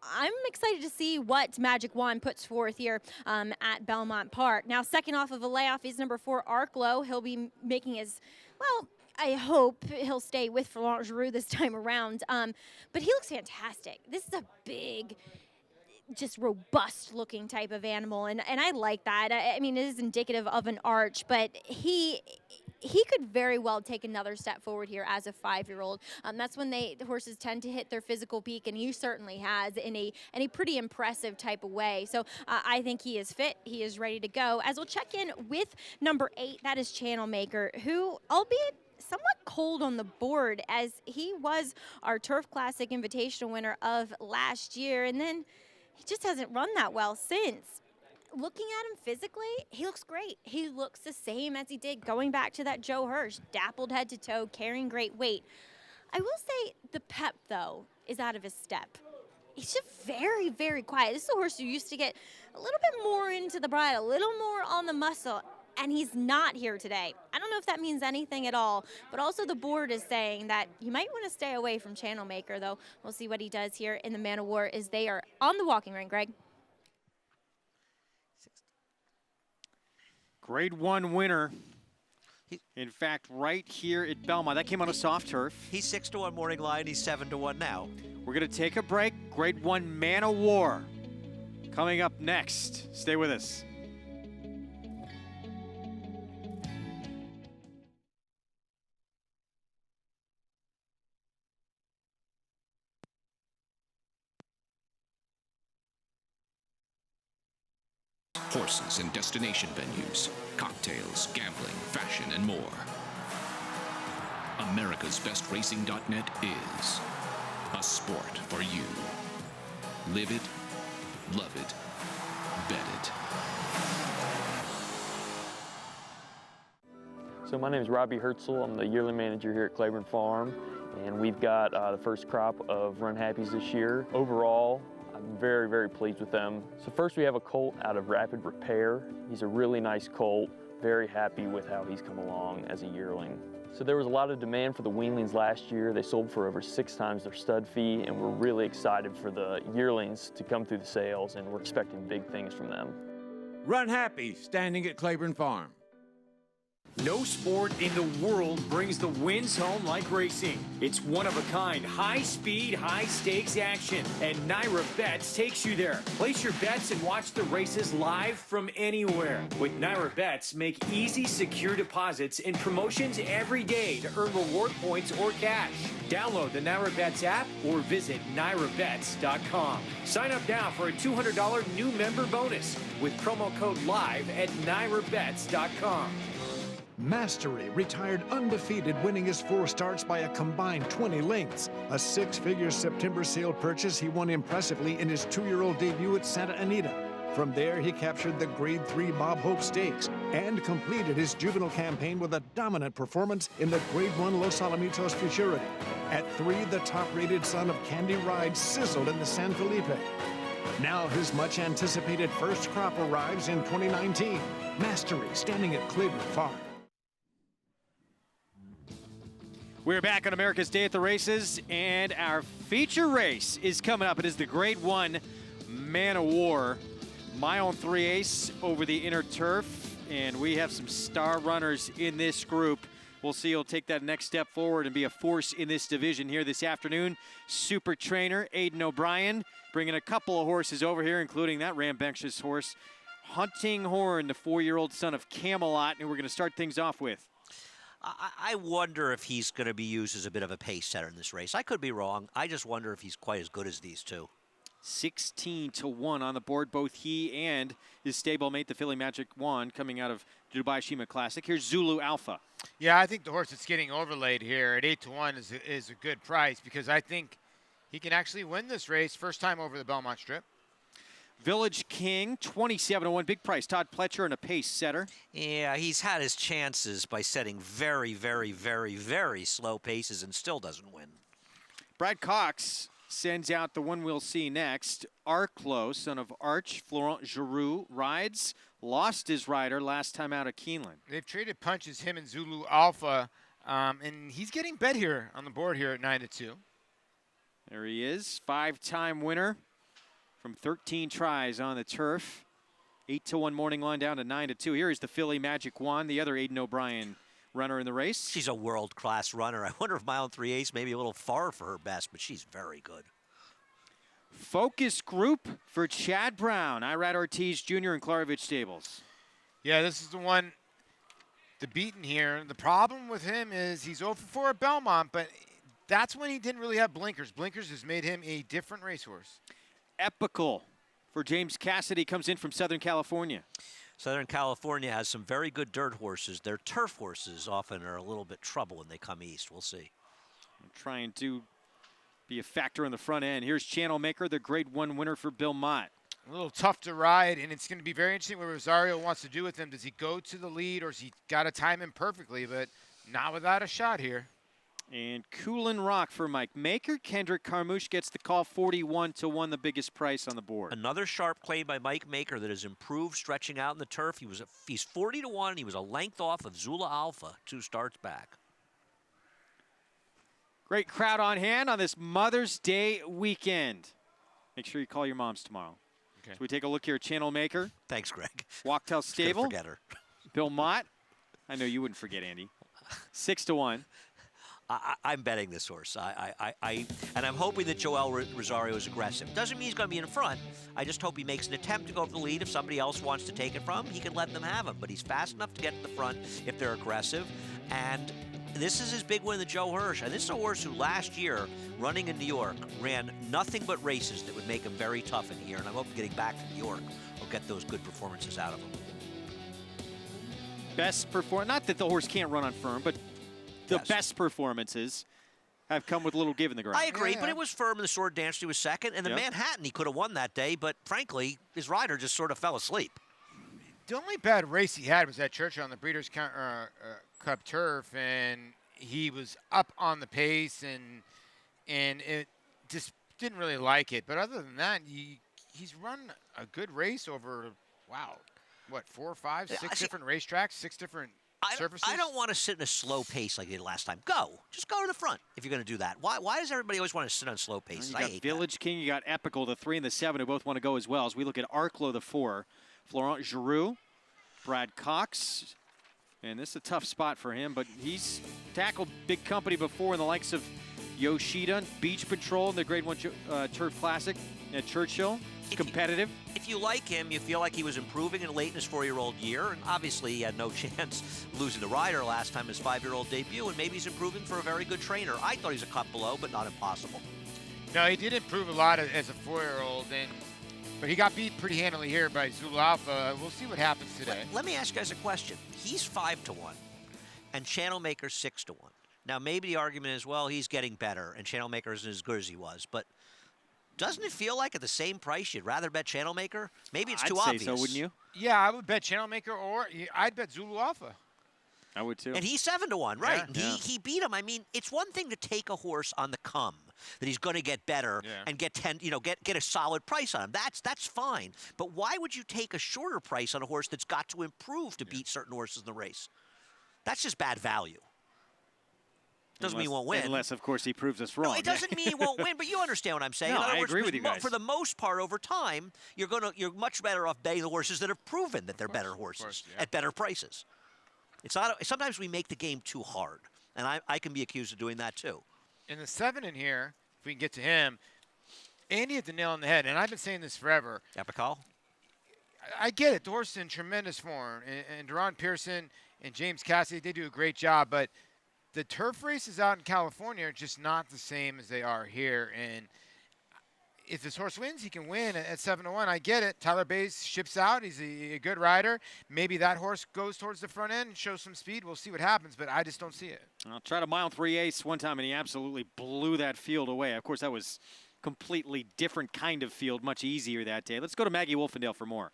I'm excited to see what Magic Wand puts forth here at Belmont Park. Now, second off of a layoff is number 4, Arklow. He'll be making his, well, I hope he'll stay with Florent Giroux this time around. But he looks fantastic. This is a big, just robust looking type of animal, and I like that. I mean, it is indicative of an arch, but he could very well take another step forward here as a 5-year-old. That's when the horses tend to hit their physical peak, and he certainly has in a pretty impressive type of way. So I think he is fit. He is ready to go. As we'll check in with number 8, that is Channel Maker, who, albeit somewhat cold on the board, as he was our Turf Classic Invitational winner of last year, and then he just hasn't run that well since. Looking at him physically, he looks great. He looks the same as he did going back to that Joe Hirsch, dappled head to toe, carrying great weight. I will say the pep, though, is out of his step. He's just very, very quiet. This is a horse who used to get a little bit more into the bridle, a little more on the muscle, and he's not here today. I don't know if that means anything at all, but also the board is saying that you might want to stay away from Channel Maker, though. We'll see what he does here in the Man of War as they are on the walking ring, Greg. Grade 1 winner. In fact, right here at Belmont. That came on a soft turf. He's 6-1 morning line. He's 7-1 now. We're going to take a break. Grade 1 Man of War coming up next. Stay with us. horses and destination venues, cocktails, gambling, fashion, and more. America'sBestRacing.net is a sport for you. Live it, love it, bet it. So my name is Robbie Herzl. I'm the yearling manager here at Claiborne Farm, and we've got the first crop of Runhappies this year. Overall, I'm very, very pleased with them. So first we have a colt out of Rapid Repair. He's a really nice colt. Very happy with how he's come along as a yearling. So there was a lot of demand for the weanlings last year. They sold for over 6 times their stud fee, and we're really excited for the yearlings to come through the sales, and we're expecting big things from them. Runhappy, standing at Claiborne Farm. No sport in the world brings the wins home like racing. It's one-of-a-kind, high-speed, high-stakes action, and NYRA Bets takes you there. Place your bets and watch the races live from anywhere. With NYRA Bets, make easy, secure deposits and promotions every day to earn reward points or cash. Download the NYRA Bets app or visit NYRABets.com. Sign up now for a $200 new member bonus with promo code LIVE at NYRABets.com. Mastery retired undefeated, winning his 4 starts by a combined 20 lengths. A 6-figure September sale purchase, he won impressively in his 2-year-old debut at Santa Anita. From there, he captured the Grade 3 Bob Hope Stakes and completed his juvenile campaign with a dominant performance in the Grade 1 Los Alamitos Futurity. At 3, the top-rated son of Candy Ride sizzled in the San Felipe. Now his much-anticipated first crop arrives in 2019. Mastery, standing at Claiborne Farm. We're back on America's Day at the Races, and our feature race is coming up. It is the Grade 1 Man of War, mile and 3/8 over the inner turf, and we have some star runners in this group. We'll see who'll take that next step forward and be a force in this division here this afternoon. Super trainer Aidan O'Brien bringing a couple of horses over here, including that rambunctious horse, Hunting Horn, the 4-year-old son of Camelot, who we're going to start things off with. I wonder if he's going to be used as a bit of a pace setter in this race. I could be wrong. I just wonder if he's quite as good as these two. 16-1 on the board, both he and his stablemate, the Philly Magic Wand, coming out of Dubai Shima Classic. Here's Zulu Alpha. Yeah, I think the horse that's getting overlaid here at 8-1 is a good price, because I think he can actually win this race first time over the Belmont Strip. Village King, 27-1, big price. Todd Pletcher and a pace setter. Yeah, he's had his chances by setting very, very, very, very slow paces and still doesn't win. Brad Cox sends out the one we'll see next. Arclo, son of Arch, Florent Giroux, rides. Lost his rider last time out of Keeneland. They've traded punches, him and Zulu Alpha, and he's getting bet here on the board here at 9-2. There he is, 5-time winner from 13 tries on the turf. 8-1 morning line down to 9-2. Here is the Philly Magic Wand, the other Aidan O'Brien runner in the race. She's a world-class runner. I wonder if mile and 3/8 maybe a little far for her best, but she's very good. Focus group for Chad Brown, Irad Ortiz Jr. and Klarovich Stables. Yeah, this is the one, the beaten here. The problem with him is he's 0-4 at Belmont, but that's when he didn't really have blinkers. Blinkers has made him a different racehorse. Epical for James Cassidy, comes in from Southern California. Southern California has some very good dirt horses. Their turf horses often are a little bit trouble when they come east. We'll see. I'm trying to be a factor on the front end. Here's Channel Maker, the Grade 1 winner for Bill Mott. A little tough to ride, and it's going to be very interesting what Rosario wants to do with him. Does he go to the lead, or has he got to time him perfectly? But not without a shot here. And Coolin Rock for Mike Maker. Kendrick Carmouche gets the call, 41-1, the biggest price on the board. Another sharp claim by Mike Maker that has improved stretching out in the turf. He's 40-1. He was a length off of Zula Alpha 2 starts back. Great crowd on hand on this Mother's Day weekend. Make sure you call your moms tomorrow. Okay. So we take a look here at Channel Maker. Thanks, Greg. Walktail Stable. Forget her. Bill Mott. I know you wouldn't forget, Andy. 6-1. I'm betting this horse. And I'm hoping that Joel Rosario is aggressive. Doesn't mean he's going to be in front. I just hope he makes an attempt to go for the lead. If somebody else wants to take it from him, he can let them have him. But he's fast enough to get to the front if they're aggressive. And This is his big win, the Joe Hirsch. And this is a horse who last year, running in New York, ran nothing but races that would make him very tough in here. And I'm hoping getting back to New York will get those good performances out of him. Best performance, not that the horse can't run on firm, but the best performances have come with a little give in the ground. I agree, but it was firm in the Sword Dance. He was second. And the Manhattan, he could have won that day, but frankly, his rider just sort of fell asleep. The only bad race he had was at Churchill on the Breeders' Cup turf, and he was up on the pace, and it just didn't really like it. But other than that, he's run a good race over, wow, what, 4, 5, 6 different racetracks, 6 different surfaces? I don't want to sit in a slow pace like he did last time. Just go to the front if you're going to do that. Why does everybody always want to sit on slow paces? You got Village King, you got Epical, the 3 and the 7, who both want to go as well. As we look at Arclo, the 4, Florent Giroux, Brad Cox, and this is a tough spot for him, but he's tackled big company before in the likes of Yoshida, Beach Patrol in the Grade 1 Turf Classic at Churchill. It's competitive. If you like him, you feel like he was improving late in his 4-year-old year, and obviously he had no chance losing the rider last time, his 5-year-old debut, and maybe he's improving for a very good trainer. I thought he's a cut below, but not impossible. No, he did improve a lot as a 4-year-old, but he got beat pretty handily here by Zulu Alpha. We'll see what happens today. Let me ask you guys a question. He's 5-1, and Channelmaker's 6-1. Now, maybe the argument is, well, he's getting better, and Channelmaker isn't as good as he was, but doesn't it feel like at the same price you'd rather bet Channelmaker? Maybe it's too obvious. I'd say so, wouldn't you? Yeah, I would bet Channelmaker, or I'd bet Zulu Alpha. I would too. And he's 7-1, right? Yeah. And he beat him. I mean, it's one thing to take a horse on the come that he's going to get better and get a solid price on him. That's fine. But why would you take a shorter price on a horse that's got to improve to beat certain horses in the race? That's just bad value. Doesn't mean he won't win. Unless, of course, he proves us wrong. No, it doesn't mean he won't win, but you understand what I'm saying. No, in other I words, agree with you guys. For the most part, over time, you're much better off betting the horses that have proven that they're better horses at better prices. It's not. Sometimes we make the game too hard, and I can be accused of doing that too. In the 7 in here, if we can get to him, Andy hit the nail on the head, and I've been saying this forever. Epical? I get it. The horse is in tremendous form, and Deron Pearson and James Cassidy, they do a great job, but the turf races out in California are just not the same as they are here. And if this horse wins, he can win at 7-1. I get it. Tyler Bays ships out. He's a good rider. Maybe that horse goes towards the front end and shows some speed. We'll see what happens, but I just don't see it. I'll try to mile 3/8 one time, and he absolutely blew that field away. Of course, that was completely different kind of field, much easier that day. Let's go to Maggie Wolfendale for more.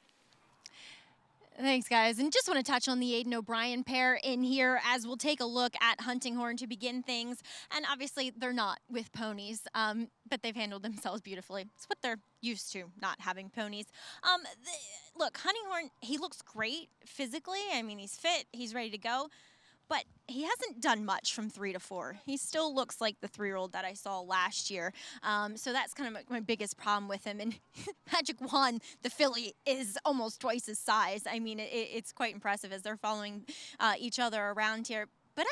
Thanks, guys. And just want to touch on the Aiden O'Brien pair in here as we'll take a look at Huntinghorn to begin things. And obviously, they're not with ponies, but they've handled themselves beautifully. It's what they're used to, not having ponies. Look, Huntinghorn, he looks great physically. I mean, he's fit. He's ready to go. But he hasn't done much from 3 to 4. He still looks like the 3-year-old that I saw last year. So that's kind of my biggest problem with him. And Magic Wand, the filly, is almost twice his size. I mean, it's quite impressive as they're following each other around here. But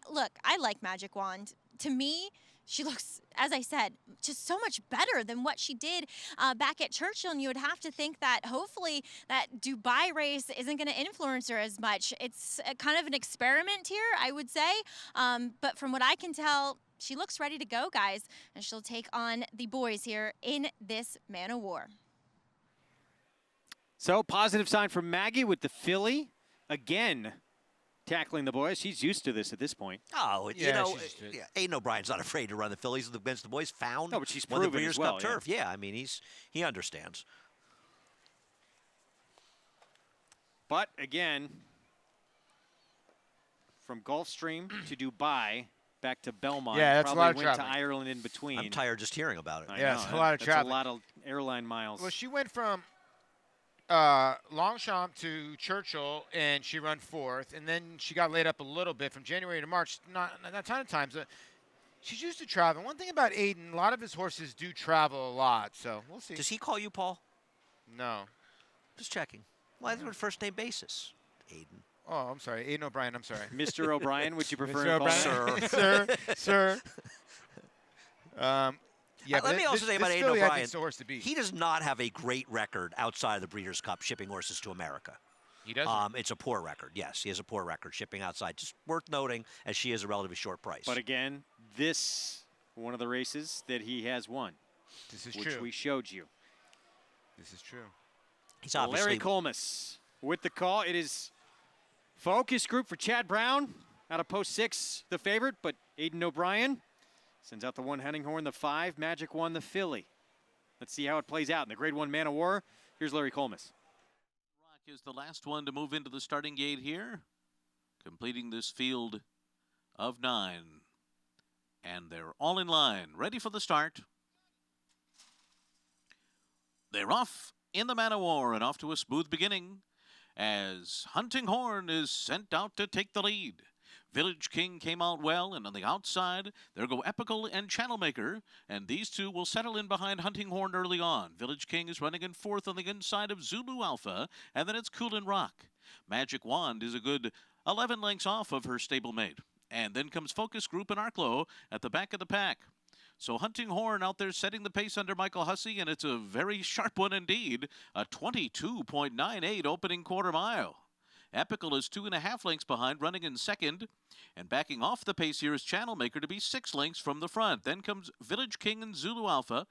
look, I like Magic Wand. To me, she looks, as I said, just so much better than what she did back at Churchill. And you would have to think that hopefully that Dubai race isn't going to influence her as much. It's kind of an experiment here, I would say. But from what I can tell, she looks ready to go, guys. And she'll take on the boys here in this Man of War. So, positive sign from Maggie with the filly. Again, tackling the boys. She's used to this at this point. Oh, you know, Aiden O'Brien's not afraid to run the fillies against the boys. Found no, but she's won the proven Breeders' as well, Cup turf. Yeah, I mean, he understands. But again, from Gulfstream to Dubai, back to Belmont. Yeah, that's probably a lot of went traveling. to Ireland in between. I'm tired just hearing about it. Yeah, it's a lot of traveling. That's a lot of airline miles. Well, she went from Longchamp to Churchill, and she run 4th, and then she got laid up a little bit from January to March. Not a ton of times. She's used to traveling. One thing about Aiden, a lot of his horses do travel a lot, so we'll see. Does he call you Paul? No. Just checking. Why is it on a first-name basis, Aiden? Oh, I'm sorry. Aiden O'Brien, I'm sorry. Mr. O'Brien, would you prefer Mr. O'Brien? Sir. Yeah, let me also say about Aiden O'Brien, horse to beat. he does not have a great record outside of the Breeders' Cup shipping horses to America. He doesn't. It's a poor record. Yes, he has a poor record shipping outside. Just worth noting, as she is a relatively short price. But again, this one of the races that he has won. This is which true. we showed you. This is true. He's obviously Larry Collmus with the call. It is focus group for Chad Brown out of post 6, the favorite, but Aidan O'Brien sends out the 1 Hunting Horn, the 5, Magic 1, the filly. Let's see how it plays out in the Grade 1 Man of War. Here's Larry Collmus. Rock is the last one to move into the starting gate here, completing this field of 9. And they're all in line, ready for the start. They're off in the Man of War and off to a smooth beginning as Hunting Horn is sent out to take the lead. Village King came out well, and on the outside, there go Epical and Channelmaker, and these two will settle in behind Hunting Horn early on. Village King is running in 4th on the inside of Zulu Alpha, and then it's Coolin' Rock. Magic Wand is a good 11 lengths off of her stablemate. And then comes Focus Group and Arklow at the back of the pack. So Hunting Horn out there setting the pace under Michael Hussey, and it's a very sharp one indeed. A 22.98 opening quarter mile. Epical is 2.5 lengths behind, running in 2nd. And backing off the pace here is Channelmaker to be 6 lengths from the front. Then comes Village King and Zulu Alpha.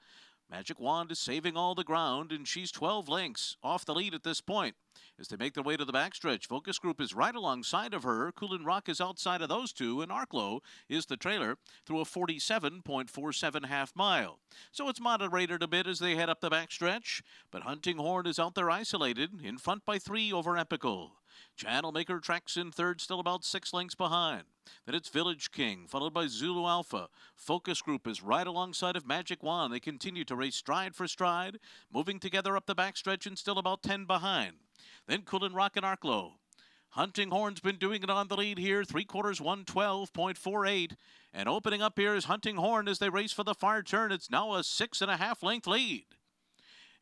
Magic Wand is saving all the ground, and she's 12 lengths off the lead at this point. As they make their way to the backstretch, Focus Group is right alongside of her. Coolin' Rock is outside of those two, and Arklow is the trailer through a 47.47 half mile. So it's moderated a bit as they head up the backstretch, but Hunting Horn is out there isolated, in front by 3 over Epical. Channelmaker tracks in 3rd, still about 6 lengths behind. Then it's Village King, followed by Zulu Alpha. Focus Group is right alongside of Magic Wand. They continue to race stride for stride, moving together up the backstretch and still about 10 behind. Then Coolin' Rock and Arklow. Hunting Horn's been doing it on the lead here, 3/4, 112.48. And opening up here is Hunting Horn as they race for the far turn. It's now a 6.5 length lead.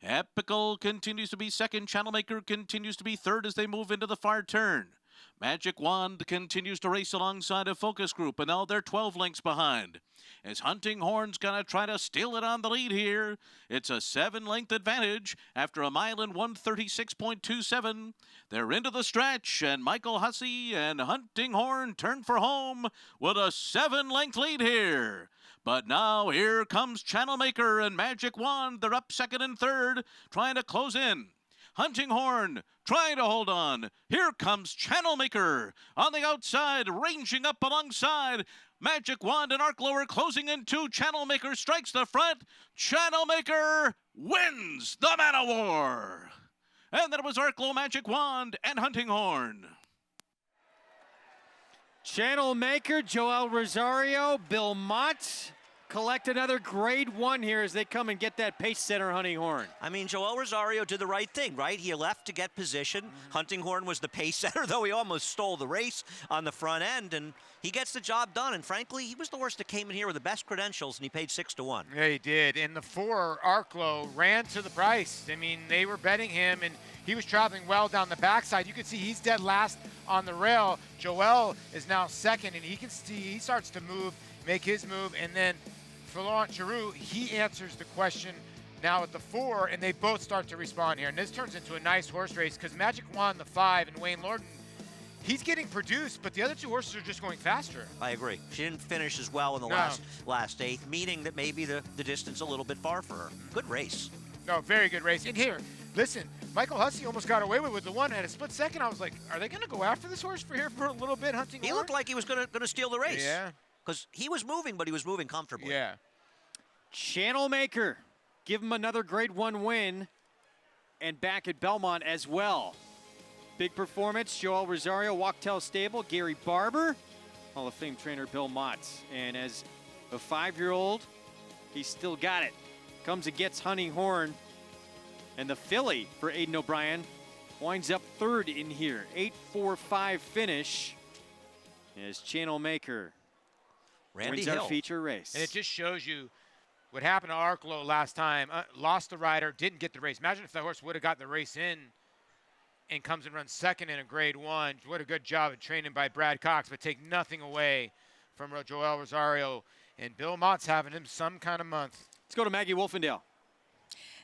Epical continues to be 2nd. Channelmaker continues to be 3rd as they move into the far turn. Magic Wand continues to race alongside of Focus Group, and now they're 12 lengths behind. As Hunting Horn's going to try to steal it on the lead here. It's a 7-length advantage after a mile in 136.27. They're into the stretch, and Michael Hussey and Hunting Horn turn for home with a 7-length lead here. But now here comes Channelmaker and Magic Wand. They're up 2nd and 3rd, trying to close in. Hunting Horn trying to hold on. Here comes Channelmaker on the outside, ranging up alongside. Magic Wand and Arklow are closing in 2. Channelmaker strikes the front. Channelmaker wins the Man of War. And then it was Arklow, Magic Wand, and Hunting Horn. Channelmaker, Joel Rosario, Bill Mott collect another Grade 1 here as they come and get that pace setter Hunting Horn. I mean, Joel Rosario did the right thing, right? He left to get position. Hunting Horn was the pace setter, though he almost stole the race on the front end, and he gets the job done. And frankly, he was the horse that came in here with the best credentials, and he paid 6 to 1. Yeah, he did. And the 4, Arklow, ran to the price. I mean, they were betting him, and he was traveling well down the backside. You can see he's dead last on the rail. Joel is now 2nd, and he can see he starts to move, make his move, and then Florent Giroux, he answers the question now at the 4, and they both start to respond here. And this turns into a nice horse race because Magic Wand, the 5, and Wayne Lorton, he's getting produced, but the other 2 horses are just going faster. I agree. She didn't finish as well in the last 8th, meaning that maybe the distance a little bit far for her. Good race. No, very good race. And here, listen, Michael Hussey almost got away with the 1 at a split second. I was like, are they going to go after this horse for a little bit, Hunting Horn? He looked like he was going to steal the race. Yeah. Because he was moving, but he was moving comfortably. Yeah. Channelmaker, give him another Grade 1 win, and back at Belmont as well. Big performance, Joel Rosario, Walktel Stable, Gary Barber, Hall of Fame trainer Bill Mott. And as a 5-year-old, he's still got it. Comes and gets Hunting Horn. And the filly for Aidan O'Brien winds up 3rd in here. 8.45 finish as Channelmaker wins our feature race. And it just shows you what happened to Arklow last time. Lost the rider, didn't get the race. Imagine if that horse would have got the race in and comes and runs 2nd in a Grade 1. What a good job of training by Brad Cox, but take nothing away from Joel Rosario. And Bill Mott's having him some kind of month. Let's go to Maggie Wolfendale.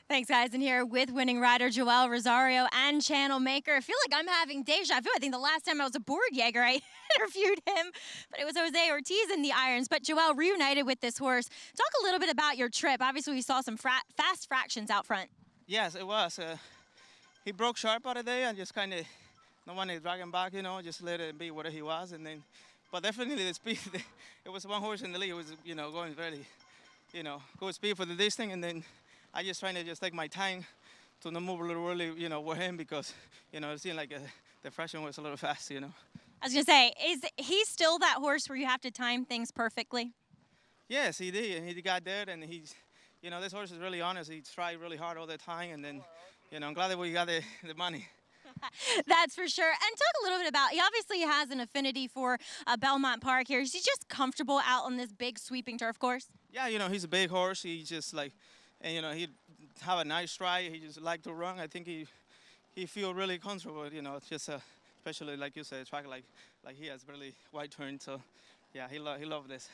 Thanks, guys. And here with winning rider Joel Rosario and channel maker. I feel like I'm having deja vu. I think the last time I was aboard Jaeger, I interviewed him, but it was Jose Ortiz in the irons. But Joel, reunited with this horse. Talk a little bit about your trip. Obviously, we saw some fast fractions out front. Yes, it was. He broke sharp out of there and just kind of no one to drag him back, just let it be what he was. And then, but definitely the speed, it was one horse in the lead. It was, going very, good speed for the distance. And then I just trying to just take my time to not move a little early, with him because, it seemed like the fraction was a little fast, I was going to say, is he still that horse where you have to time things perfectly? Yes, he did. He got there, and he's, this horse is really honest. He tried really hard all the time, and then, I'm glad that we got the money. That's for sure. And talk a little bit about, he obviously has an affinity for Belmont Park here. Is he just comfortable out on this big sweeping turf course? Yeah, he's a big horse. He just like, and he have a nice stride. He just like to run. I think he feel really comfortable. It's just especially like you said, a track like he has really wide turn. So yeah, he love this.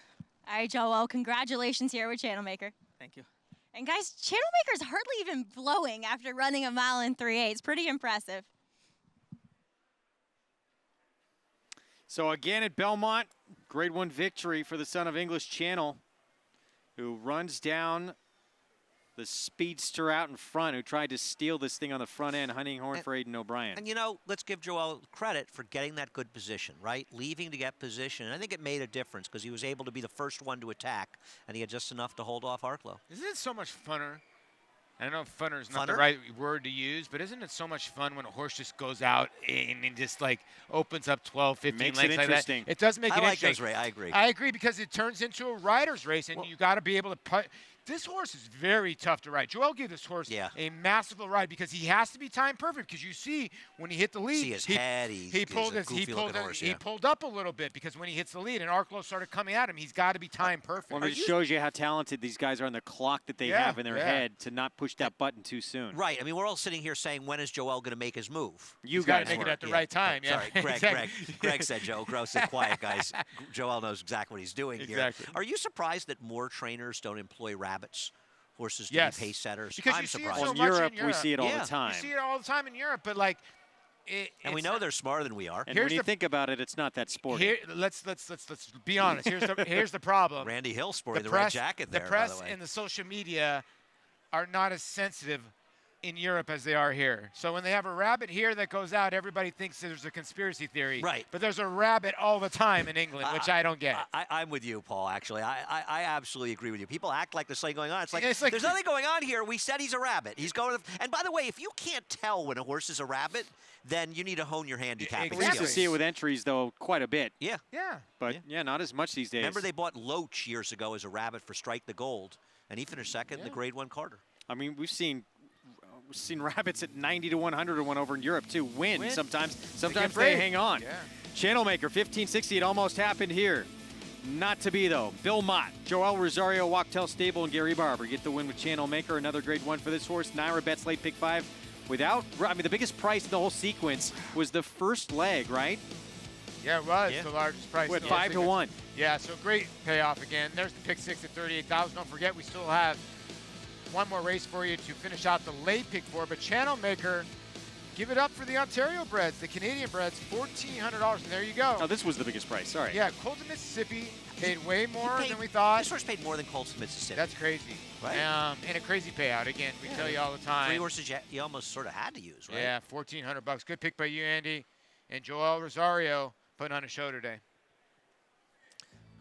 All right, Joel, congratulations here with Channel Maker. Thank you. And guys, Channel Maker's hardly even blowing after running a mile in 3/8. Pretty impressive. So again at Belmont, grade 1 victory for the son of English Channel, who runs down the speedster out in front, who tried to steal this thing on the front end, hunting horn for Aiden O'Brien. And let's give Joel credit for getting that good position, right? Leaving to get position. And I think it made a difference because he was able to be the first one to attack, and he had just enough to hold off Arklow. Isn't it so much funner? I don't know if funner is not the right word to use, but isn't it so much fun when a horse just goes out and just like opens up 12, 15 lengths like that? It does make it interesting. I agree. I agree because it turns into a rider's race, and you got to be able to put. This horse is very tough to ride. Joel gave this horse a masterful ride because he has to be timed perfect. Because you see when he hit the lead, see his head. He pulled up a little bit because when he hits the lead and Arklow started coming at him, he's got to be timed perfect. Well, it shows you how talented these guys are on the clock that they have in their head to not push that button too soon. Right. I mean, we're all sitting here saying, when is Joel going to make his move? You guys make it at the right time. Sorry, Greg said Joe. Gross and quiet, guys. Joel knows exactly what he's doing here. Are you surprised that more trainers don't employ rabbits? Horses to be pace setters. Because I'm you see surprised. it so in much Europe, in Europe, we see it all the time. You see it all the time in Europe, but like, and we know they're smarter than we are. And when you think about it, it's not that sporty. Let's be honest. Here's the problem. Randy Hill sporting the red jacket there. The press by the way. and the social media are not as sensitive in Europe as they are here. So when they have a rabbit here that goes out, everybody thinks there's a conspiracy theory. Right. But there's a rabbit all the time in England, which I don't get. I'm with you, Paul, actually. I absolutely agree with you. People act like there's something going on. It's like there's nothing going on here. We said he's a rabbit. He's going to and by the way, if you can't tell when a horse is a rabbit, then you need to hone your handicap. We used to see it with entries, though, quite a bit. Yeah. Yeah. But, not as much these days. Remember they bought Loach years ago as a rabbit for Strike the Gold, and he finished second in the Grade 1 Carter. I mean, we've seen rabbits at 90 to 100 to 1 over in Europe too. Win sometimes. Sometimes they hang on. Yeah. Channel Maker 1560. It almost happened here. Not to be though. Bill Mott, Joel Rosario, Wachtell Stable, and Gary Barber get the win with Channel Maker. Another grade 1 for this horse. NYRA Bets late pick 5. The biggest price in the whole sequence was the first leg, right? Yeah, it was the largest price. With 5 to 1. Yeah, so great payoff again. There's the pick 6 at 38,000. Don't forget, we still have one more race for you to finish out the late pick 4. But Channel Maker, give it up for the Ontario breds, the Canadian breds, $1,400. And there you go. Oh, this was the biggest price. Sorry. Yeah, Colton, Mississippi paid way more than we thought. This horse paid more than Colton, Mississippi. That's crazy. Right. And a crazy payout. Again, we tell you all the time. 3 horses you almost sort of had to use, right? Yeah, $1,400. Good pick by you, Andy. And Joel Rosario putting on a show today.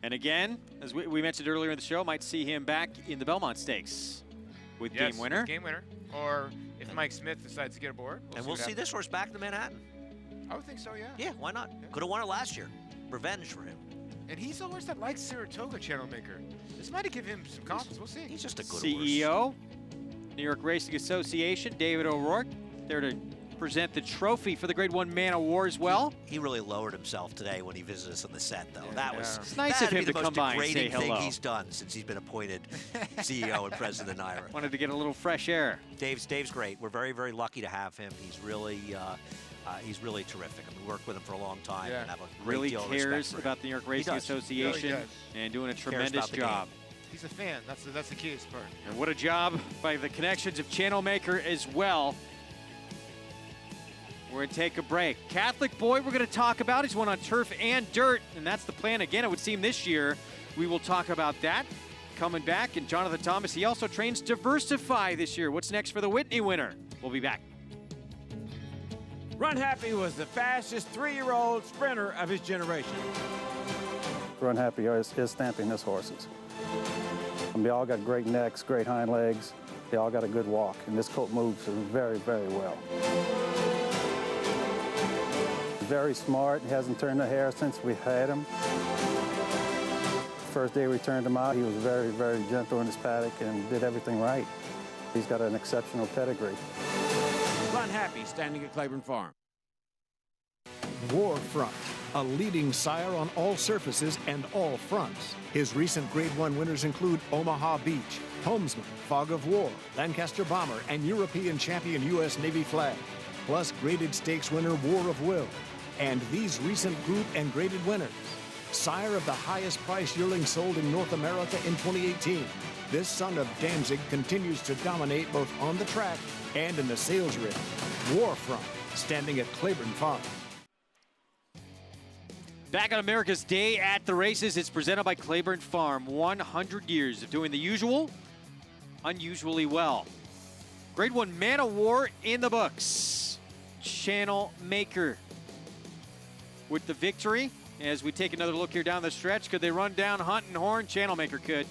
And again, as we mentioned earlier in the show, might see him back in the Belmont Stakes with game winner. Game winner. Or if Mike Smith decides to get aboard. We'll see this horse back to Manhattan. I would think so, yeah. Yeah, why not? Yeah. Could have won it last year. Revenge for him. And he's a horse that likes Saratoga, Channel Maker. This might give him some confidence. We'll see. He's just a good CEO, horse. New York Racing Association, David O'Rourke, there to present the trophy for the Grade 1 Man of War as well. He really lowered himself today when he visited us on the set, though. It's nice of him to come by and say hello. That'd be the most degrading thing he's done since he's been appointed CEO and president of NYRA. Wanted to get a little fresh air. Dave's great. We're very, very lucky to have him. He's really terrific. I mean, we worked with him for a long time and have a great really deal of cares respect for him. about the New York Racing Association and doing a tremendous job. he's a fan. That's the keyest part. And what a job by the connections of Channel Maker as well. We're going to take a break. Catholic Boy we're going to talk about. He's won on turf and dirt, and that's the plan again, it would seem, this year. We will talk about that coming back. And Jonathan Thomas, he also trains Diversify this year. What's next for the Whitney winner? We'll be back. Runhappy was the fastest 3-year-old sprinter of his generation. Runhappy is stamping his horses. And they all got great necks, great hind legs. They all got a good walk, and this colt moves very, very well. Very smart. He hasn't turned a hair since we had him. First day we turned him out, he was very, very gentle in his paddock and did everything right. He's got an exceptional pedigree. Runhappy, standing at Claiborne Farm. Warfront, a leading sire on all surfaces and all fronts. His recent Grade 1 winners include Omaha Beach, Homesman, Fog of War, Lancaster Bomber, and European champion U.S. Navy flag, plus graded stakes winner War of Will, and these recent group and graded winners. Sire of the highest price yearling sold in North America in 2018. This son of Danzig continues to dominate both on the track and in the sales ring. Warfront, standing at Claiborne Farm. Back on America's Day at the Races, it's presented by Claiborne Farm. 100 years of doing the usual, unusually well. Grade 1 Man of War in the books. Channel Maker with the victory. As we take another look here down the stretch, could they run down Hunt and Horn? Channel Maker could.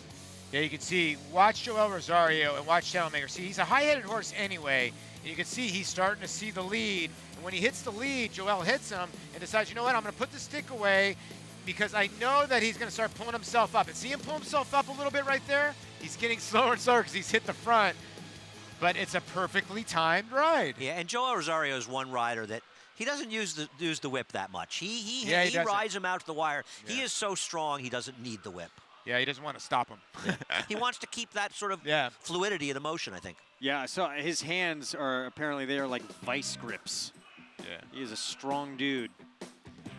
Yeah, you can see, watch Joel Rosario and watch Channel Maker. See, he's a high-headed horse anyway. And you can see he's starting to see the lead. And when he hits the lead, Joel hits him and decides, you know what, I'm going to put the stick away because I know that he's going to start pulling himself up. And see him pull himself up a little bit right there? He's getting slower and slower because he's hit the front. But it's a perfectly timed ride. Yeah, and Joel Rosario is one rider that he doesn't use the whip that much. He rides him out to the wire. Yeah. He is so strong, he doesn't need the whip. Yeah, he doesn't want to stop him. He wants to keep that sort of fluidity of the motion, I think. Yeah, so his hands are apparently they are like vice grips. Yeah. He is a strong dude.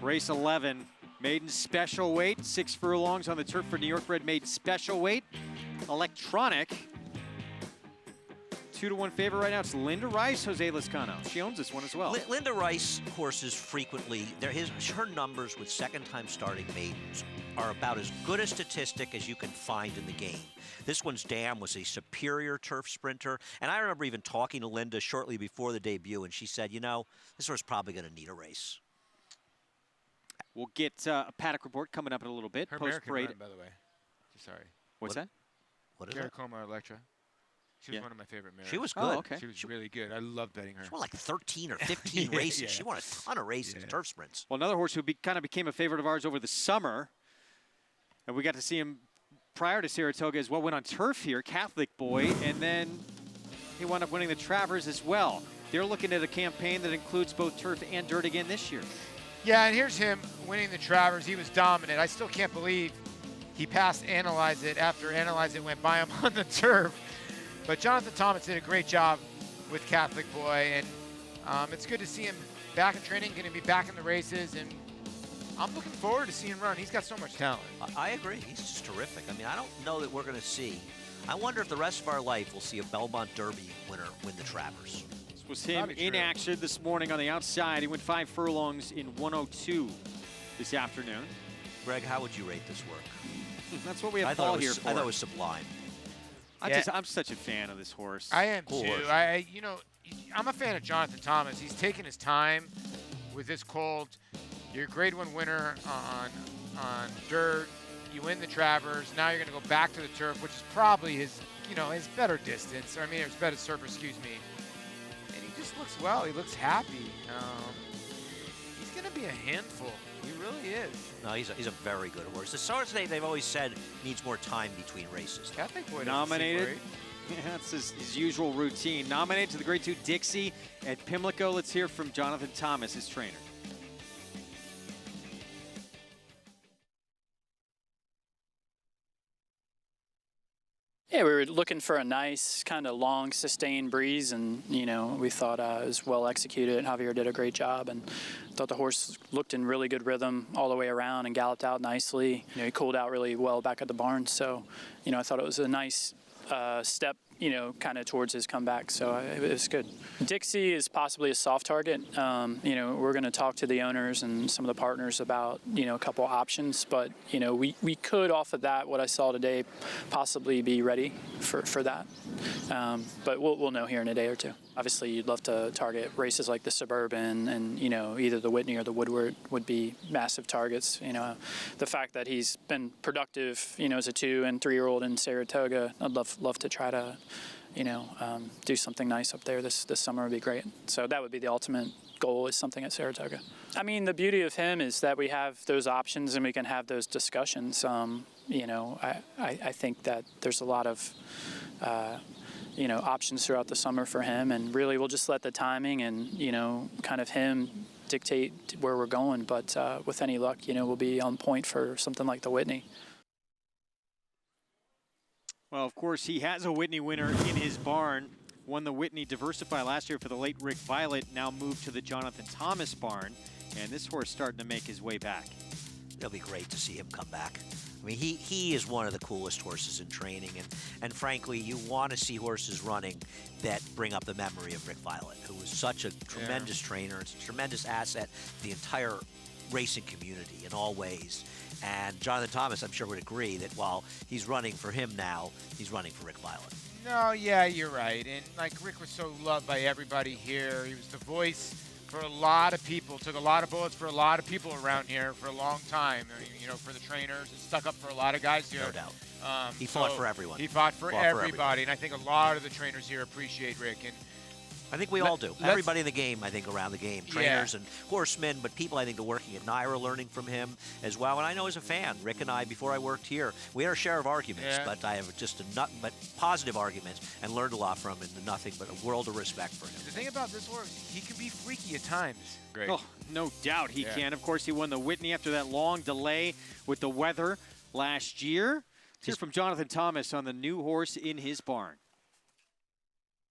Race 11, maiden special weight, 6 furlongs on the turf for New York bred made special weight. Electronic. 2-1 favorite right now. It's Linda Rice, Jose Lezcano. She owns this one as well. Linda Rice horses frequently, her numbers with second-time starting maidens are about as good a statistic as you can find in the game. This one's Dam was a superior turf sprinter, and I remember even talking to Linda shortly before the debut, and she said, you know, this horse is probably going to need a race. We'll get a Paddock report coming up in a little bit. Her American run, by the way. Sorry. What's that? What is that? Caracoma Electra. She was one of my favorite mares. She was good. Oh, okay. She was really good. I love betting her. She won like 13 or 15 races. Yeah. She won a ton of races, turf sprints. Well, another horse who kind of became a favorite of ours over the summer, and we got to see him prior to Saratoga as well, went on turf here, Catholic Boy, and then he wound up winning the Travers as well. They're looking at a campaign that includes both turf and dirt again this year. Yeah, and here's him winning the Travers. He was dominant. I still can't believe he passed Analyze It after Analyze It went by him on the turf. But Jonathan Thomas did a great job with Catholic Boy, and it's good to see him back in training, going to be back in the races, and I'm looking forward to seeing him run. He's got so much talent. I agree. He's just terrific. I mean, I don't know that we're going to see. I wonder if the rest of our life we'll see a Belmont Derby winner win the Travers. This was him in action this morning on the outside. He went 5 furlongs in 102 this afternoon. Greg, how would you rate this work? That's what we have Paul here for. I thought it was sublime. I'm such a fan of this horse. I am too. I'm a fan of Jonathan Thomas. He's taken his time with this colt. You're a Grade 1 winner on dirt. You win the Travers. Now you're going to go back to the turf, which is probably his better distance. Or, I mean, his better surface, excuse me. And he just looks well. He looks happy. He's going to be a handful. He really is. No, he's a very good horse. The horse they've always said needs more time between races. Catholic Boy nominated. Yeah, that's his usual routine. Nominated to the Grade 2 Dixie at Pimlico. Let's hear from Jonathan Thomas, his trainer. Yeah, we were looking for a nice kind of long, sustained breeze, and we thought it was well executed. Javier did a great job, and thought the horse looked in really good rhythm all the way around and galloped out nicely. He cooled out really well back at the barn, so I thought it was a nice step, kind of towards his comeback. So it was good. Dixie is possibly a soft target. We're going to talk to the owners and some of the partners about, a couple options, but, we could, off of that, what I saw today, possibly be ready for that. But we'll know here in a day or two. Obviously, you'd love to target races like the Suburban and, either the Whitney or the Woodward would be massive targets. The fact that he's been productive, as a 2- and 3-year-old in Saratoga, I'd love to try to, do something nice up there this summer would be great. So that would be the ultimate goal, is something at Saratoga. I mean, the beauty of him is that we have those options and we can have those discussions. I think that there's a lot of options throughout the summer for him, and really we'll just let the timing and, kind of him dictate where we're going. But with any luck, we'll be on point for something like the Whitney. Well, of course, he has a Whitney winner in his barn. Won the Whitney Diversify last year for the late Rick Violet, now moved to the Jonathan Thomas barn. And this horse starting to make his way back. It'll be great to see him come back. I mean, he is one of the coolest horses in training, and frankly, you want to see horses running that bring up the memory of Rick Violet, who was such a tremendous trainer. It's a tremendous asset to the entire racing community in all ways. And Jonathan Thomas, I'm sure, would agree that while he's running for him now, he's running for Rick Violet. No, yeah, you're right. And like Rick was so loved by everybody here. He was the voice for a lot of people, took a lot of bullets for a lot of people around here for a long time. I mean, for the trainers, and stuck up for a lot of guys here. No doubt. He fought for everyone. He fought for everybody, and I think a lot of the trainers here appreciate Rick. And I think we all do. Everybody in the game, I think, around the game, trainers and horsemen, but people, I think, are working at NYRA, learning from him as well. And I know as a fan, Rick and I, before I worked here, we had our share of arguments, but I have just positive arguments and learned a lot from him, and nothing but a world of respect for him. The thing about this horse, he can be freaky at times. Greg. Oh, no doubt he can. Of course, he won the Whitney after that long delay with the weather last year. Let's hear from Jonathan Thomas on the new horse in his barn.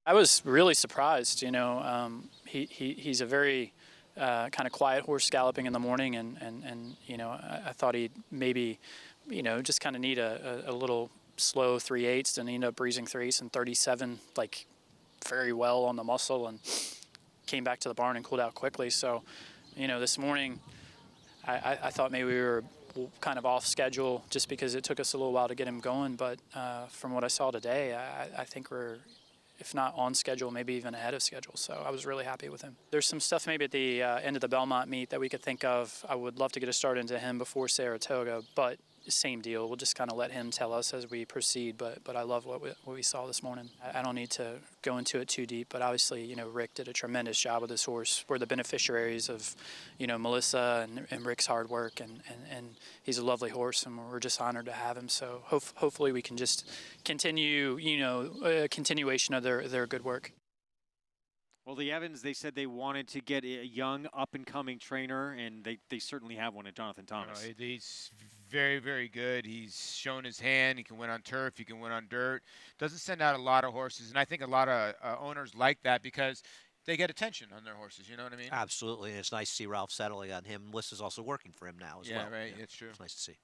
I was really surprised. He's a very kind of quiet horse galloping in the morning, and I thought he'd maybe, just kind of need a little slow 3/8, and he ended up breezing 3/8 and 37, like very well on the muscle, and came back to the barn and cooled out quickly. So, this morning I thought maybe we were kind of off schedule just because it took us a little while to get him going. But from what I saw today, I think we're, if not on schedule, maybe even ahead of schedule. So I was really happy with him. There's some stuff maybe at the end of the Belmont meet that we could think of. I would love to get a start into him before Saratoga, but same deal. We'll just kind of let him tell us as we proceed. But I love what we saw this morning. I don't need to go into it too deep, but obviously, Rick did a tremendous job with this horse. We're the beneficiaries of, Melissa and Rick's hard work, and he's a lovely horse, and we're just honored to have him. So hopefully we can just continue, a continuation of their good work. Well, the Evans, they said they wanted to get a young, up-and-coming trainer, and they certainly have one at Jonathan Thomas. He's very, very good. He's shown his hand. He can win on turf. He can win on dirt. Doesn't send out a lot of horses, and I think a lot of owners like that because they get attention on their horses. You know what I mean? Absolutely, and it's nice to see Ralph settling on him. Melissa's also working for him now as well. Yeah, right. It's true. It's nice to see.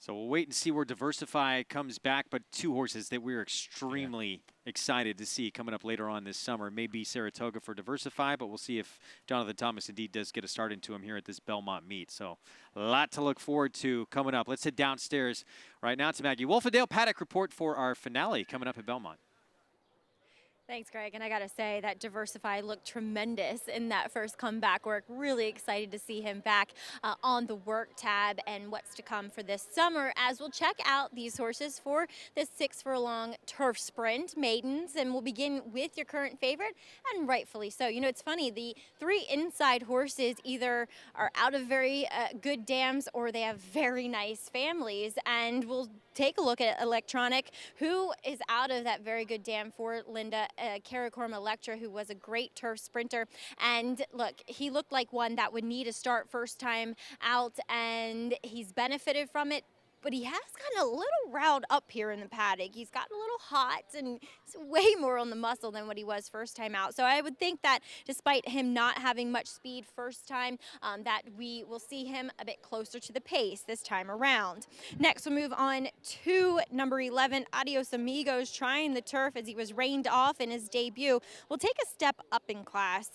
So we'll wait and see where Diversify comes back, but two horses that we're extremely excited to see coming up later on this summer. Maybe Saratoga for Diversify, but we'll see if Jonathan Thomas indeed does get a start into him here at this Belmont meet. So a lot to look forward to coming up. Let's head downstairs right now to Maggie Wolfendale. Paddock report for our finale coming up at Belmont. Thanks, Greg. And I got to say that Diversify looked tremendous in that first comeback work. Really excited to see him back on the work tab and what's to come for this summer as we'll check out these horses for this 6 furlong turf sprint, Maidens. And we'll begin with your current favorite, and rightfully so. It's funny, the 3 inside horses either are out of very good dams or they have very nice families. And we'll take a look at Electronic, who is out of that very good dam for Linda Karakorm Electra, who was a great turf sprinter. And look, he looked like one that would need a start first time out, and he's benefited from it. but he has gotten a little riled up here in the paddock. He's gotten a little hot and he's way more on the muscle than what he was first time out. So I would think that despite him not having much speed first time, that we will see him a bit closer to the pace this time around. Next, we'll move on to number 11, Adios Amigos, trying the turf as he was rained off in his debut. Will take a step up in class.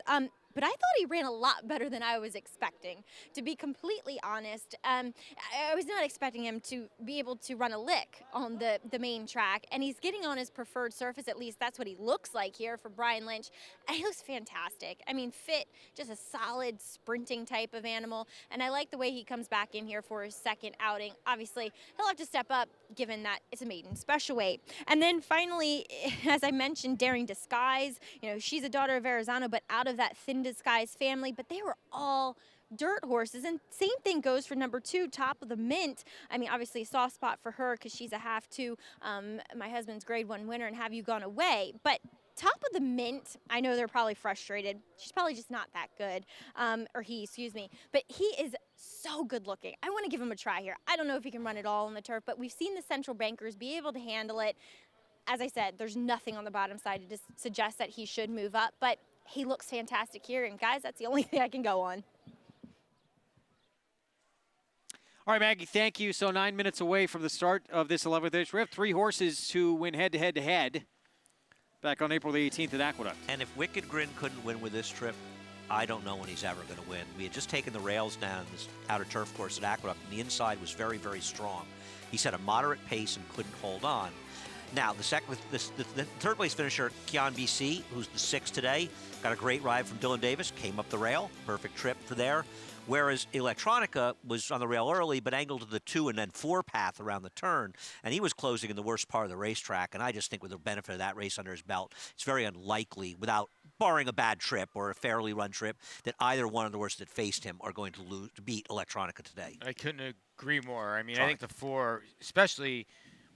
But I thought he ran a lot better than I was expecting. To be completely honest, I was not expecting him to be able to run a lick on the main track, and he's getting on his preferred surface. At least that's what he looks like here for Brian Lynch, and he looks fantastic. I mean, fit, just a solid sprinting type of animal, and I like the way he comes back in here for his second outing. Obviously, he'll have to step up given that it's a maiden special weight. And then finally, as I mentioned, Daring Disguise, you know, she's a daughter of Verrazano, but out of that Thin Disguise family, but they were all dirt horses, and same thing goes for number 2, Top of the Mint. I mean, obviously a soft spot for her because she's a half to my husband's grade 1 winner and Have You Gone Away, but Top of the Mint, I know they're probably frustrated. She's probably just not that good, or he, excuse me, but he is so good looking. I want to give him a try here. I don't know if he can run it all on the turf, but we've seen the Central Bankers be able to handle it. As I said, there's nothing on the bottom side to just suggest that he should move up, but he looks fantastic here, and guys, that's the only thing I can go on. All right, Maggie, thank you. So 9 minutes away from the start of this 11th race. We have 3 horses who win head-to-head-to-head back on April the 18th at Aqueduct. And if Wicked Grin couldn't win with this trip, I don't know when he's ever going to win. We had just taken the rails down this outer turf course at Aqueduct, and the inside was very, very strong. He set a moderate pace and couldn't hold on. Now, the third place finisher, Kian BC, who's the 6th today, got a great ride from Dylan Davis, came up the rail, perfect trip for there. Whereas Electronica was on the rail early, but angled to the 2 and then 4 path around the turn, and he was closing in the worst part of the racetrack. And I just think with the benefit of that race under his belt, it's very unlikely, without barring a bad trip or a fairly run trip, that either one of the horses that faced him are going to beat Electronica today. I couldn't agree more. I mean, I think the 4, especially,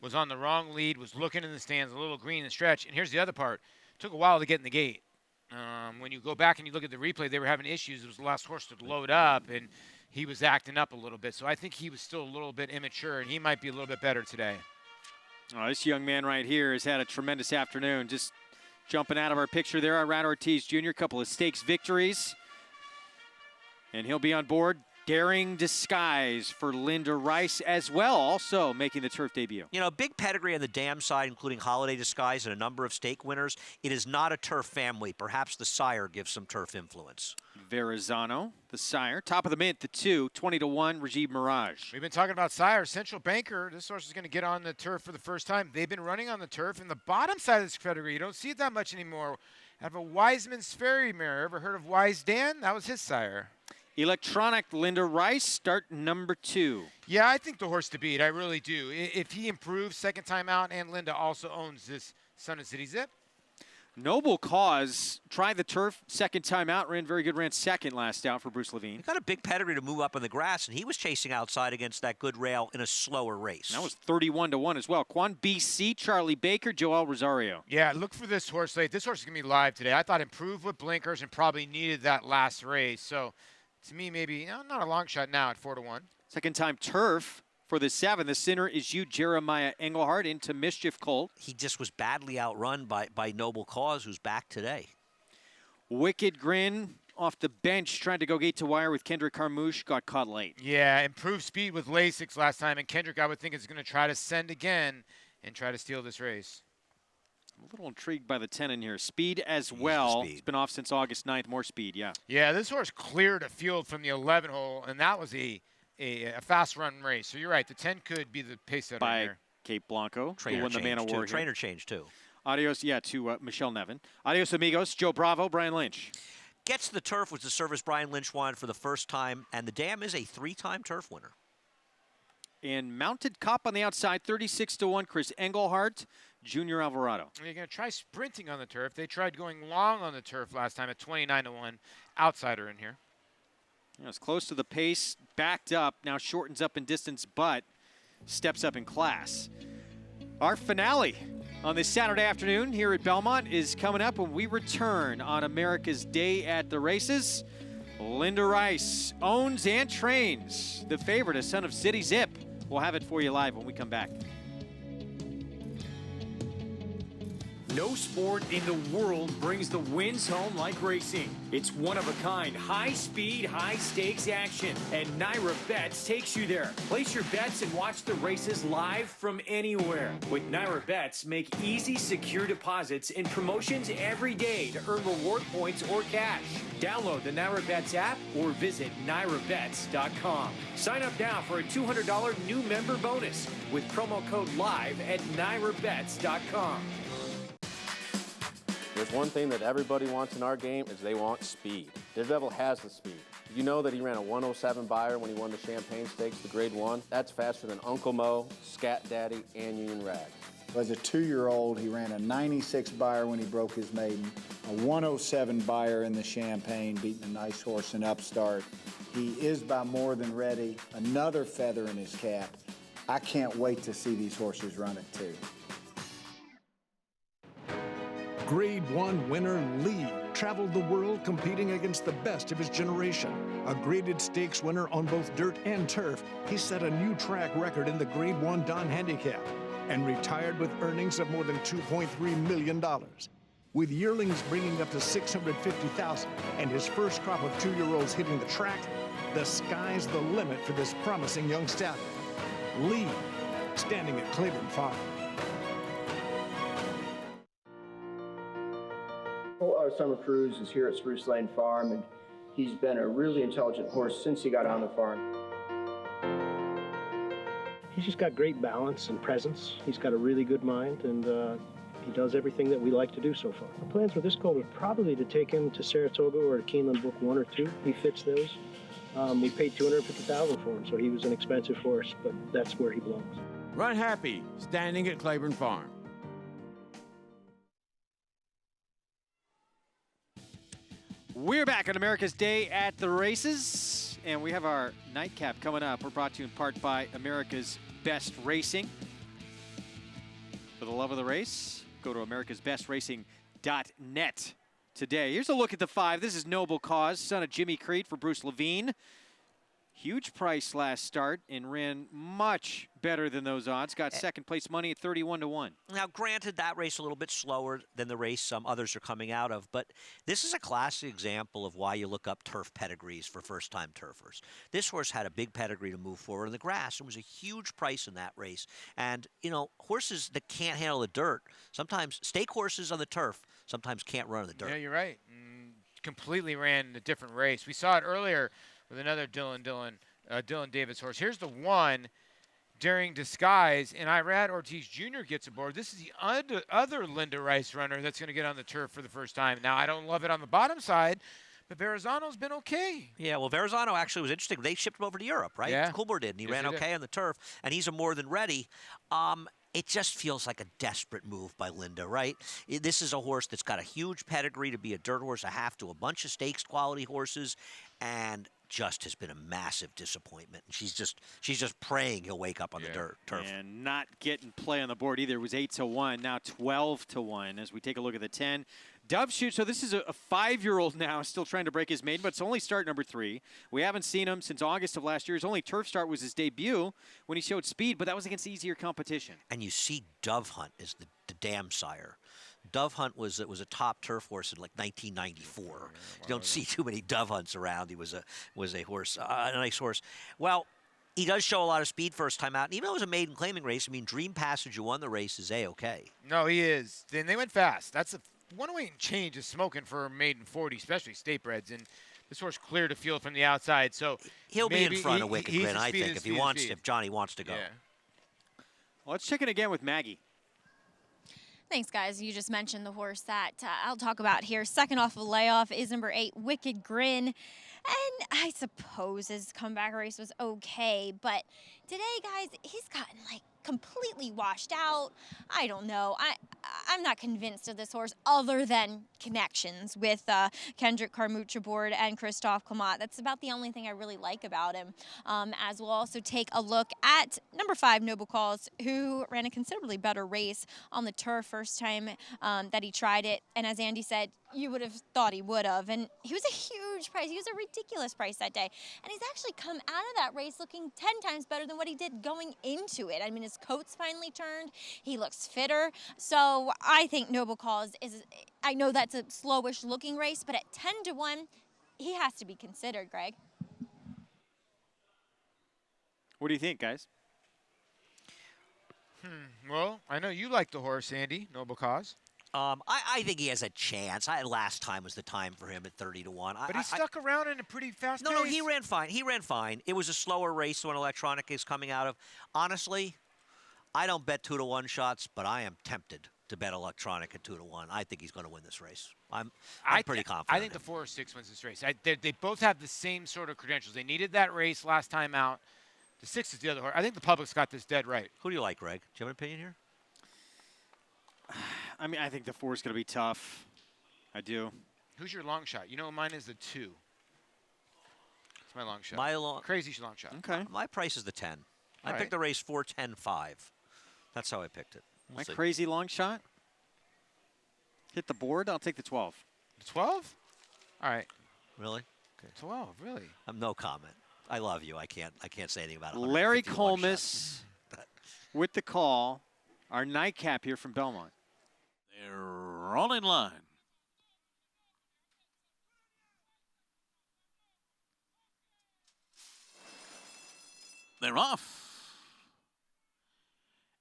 was on the wrong lead, was looking in the stands, a little green in the stretch. And here's the other part. It took a while to get in the gate. When you go back and you look at the replay, they were having issues. It was the last horse to load up, and he was acting up a little bit. So I think he was still a little bit immature, and he might be a little bit better today. Oh, this young man right here has had a tremendous afternoon. Just jumping out of our picture there, Ron Ortiz Jr., a couple of stakes victories. And he'll be on board. Daring Disguise for Linda Rice as well, also making the turf debut. You know, big pedigree on the dam side, including Holiday Disguise and a number of stake winners. It is not a turf family. Perhaps the sire gives some turf influence. Verrazano, the sire. Top of the Mint, the 2, 20-1, Rajiv Mirage. We've been talking about sire. Central Banker, this horse is going to get on the turf for the first time. They've been running on the turf. In the bottom side of this pedigree, you don't see it that much anymore. Have a Wiseman's Ferry mare. Ever heard of Wise Dan? That was his sire. Electronic Linda Rice, start number 2. Yeah, I think the horse to beat. I really do. If he improves second time out, and Linda also owns this Sun and City Zip. Noble Cause tried the turf second time out, ran very good, ran second last out for Bruce Levine. He got a big pedigree to move up on the grass, and he was chasing outside against that good rail in a slower race. That was 31-1 as well. Quan BC, Charlie Baker, Joel Rosario. Yeah, look for this horse late. This horse is going to be live today. I thought improved with blinkers and probably needed that last race. So to me, maybe not a long shot now at 4-1. Second time turf for the 7. The sinner is you, Jeremiah Engelhardt, into Mischief Colt. He just was badly outrun by Noble Cause, who's back today. Wicked Grin off the bench, tried to go gate to wire with Kendrick Carmouche, got caught late. Yeah, improved speed with Lasix last time, and Kendrick, I would think, is going to try to send again and try to steal this race. I'm a little intrigued by the 10 in here. Speed as well. It's been off since August 9th. More speed, yeah. Yeah, this horse cleared a field from the 11 hole, and that was a fast run race. So you're right. The 10 could be the pace setter by here. Kate Blanco, Trainer who won the Man of War. Trainer change, too. Adios, yeah, to Michelle Nevin. Adios, amigos. Joe Bravo, Brian Lynch. Gets the turf, which the service Brian Lynch wanted for the first time, and the dam is a 3-time turf winner. And Mounted Cop on the outside, 36-1, Chris Engelhardt, Junior Alvarado. They're going to try sprinting on the turf. They tried going long on the turf last time at 29-1. Outsider in here. Yeah, it's close to the pace, backed up, now shortens up in distance, but steps up in class. Our finale on this Saturday afternoon here at Belmont is coming up when we return on America's Day at the Races. Linda Rice owns and trains the favorite, a Son of City Zip, We'll have it for you live when we come back. No sport in the world brings the wins home like racing. It's one-of-a-kind, high-speed, high-stakes action, and NYRA Bets takes you there. Place your bets and watch the races live from anywhere. With NYRA Bets, make easy, secure deposits and promotions every day to earn reward points or cash. Download the NYRA Bets app or visit NYRABets.com. Sign up now for a $200 new member bonus with promo code LIVE at NYRABets.com. There's one thing that everybody wants in our game is they want speed. Daredevil has the speed. You know that he ran a 107 buyer when he won the Champagne Stakes, the Grade 1. That's faster than Uncle Mo, Scat Daddy, and Union Rag. As a 2-year-old, he ran a 96 buyer when he broke his maiden, a 107 buyer in the Champagne, beating a nice horse in Upstart. He is by more than ready. Another feather in his cap. I can't wait to see these horses run it too. Grade 1 winner Lee traveled the world competing against the best of his generation. A graded stakes winner on both dirt and turf, he set a new track record in the Grade 1 Don Handicap and retired with earnings of more than $2.3 million. With yearlings bringing up to $650,000 and his first crop of 2-year-olds hitting the track, the sky's the limit for this promising young stallion. Lee, standing at Claiborne Farm. Our summer cruise is here at Spruce Lane Farm, and he's been a really intelligent horse since he got on the farm. He's just got great balance and presence. He's got a really good mind, and he does everything that we like to do so far. Our plans with this colt are probably to take him to Saratoga or to Keeneland Book 1 or 2. He fits those. We paid $250,000 for him, so he was an expensive horse, but that's where he belongs. Runhappy, standing at Claiborne Farm. We're back on America's Day at the Races, and we have our nightcap coming up. We're brought to you in part by America's Best Racing. For the love of the race, go to americasbestracing.net today. Here's a look at the 5. This is Noble Cause, son of Jimmy Creed for Bruce Levine. Huge price last start and ran much better than those odds. Got second place money at 31-1. Now, granted, that race a little bit slower than the race some others are coming out of, but this is a classic example of why you look up turf pedigrees for first-time turfers. This horse had a big pedigree to move forward in the grass. It was a huge price in that race. And, you know, horses that can't handle the dirt, sometimes stake horses on the turf, sometimes can't run in the dirt. Yeah, you're right. Completely ran a different race. We saw it earlier with another Dylan Davis horse. Here's the one during disguise, and Irad Ortiz Jr. gets aboard. This is the other Linda Rice runner that's going to get on the turf for the first time. Now, I don't love it on the bottom side, but Verrazano's been okay. Yeah, well, Verrazano actually was interesting. They shipped him over to Europe, right? Yeah. Coolmore did, and he ran okay on the turf, and he's a more than ready. It just feels like a desperate move by Linda, right? This is a horse that's got a huge pedigree to be a dirt horse, a half to a bunch of stakes quality horses, and just has been a massive disappointment. And she's just praying he'll wake up on the turf. And not getting play on the board either. It was 8-1, now 12-1 as we take a look at the 10. Dove Shoot, so this is a 5-year-old now, still trying to break his maiden, but it's only start number 3. We haven't seen him since August of last year. His only turf start was his debut when he showed speed, but that was against easier competition. And you see Dove Hunt is the dam sire. Dove Hunt was a top turf horse in like 1994. You don't see too many Dove Hunts around. He was a horse, a nice horse. Well, he does show a lot of speed first time out. And even though it was a maiden claiming race, I mean, Dream Passage, who won the race, is A-okay. No, he is. Then they went fast. That's a 108 and change is smoking for a maiden 40, especially state breds. And this horse cleared a field from the outside, so he'll be in front of Wicked Grin, I think, if Johnny wants to go. Yeah. Well, let's check it again with Maggie. Thanks, guys. You just mentioned the horse that I'll talk about here. Second off of the layoff is number 8, Wicked Grin. And I suppose his comeback race was okay, but today, guys, he's gotten, like, completely washed out. I don't know. I'm not convinced of this horse other than connections with Kendrick Carmouche aboard and Christophe Clement. That's about the only thing I really like about him. As we'll also take a look at number 5, Noble Cause, who ran a considerably better race on the turf first time that he tried it. And as Andy said, you would have thought he would have. And he was a huge price. He was a ridiculous price that day. And he's actually come out of that race looking 10 times better than what he did going into it. I mean, his coat's finally turned. He looks fitter. So I think Noble Cause is, I know that's a slowish looking race, but at 10-1, he has to be considered, Greg. What do you think, guys? Well, I know you like the horse, Andy, Noble Cause. I think he has a chance. Last time was the time for him at 30-1. But he stuck around in a pretty fast pace. No, he ran fine. He ran fine. It was a slower race when Electronic is coming out of. Honestly, I don't bet 2-1 shots, but I am tempted to bet Electronic at 2-1. I think he's going to win this race. I'm pretty confident. I think the 4 or 6 wins this race. They both have the same sort of credentials. They needed that race last time out. The 6 is the other horse. I think the public's got this dead right. Who do you like, Greg? Do you have an opinion here? I mean, I think the 4 is going to be tough. I do. Who's your long shot? You know, mine is the 2. It's my long shot. My crazy long shot. Okay. My price is the 10. I picked the race 4-10-5. That's how I picked it. My crazy long shot? Hit the board? I'll take the 12. The 12? All right. Really? Okay. 12, really? I'm no comment. I love you. I can't say anything about it. Larry Collmus with the call. Our nightcap here from Belmont. They're all in line. They're off.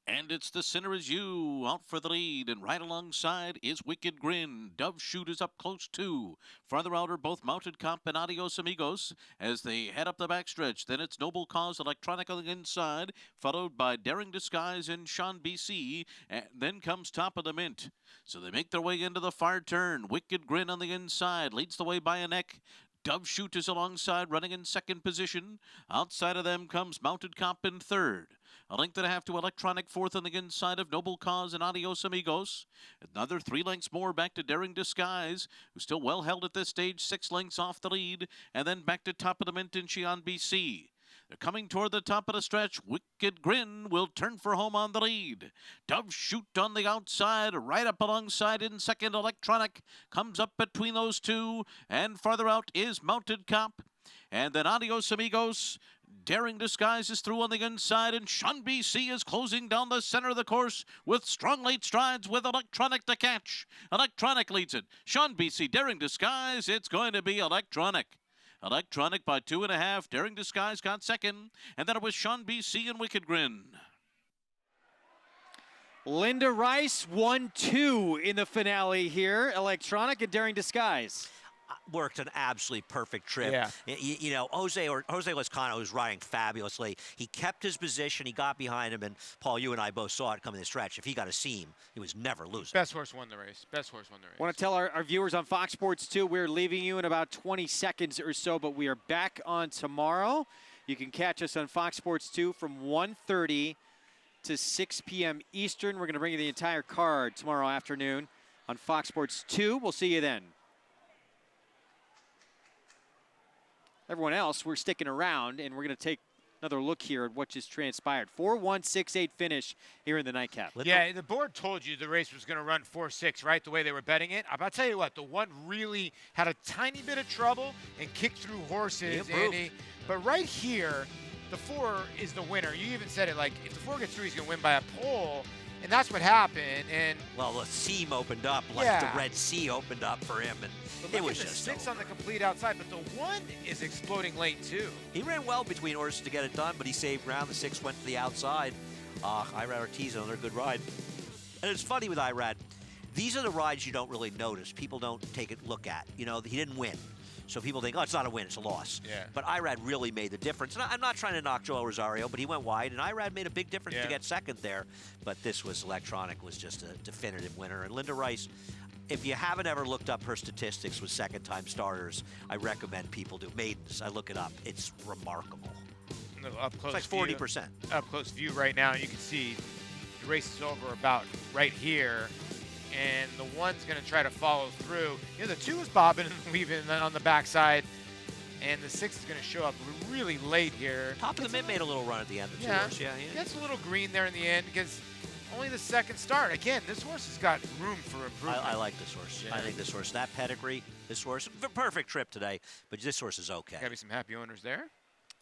And it's the Sinner Is You out for the lead, and right alongside is Wicked Grin. Dove Shoot is up close too. Farther out are both Mounted Cop and Adios Amigos as they head up the backstretch. Then it's Noble Cause Electronic on the inside, followed by Daring Disguise and Sean BC, and then comes Top of the Mint. So they make their way into the far turn. Wicked Grin on the inside leads the way by a neck. Dove Shoot is alongside, running in second position. Outside of them comes Mounted Cop in third. A length and a half to Electronic, fourth on the inside of Noble Cause and Adios Amigos. Another 3 lengths more back to Daring Disguise, who's still well held at this stage, 6 lengths off the lead. And then back to Top of the Mint and Xi'an BC. They're coming toward the top of the stretch. Wicked Grin will turn for home on the lead. Dove Shoot on the outside, right up alongside in second. Electronic comes up between those two, and farther out is Mounted Cop. And then Adios Amigos. Daring Disguise is through on the inside, and Sean BC is closing down the center of the course with strong late strides with Electronic to catch. Electronic leads it. Sean BC, Daring Disguise, it's going to be Electronic. Electronic by 2.5. Daring Disguise got second, and then it was Sean BC and Wicked Grin. Linda Rice 1-2 in the finale here. Electronic and Daring Disguise. Worked an absolutely perfect trip. Yeah. You know, Jose Lezcano was riding fabulously. He kept his position. He got behind him, and Paul, you and I both saw it coming the stretch. If he got a seam, he was never losing. Best horse won the race. Best horse won the race. I want to tell our viewers on Fox Sports 2, we're leaving you in about 20 seconds or so, but we are back on tomorrow. You can catch us on Fox Sports 2 from 1:30 to 6 p.m. Eastern. We're going to bring you the entire card tomorrow afternoon on Fox Sports 2. We'll see you then. Everyone else, we're sticking around, and we're going to take another look here at what just transpired. 4-1-6-8 finish here in the nightcap. Yeah, the board told you the race was going to run 4-6, right, the way they were betting it. I'll tell you what, the one really had a tiny bit of trouble and kicked through horses, Andy. But right here, the 4 is the winner. You even said it, like, if the 4 gets through, he's going to win by a pole. And that's what happened. And well, the seam opened up, like the Red Sea opened up for him, and it was just 6 on the complete outside, but the 1 is exploding late too. He ran well between horses to get it done, but he saved ground. The 6 went to the outside. Irad Ortiz, another good ride. And it's funny with Irad, these are the rides you don't really notice. People don't take a look at. You know, he didn't win. So people think, oh, it's not a win, it's a loss. Yeah. But Irad really made the difference. And I'm not trying to knock Joel Rosario, but he went wide, and Irad made a big difference to get second there. But this was Electronic was just a definitive winner. And Linda Rice, if you haven't ever looked up her statistics with second-time starters, I recommend people do. Maidens, I look it up. It's remarkable. Up close it's like 40%. Up close view right now, you can see the race is over about right here. And the 1's going to try to follow through. You know, the 2 is bobbing and weaving on the backside. And the 6 is going to show up really late here. Top of the Mint made a little run at the end. Yeah, gets a little green there in the end because only the second start. Again, this horse has got room for improvement. I like this horse. Yeah. I think this horse, that pedigree, this horse, perfect trip today, but this horse is okay. Got to be some happy owners there.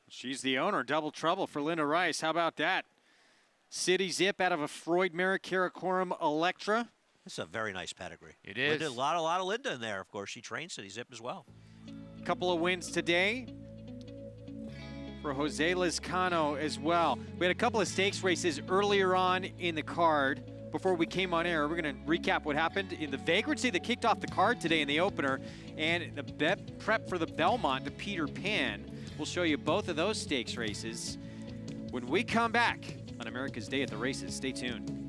She's the owner. Double trouble for Linda Rice. How about that? City Zip out of a Freud Mare Karakoram Electra. This is a very nice pedigree. It is. Linda, a lot of Linda in there, of course. She trains City Zip as well. Couple of wins today for Jose Lizcano as well. We had a couple of stakes races earlier on in the card. Before we came on air, we're going to recap what happened in the vagrancy that kicked off the card today in the opener and the prep for the Belmont to Peter Pan. We'll show you both of those stakes races when we come back on America's Day at the Races. Stay tuned.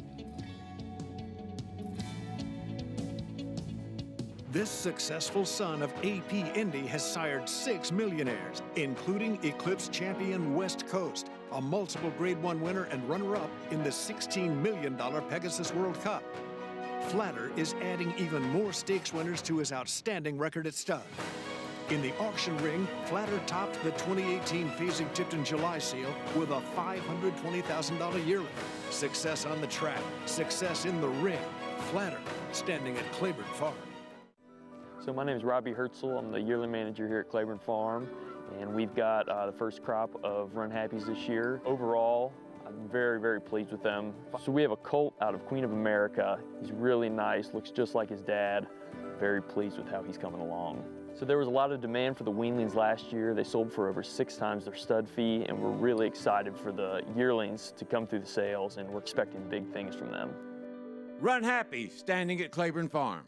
This successful son of AP Indy has sired 6 millionaires, including Eclipse champion West Coast, a multiple Grade 1 winner and runner-up in the $16 million Pegasus World Cup. Flatter is adding even more stakes winners to his outstanding record at stud. In the auction ring, Flatter topped the 2018 Phasing-Tipton July Seal with a $520,000 yearling. Success on the track, success in the ring. Flatter, standing at Claiborne Farm. So my name is Robbie Herzl. I'm the yearling manager here at Claiborne Farm, and we've got the first crop of Runhappies this year. Overall, I'm very, very pleased with them. So we have a colt out of Queen of America. He's really nice, looks just like his dad. Very pleased with how he's coming along. So there was a lot of demand for the weanlings last year. They sold for over 6 times their stud fee, and we're really excited for the yearlings to come through the sales, and we're expecting big things from them. Runhappy, standing at Claiborne Farm.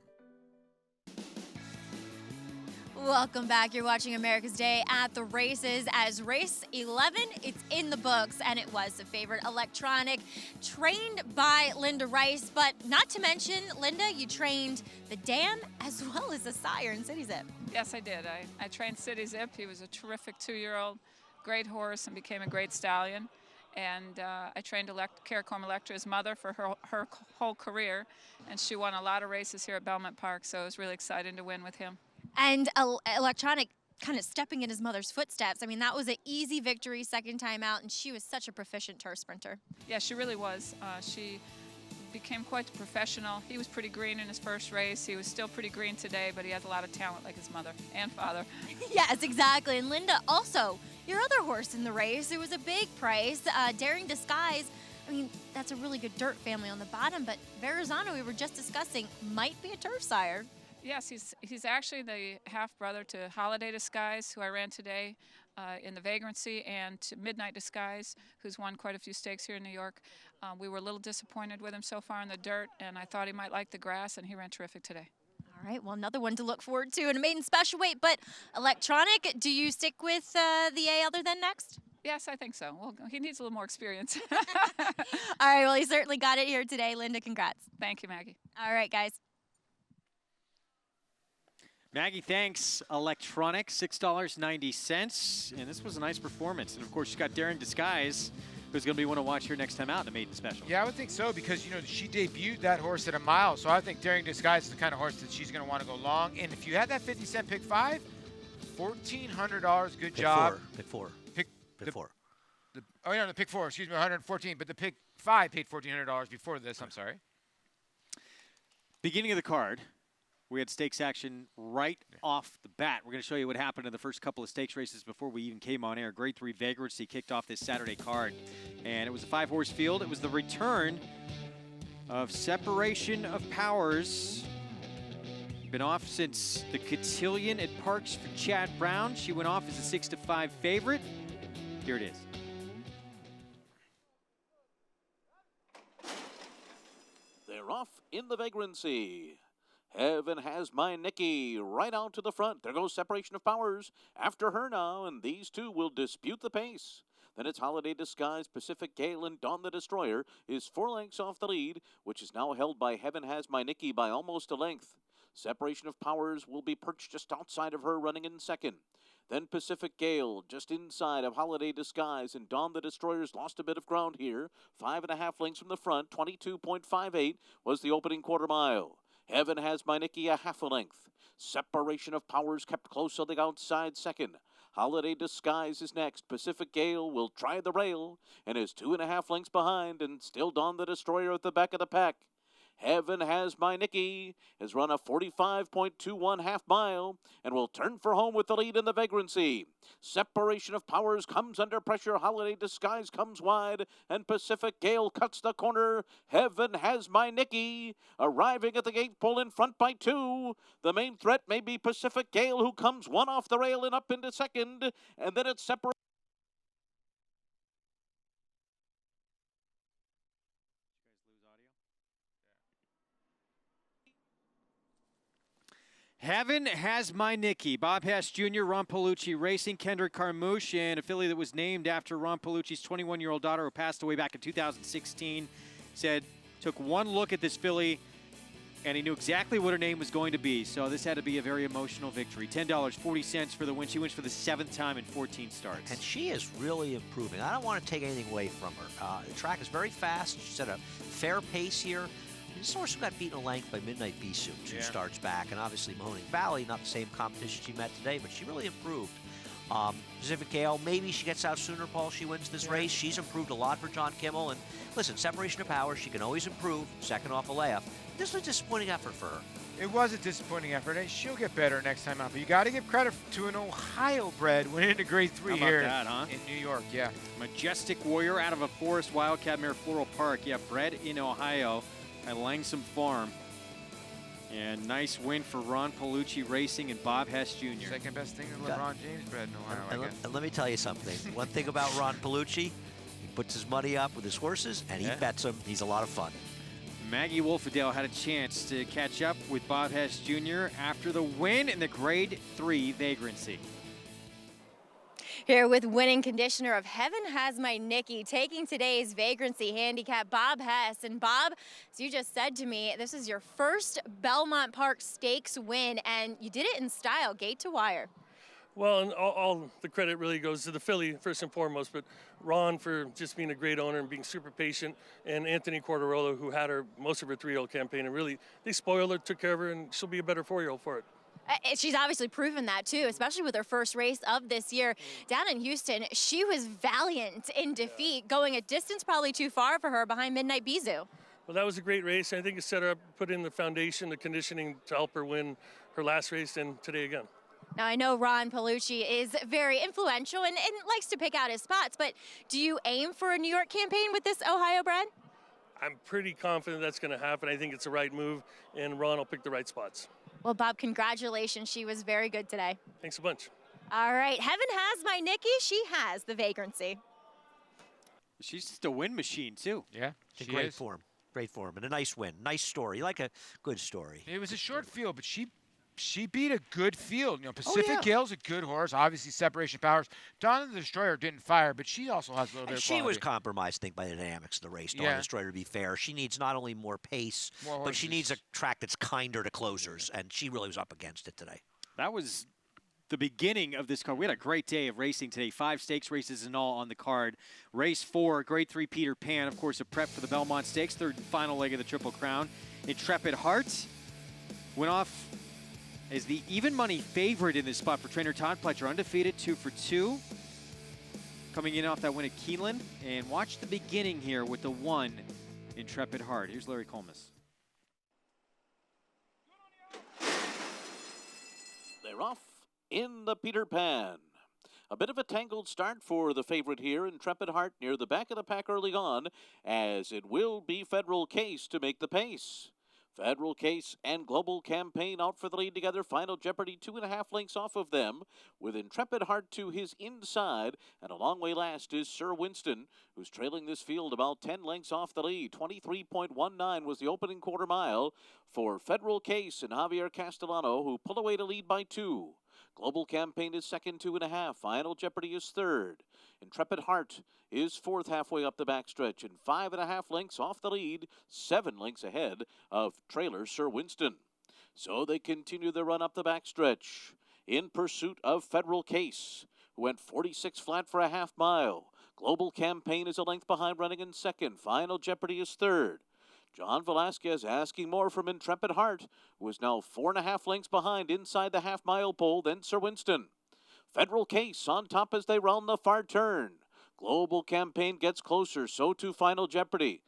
Welcome back. You're watching America's Day at the Races. As race 11, it's in the books, and it was the favorite electronic, trained by Linda Rice. But not to mention, Linda, you trained the dam as well as the sire in City Zip. Yes, I did. I trained City Zip. He was a terrific 2-year-old, great horse, and became a great stallion. And I trained Karakoram Electra, his mother, for her whole career, and she won a lot of races here at Belmont Park, so it was really exciting to win with him. And electronic kind of stepping in his mother's footsteps. I mean, that was an easy victory second time out, and she was such a proficient turf sprinter. Yeah, she really was. She became quite a professional. He was pretty green in his first race. He was still pretty green today, but he has a lot of talent like his mother and father. Yes, exactly. And Linda, also, your other horse in the race, it was a big price, Daring Disguise. I mean, that's a really good dirt family on the bottom, but Verrazano, we were just discussing, might be a turf sire. Yes, he's actually the half-brother to Holiday Disguise, who I ran today in the Vagrancy, and to Midnight Disguise, who's won quite a few stakes here in New York. We were a little disappointed with him so far in the dirt, and I thought he might like the grass, and he ran terrific today. All right, well, another one to look forward to in a maiden special weight, but electronic, do you stick with the A other than next? Yes, I think so. Well, he needs a little more experience. All right, well, he certainly got it here today. Linda, congrats. Thank you, Maggie. All right, guys. Maggie, thanks. Electronic, $6.90. And this was a nice performance. And, of course, she's got Daring Disguise, who's going to be one to watch here next time out in the maiden special. Yeah, I would think so because, you know, she debuted that horse at a mile. So I think Daring Disguise is the kind of horse that she's going to want to go long. And if you had that 50-cent pick 5, $1,400, good job. Pick four. Pick 4. Oh, yeah, the pick 4, excuse me, 114. But the pick 5 paid $1,400 before this. I'm sorry. Beginning of the card. We had stakes action right off the bat. We're going to show you what happened in the first couple of stakes races before we even came on air. Grade 3 Vagrancy kicked off this Saturday card. And it was a 5-horse field. It was the return of Separation of Powers. Been off since the Cotillion at Parks for Chad Brown. She went off as a 6-5 favorite. Here it is. They're off in the Vagrancy. Heaven Has My Nikki right out to the front. There goes Separation of Powers after her now, and these two will dispute the pace. Then it's Holiday Disguise, Pacific Gale, and Dawn the Destroyer is 4 lengths off the lead, which is now held by Heaven Has My Nikki by almost a length. Separation of Powers will be perched just outside of her, running in second. Then Pacific Gale just inside of Holiday Disguise, and Dawn the Destroyer's lost a bit of ground here. 5.5 lengths from the front, 22.58 was the opening quarter mile. Heaven Has My Nikki a half a length. Separation of Powers kept close on the outside second. Holiday Disguise is next. Pacific Gale will try the rail and is 2.5 lengths behind, and Still Dawn the Destroyer at the back of the pack. Heaven Has My Nikki has run a 45.21 half mile and will turn for home with the lead in the vagrancy. Separation of Powers comes under pressure. Holiday Disguise comes wide, and Pacific Gale cuts the corner. Heaven Has My Nikki arriving at the gate pole in front by 2. The main threat may be Pacific Gale, who comes 1 off the rail and up into second, and then it's separated. Heaven Has My Nikki. Bob Hess Jr., Ron Palucci Racing, Kendrick Carmouche, and a filly that was named after Ron Palucci's 21-year-old daughter who passed away back in 2016, said, took one look at this filly, and he knew exactly what her name was going to be. So this had to be a very emotional victory. $10.40 for the win. She wins for the 7th time in 14 starts. And she is really improving. I don't want to take anything away from her. The track is very fast. She's at a fair pace here. This horse got beaten a length by Midnight Bisou 2 starts back, and obviously Mahoning Valley, not the same competition she met today, but she really improved. Pacific Gale, maybe she gets out sooner, Paul. She wins this race. She's improved a lot for John Kimmel, and listen, separation of power, she can always improve. Second off a layup. This was a disappointing effort for her. It was a disappointing effort, and she'll get better next time out. But you got to give credit to an Ohio bred winning into Grade 3 here in New York. Yeah, Majestic Warrior out of a Forest Wildcat mare, Floral Park. Yeah, bred in Ohio at Langsam Farm. And nice win for Ron Palucci Racing and Bob Hess Jr. Second best thing that LeBron James bred in Ohio. And let me tell you something. One thing about Ron Palucci, he puts his money up with his horses, and he bets them. He's a lot of fun. Maggie Wolfendale had a chance to catch up with Bob Hess Jr. after the win in the Grade 3 vagrancy. Here with winning conditioner of Heaven Has My Nikki, taking today's vagrancy handicap, Bob Hess. And Bob, as you just said to me, this is your first Belmont Park Stakes win, and you did it in style, gate to wire. Well, and all the credit really goes to the filly, first and foremost, but Ron for just being a great owner and being super patient, and Anthony Cordarolo, who had her most of her 3-year-old campaign, and really, they spoiled her, took care of her, and she'll be a better 4-year-old for it. She's obviously proven that too, especially with her first race of this year. Down in Houston, she was valiant in defeat, going a distance probably too far for her behind Midnight Bisou. Well, that was a great race. I think it set her up, put in the foundation, the conditioning to help her win her last race and today again. Now, I know Ron Palucci is very influential and likes to pick out his spots, but do you aim for a New York campaign with this Ohio bred? I'm pretty confident that's going to happen. I think it's the right move, and Ron will pick the right spots. Well, Bob, congratulations. She was very good today. Thanks a bunch. All right. Heaven Has My Nikki. She has the vagrancy. She's just a win machine, too. Yeah, Great form. Great form. And a nice win. Nice story. You like a good story. It was a short field, but she beat a good field. You know, Pacific Gale's a good horse. Obviously, separation powers. Dawn the Destroyer didn't fire, but she also has a little bit of quality. She was compromised, I think, by the dynamics of the race. Dawn the Destroyer, to be fair. She needs not only more pace, but she needs a track that's kinder to closers, and she really was up against it today. That was the beginning of this card. We had a great day of racing today. 5 stakes races in all on the card. Race 4, Grade 3 Peter Pan, of course, a prep for the Belmont Stakes, 3rd and final leg of the Triple Crown. Intrepid Heart went off as the even money favorite in this spot for trainer Todd Pletcher, undefeated, 2 for 2. Coming in off that win at Keeneland. And watch the beginning here with the 1, Intrepid Heart. Here's Larry Collmus. They're off in the Peter Pan. A bit of a tangled start for the favorite here, Intrepid Heart, near the back of the pack early on, as it will be Federal Case to make the pace. Federal Case and Global Campaign out for the lead together. Final Jeopardy 2.5 lengths off of them, with Intrepid Heart to his inside. And a long way last is Sir Winston, who's trailing this field about 10 lengths off the lead. 23.19 was the opening quarter mile for Federal Case and Javier Castellano, who pull away to lead by 2. Global Campaign is second, 2.5. Final Jeopardy is third. Intrepid Heart is 4th halfway up the backstretch and 5.5 lengths off the lead, 7 lengths ahead of trailer Sir Winston. So they continue their run up the backstretch in pursuit of Federal Case, who went 46 flat for a half mile. Global Campaign is a length behind, running in second. Final Jeopardy is third. John Velasquez asking more from Intrepid Heart, who is now 4.5 lengths behind inside the half-mile pole, then Sir Winston. Federal Case on top as they round the far turn. Global Campaign gets closer, so to Final Jeopardy.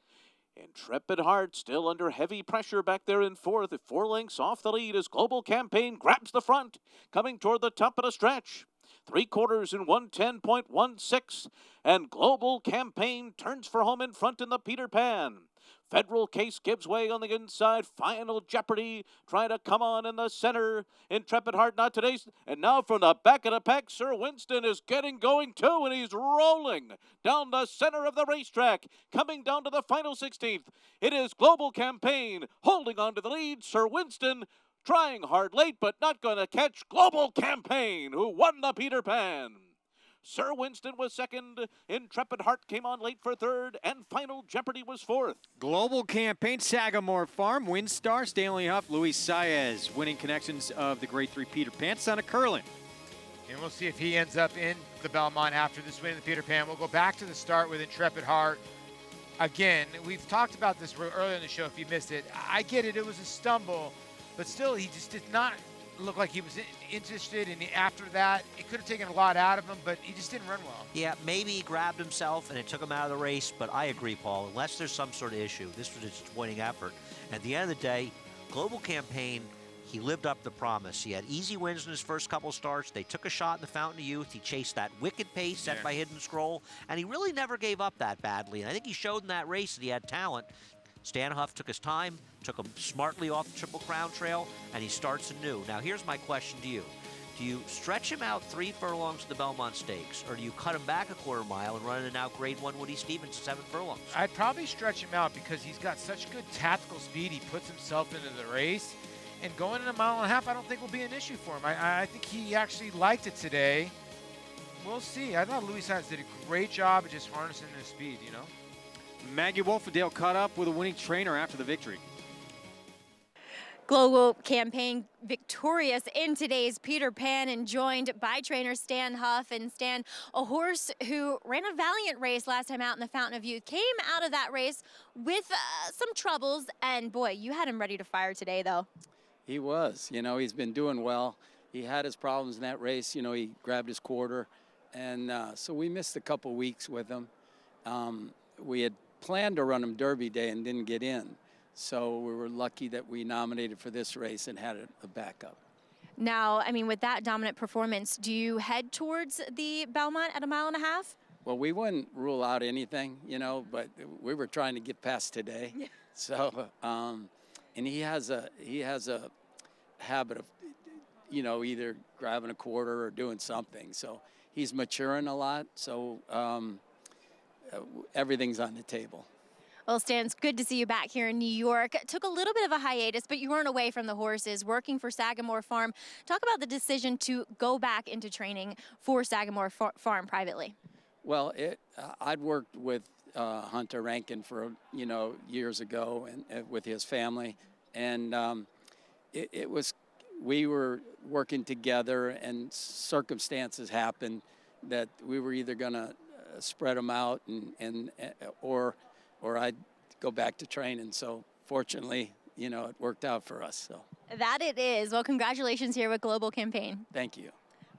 Intrepid Heart still under heavy pressure back there in fourth. 4 lengths off the lead as Global Campaign grabs the front, coming toward the top of the stretch. 3/4 in 110.16, and Global Campaign turns for home in front in the Peter Pan. Federal Case gives way on the inside. Final Jeopardy trying to come on in the center. Intrepid Heart not today. And now from the back of the pack, Sir Winston is getting going too, and he's rolling down the center of the racetrack. Coming down to the final 16th. It is Global Campaign holding on to the lead. Sir Winston trying hard late, but not going to catch Global Campaign, who won the Peter Pan. Sir Winston was second, Intrepid Heart came on late for third, and Final Jeopardy was fourth. Global Campaign, Sagamore Farm, Windstar, Stanley Huff, Luis Saez, winning connections of the Grade 3 Peter Pan, son of Curlin. And we'll see if he ends up in the Belmont after this win in the Peter Pan. We'll go back to the start with Intrepid Heart. Again, we've talked about this earlier in the show if you missed it. I get it, it was a stumble, but still he just did not look like he was interested, and after that, it could have taken a lot out of him, but he just didn't run well. Yeah, maybe he grabbed himself and it took him out of the race, but I agree, Paul. Unless there's some sort of issue, this was a disappointing effort. At the end of the day, Global Campaign, he lived up the promise. He had easy wins in his first couple starts. They took a shot in the Fountain of Youth. He chased that wicked pace set by Hidden Scroll, and he really never gave up that badly. And I think he showed in that race that he had talent. Stan Huff took his time, took him smartly off the Triple Crown Trail, and he starts anew. Now, here's my question to you. Do you stretch him out 3 furlongs to the Belmont Stakes, or do you cut him back a 1/4 mile and run an out Grade 1 Woody Stevens to 7 furlongs? I'd probably stretch him out because he's got such good tactical speed. He puts himself into the race. And going in a 1.5 miles, I don't think will be an issue for him. I think he actually liked it today. We'll see. I thought Luis Saez did a great job of just harnessing his speed, you know? Maggie Wolfendale caught up with a winning trainer after the victory. Global Campaign victorious in today's Peter Pan and joined by trainer Stan Huff. And Stan, a horse who ran a valiant race last time out in the Fountain of Youth, came out of that race with some troubles. And boy, you had him ready to fire today, though. He was. You know, he's been doing well. He had his problems in that race. You know, he grabbed his quarter. And so we missed a couple weeks with him. We had planned to run him Derby Day and didn't get in. So we were lucky that we nominated for this race and had a backup. Now, I mean, with that dominant performance, do you head towards the Belmont at a 1.5 miles? Well, we wouldn't rule out anything, you know, but we were trying to get past today. Yeah. So, and he has a habit of, you know, either grabbing a quarter or doing something. So he's maturing a lot. So everything's on the table. Well, Stan, it's good to see you back here in New York. Took a little bit of a hiatus, but you weren't away from the horses, working for Sagamore Farm. Talk about the decision to go back into training for Sagamore Farm privately. Well, I'd worked with Hunter Rankin for, you know, years ago and with his family. And we were working together and circumstances happened that we were either going to spread them out or I'd go back to training. So fortunately, you know, it worked out for us. So that it is. Well, congratulations here with Global Campaign. Thank you.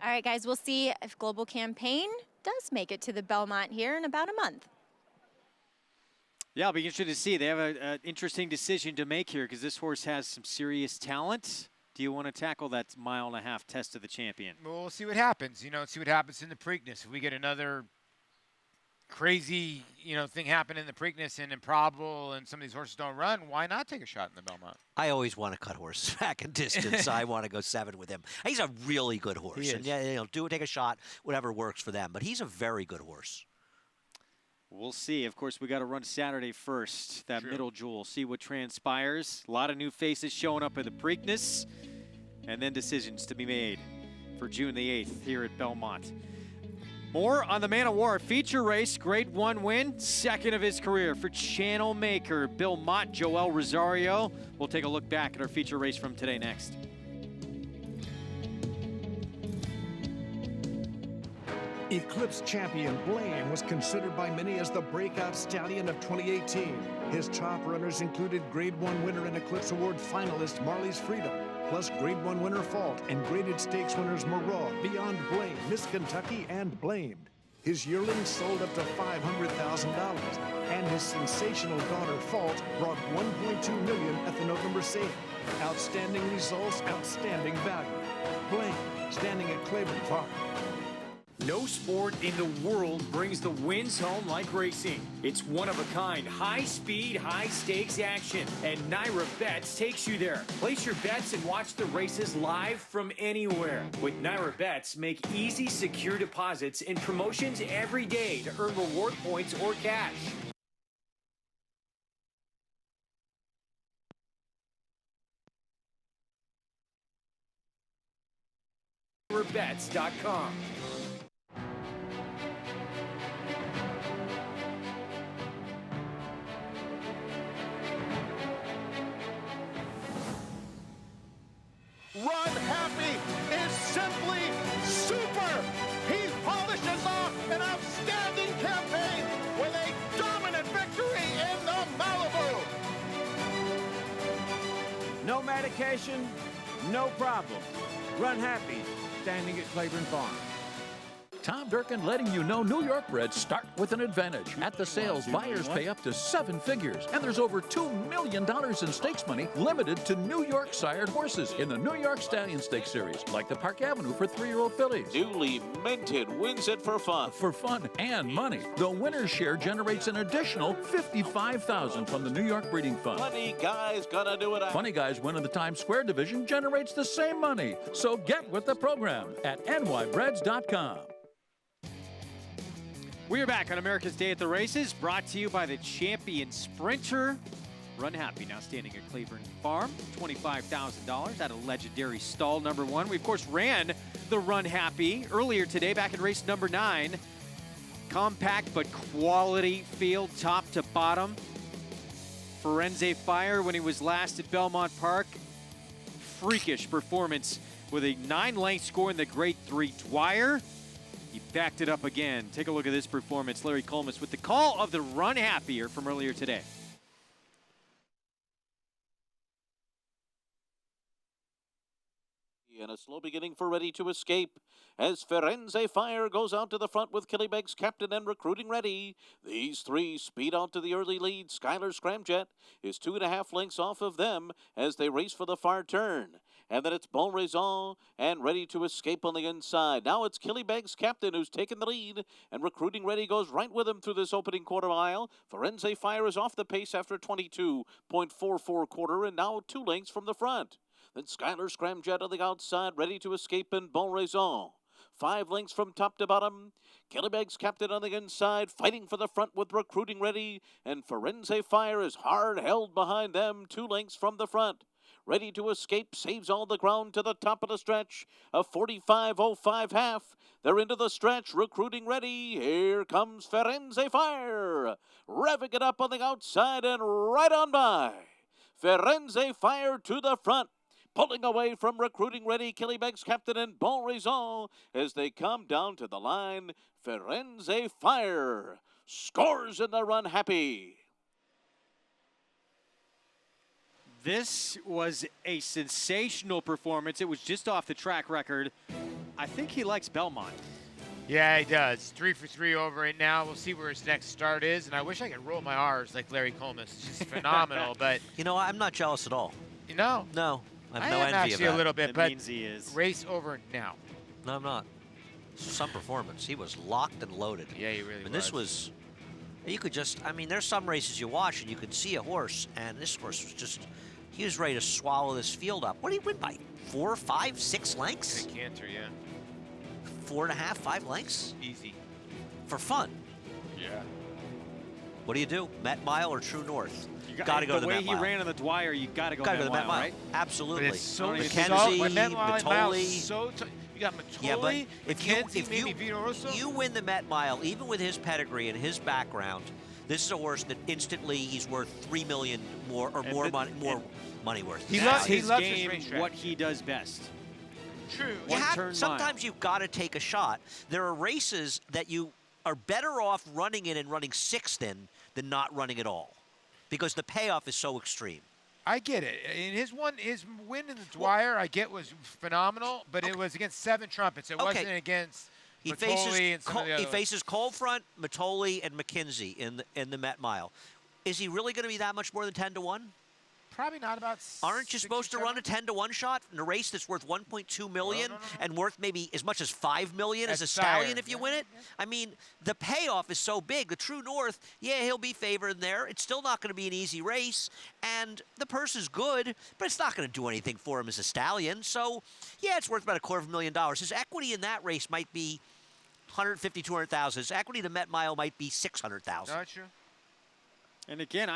All right, guys, we'll see if Global Campaign does make it to the Belmont here in about a month. Yeah, I'll be interested to see. They have an interesting decision to make here because this horse has some serious talent. Do you want to tackle that 1.5 mile test of the champion? Well, we'll see what happens. You know, see what happens in the Preakness. If we get another crazy, you know, thing happen in the Preakness and improbable and some of these horses don't run, why not take a shot in the Belmont? I always want to cut horses back in distance. I want to go 7 with him. He's a really good horse. He is. And yeah, you know, take a shot, whatever works for them. But he's a very good horse. We'll see. Of course, we got to run Saturday first, that middle jewel, see what transpires. A lot of new faces showing up at the Preakness, and then decisions to be made for June the 8th here at Belmont. More on the Man of War feature race, Grade 1 win, second of his career for Channel Maker, Bill Mott, Joel Rosario. We'll take a look back at our feature race from today next. Eclipse champion Blaine was considered by many as the breakout stallion of 2018. His top runners included Grade 1 winner and Eclipse Award finalist Marley's Freedom, plus Grade 1 winner Fault and graded stakes winners Maraud, Beyond Blame, Miss Kentucky, and Blamed. His yearlings sold up to $500,000, and his sensational daughter Fault brought $1.2 million at the November sale. Outstanding results, outstanding value. Blame, standing at Claiborne Farm. No sport in the world brings the wins home like racing. It's one-of-a-kind, high-speed, high-stakes action, and NYRA Bets takes you there. Place your bets and watch the races live from anywhere. With NYRA Bets, make easy, secure deposits and promotions every day to earn reward points or cash. NYRABets.com. Runhappy is simply super. He polishes off an outstanding campaign with a dominant victory in the Malibu. No medication, no problem. Runhappy, standing at Claiborne Farm. Tom Durkin letting you know New York breds start with an advantage. At the sales, buyers pay up to 7 figures. And there's over $2 million in stakes money limited to New York sired horses in the New York Stallion Stakes Series, like the Park Avenue for 3-year-old fillies. Newly minted wins it for fun. For fun and money. The winner's share generates an additional $55,000 from the New York Breeding Fund. Funny Guy's gonna do it. Funny Guys winning the Times Square division generates the same money. So get with the program at nybreds.com. We are back on America's Day at the Races, brought to you by the champion sprinter. Runhappy now standing at Claiborne Farm, $25,000 at a legendary stall number 1. We, of course, ran the Runhappy earlier today back in race number 9. Compact but quality field, top to bottom. Firenze Fire when he was last at Belmont Park. Freakish performance with a 9-length score in the Grade 3 Dwyer. He backed it up again. Take a look at this performance. Larry Collmus with the call of the Runhappy from earlier today. And a slow beginning for Ready to Escape as Firenze Fire goes out to the front with Killybegs Captain and Recruiting Ready. These three speed out to the early lead. Skylar Scramjet is 2.5 lengths off of them as they race for the far turn. And then it's Bon Raison and Ready to Escape on the inside. Now it's Killybegs Captain who's taken the lead, and Recruiting Ready goes right with him through this opening quarter mile. Firenze Fire is off the pace after 22.44 quarter and now 2 lengths from the front. Then Skylar Scramjet on the outside, Ready to Escape and Bon Raison. 5 lengths from top to bottom. Killybegs Captain on the inside, fighting for the front with Recruiting Ready, and Firenze Fire is hard held behind them, 2 lengths from the front. Ready to Escape saves all the ground to the top of the stretch, a 45.05 half. They're into the stretch, Recruiting Ready. Here comes Firenze Fire, revving it up on the outside and right on by. Firenze Fire to the front, pulling away from Recruiting Ready, Killybegs Captain and Bon Raison as they come down to the line. Firenze Fire scores in the Runhappy. This was a sensational performance. It was just off the track record. I think he likes Belmont. Yeah, he does. 3 for 3 over it now. We'll see where his next start is. And I wish I could roll my R's like Larry Collmus. It's just phenomenal. But you know, I'm not jealous at all. You know? No, I have I no am envy actually of that. a little bit, It but means he is. race over now. No, I'm not. Some performance. He was locked and loaded. Yeah, he really And this was, you could just, I mean, there's some races you watch and you could see a horse, and this horse was just, he was ready to swallow this field up. What did he win by? 4, 5, 6 lengths? Canter, yeah. 4.5, 5 lengths? Easy. For fun. Yeah. What do? Met Mile or True North? You Got to go to the Met way he Mile. ran on the Dwyer, you got to go Gotta to go to the Met Mile, right? Absolutely. But it's so Mackenzie, Met Mile Matoli. so you got Matoli, Yeah, but Mackenzie, maybe Vino Rosso. if you win the Met Mile, even with his pedigree and his background, this is a horse that instantly he's worth $3 million more or more money, money worth. He That's loves his his game, racetrack. what he does best. True. Sometimes you've got to take a shot. There are races that you are better off running in and running 6th in than not running at all, because the payoff is so extreme. I get it. And his win in the Dwyer, I get, was phenomenal, but it was against 7 Trumpets. It wasn't against Matoli and some of the other He faces Cold Front, Matoli, and McKenzie in the Met Mile. Is he really going to be that much more than 10-1? Probably not. About. Aren't you supposed to run a 10-1 shot in a race that's worth 1.2 million and worth maybe as much as 5 million as a stallion if you win it? I mean, the payoff is so big. The True North, yeah, he'll be favored in there. It's still not going to be an easy race, and the purse is good, but it's not going to do anything for him as a stallion. So, yeah, it's worth about $250,000. His equity in that race might be 150, 200,000. His equity in the Met Mile might be 600,000. Not true. And again,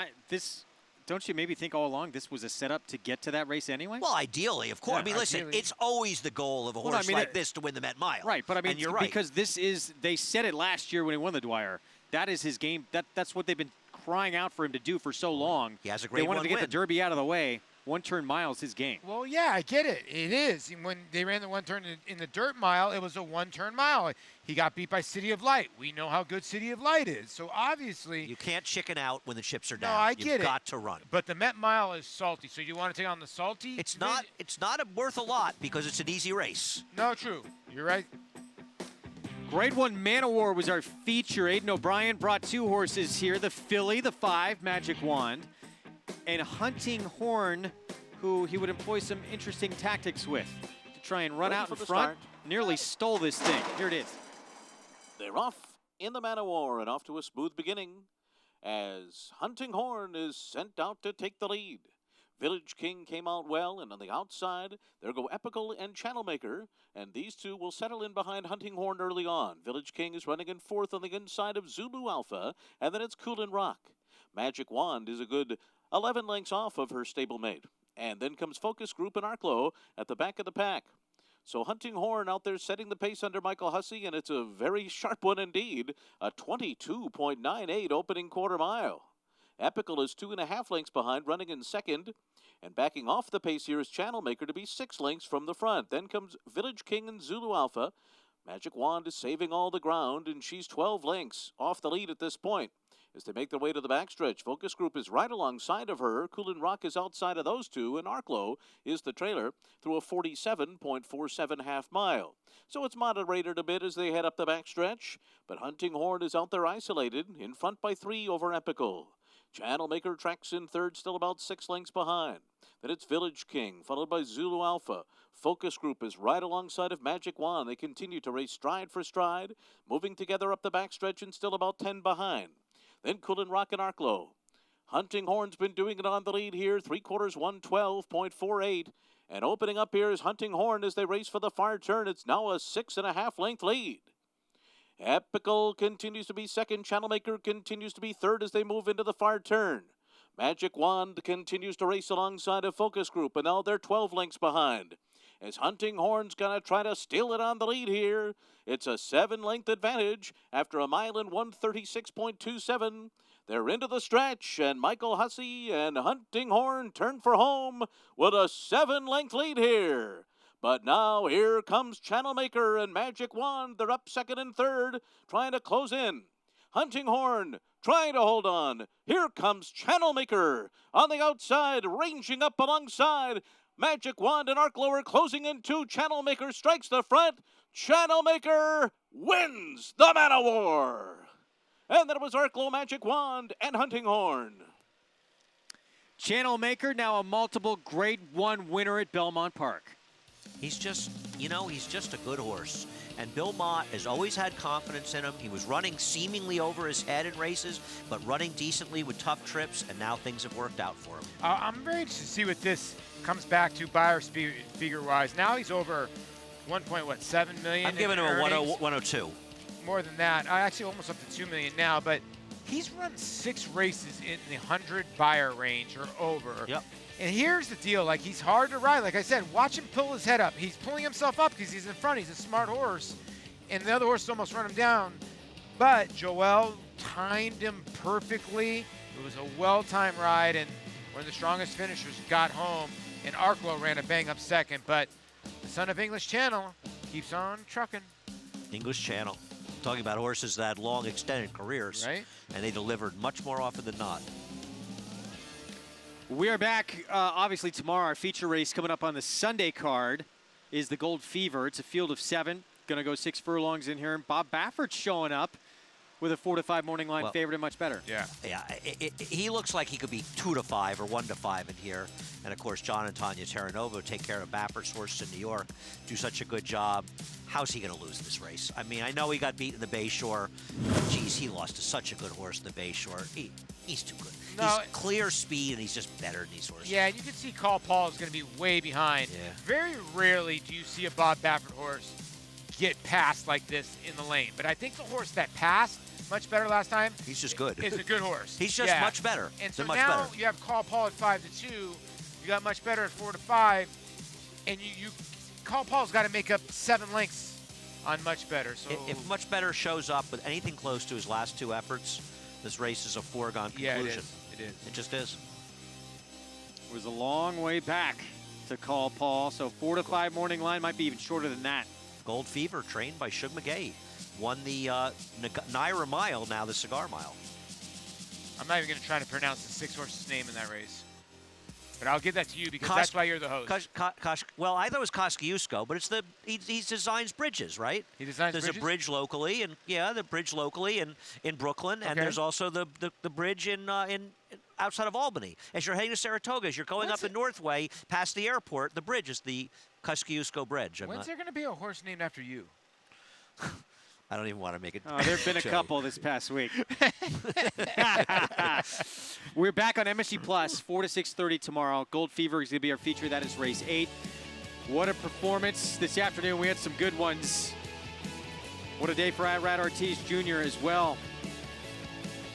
don't you maybe think all along this was a setup to get to that race anyway? Well, ideally, of course. Yeah, I mean, listen, it's always the goal of a horse like this to win the Met Mile. Right, but I mean, and you're right. because they said it last year when he won the Dwyer. That is his game. That's what they've been crying out for him to do for so long. He has a great They wanted to get win. the Derby out of the way. One-turn mile is his game. Well, yeah, I get it. It is. When they ran the 1 turn in the dirt mile, it was a 1-turn mile. He got beat by City of Light. We know how good City of Light is. So obviously, you can't chicken out when the chips are down. No, I get You've it. got to run. But the Met Mile is salty. So you want to take on the salty? It's not worth a lot because it's an easy race. No, true. You're right. Grade 1 Man of War was our feature. Aiden O'Brien brought 2 horses here. The filly, the 5, Magic Wand, and Hunting Horn, who he would employ some interesting tactics with to try and run out in front. Nearly stole this thing. Here it is. They're off in the Man of War and off to a smooth beginning as Hunting Horn is sent out to take the lead. Village King came out well, and on the outside, there go Epical and Channelmaker, and these two will settle in behind Hunting Horn early on. Village King is running in 4th on the inside of Zulu Alpha, and then it's Coolin' Rock. Magic Wand is a good 11 lengths off of her stablemate. And then comes Focus Group and Arklow at the back of the pack. So Hunting Horn out there setting the pace under Michael Hussey, and it's a very sharp one indeed. A 22.98 opening quarter mile. Epical is 2.5 lengths behind, running in 2nd. And backing off the pace here is Channelmaker to be 6 lengths from the front. Then comes Village King and Zulu Alpha. Magic Wand is saving all the ground, and she's 12 lengths off the lead at this point. As they make their way to the backstretch, Focus Group is right alongside of her. Coolin' Rock is outside of those two, and Arklow is the trailer through a 47.47 half mile. So it's moderated a bit as they head up the backstretch, but Hunting Horn is out there isolated, in front by 3 over Epical. Channelmaker tracks in 3rd, still about 6 lengths behind. Then it's Village King, followed by Zulu Alpha. Focus Group is right alongside of Magic Wand. They continue to race stride for stride, moving together up the backstretch and still about 10 behind. Then Coolin' Rock and Arklow. Hunting Horn's been doing it on the lead here, 3/4, 112.48. And opening up here is Hunting Horn as they race for the far turn. It's now a 6.5 length lead. Epical continues to be 2nd. Channelmaker continues to be 3rd as they move into the far turn. Magic Wand continues to race alongside of Focus Group, and now they're 12 lengths behind. As Hunting Horn's going to try to steal it on the lead here. It's a 7-length advantage after a mile in 136.27. They're into the stretch, and Michael Hussey and Hunting Horn turn for home with a 7-length lead here. But now here comes Channelmaker and Magic Wand. They're up 2nd and 3rd, trying to close in. Hunting Horn trying to hold on. Here comes Channelmaker on the outside, ranging up alongside. Magic Wand and Arklow are closing in 2. Channelmaker strikes the front. Channelmaker wins the Man of War. And then it was Arklow, Magic Wand, and Hunting Horn. Channelmaker, now a multiple Grade 1 winner at Belmont Park. He's just, he's just a good horse. And Bill Mott has always had confidence in him. He was running seemingly over his head in races, but running decently with tough trips, and now things have worked out for him. I'm very interested to see what this comes back to buyer figure-wise. Now he's over 1.7 million. I'm giving him a 102. More than that. Actually, almost up to 2 million now, but he's run 6 races in the 100 buyer range or over. Yep. And here's the deal, he's hard to ride. Like I said, watch him pull his head up. He's pulling himself up because he's in front. He's a smart horse. And the other horse almost run him down. But Joel timed him perfectly. It was a well-timed ride, and one of the strongest finishers got home. And Arklow ran a bang-up 2nd. But the son of English Channel keeps on trucking. English Channel. Talking about horses that had long, extended careers. Right. And they delivered much more often than not. We are back, obviously, tomorrow. Our feature race coming up on the Sunday card is the Gold Fever. It's a field of 7. Going to go 6 furlongs in here. And Bob Baffert's showing up with a 4 to 5 morning line favorite and much better. Yeah. Yeah, he looks like he could be 2 to 5 or 1 to 5 in here. And of course, John and Tanya Terranova take care of Baffert's horse in New York, do such a good job. How's he going to lose this race? I mean, I know he got beat in the Bayshore. Geez, he lost to such a good horse in the Bayshore. He's too good. No, he's clear speed, and he's just better than these horses. Yeah, and you can see Call Paul is going to be way behind. Yeah. Very rarely do you see a Bob Baffert horse get passed like this in the lane. But I think the horse that passed much better last time. He's just good. Is a good horse. He's just much better. And so much now better. you have Call Paul at 5 to 2. You got much better at 4 to 5, and you Call Paul's got to make up 7 lengths on much better. So if much better shows up with anything close to his last 2 efforts, this race is a foregone conclusion. Yeah, it is. It is. It just is. It was a long way back to Call Paul, so 4 to 5 morning line might be even shorter than that. Gold Fever, trained by Shug McGay, won the NYRA Mile, now the Cigar Mile. I'm not even going to try to pronounce the 6 horse's name in that race. But I'll give that to you because that's why you're the host. Well, I thought it was Kosciuszko, but it's he designs bridges, right? He designs There's bridges? a bridge locally, and the bridge locally in Brooklyn, and there's also the bridge in outside of Albany. As you're heading to Saratoga, as you're going up the Northway past the airport, the bridge is the Kosciuszko Bridge. When's there going to be a horse named after you? I don't even want to make it. Oh, there have been a couple this past week. We're back on MSG Plus, 4 to 6:30 tomorrow. Gold Fever is going to be our feature. That is race 8. What a performance this afternoon. We had some good ones. What a day for Rad Ortiz Jr. as well.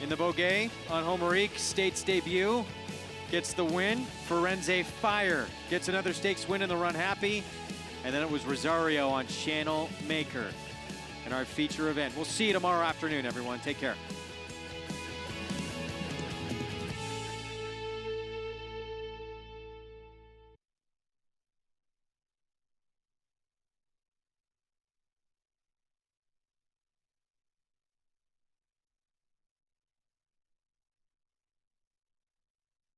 In the Boghei on Homerique, State's debut. Gets the win. Firenze Fire gets another stakes win in the Runhappy. And then it was Rosario on Channel Maker in our feature event. We'll see you tomorrow afternoon, everyone. Take care.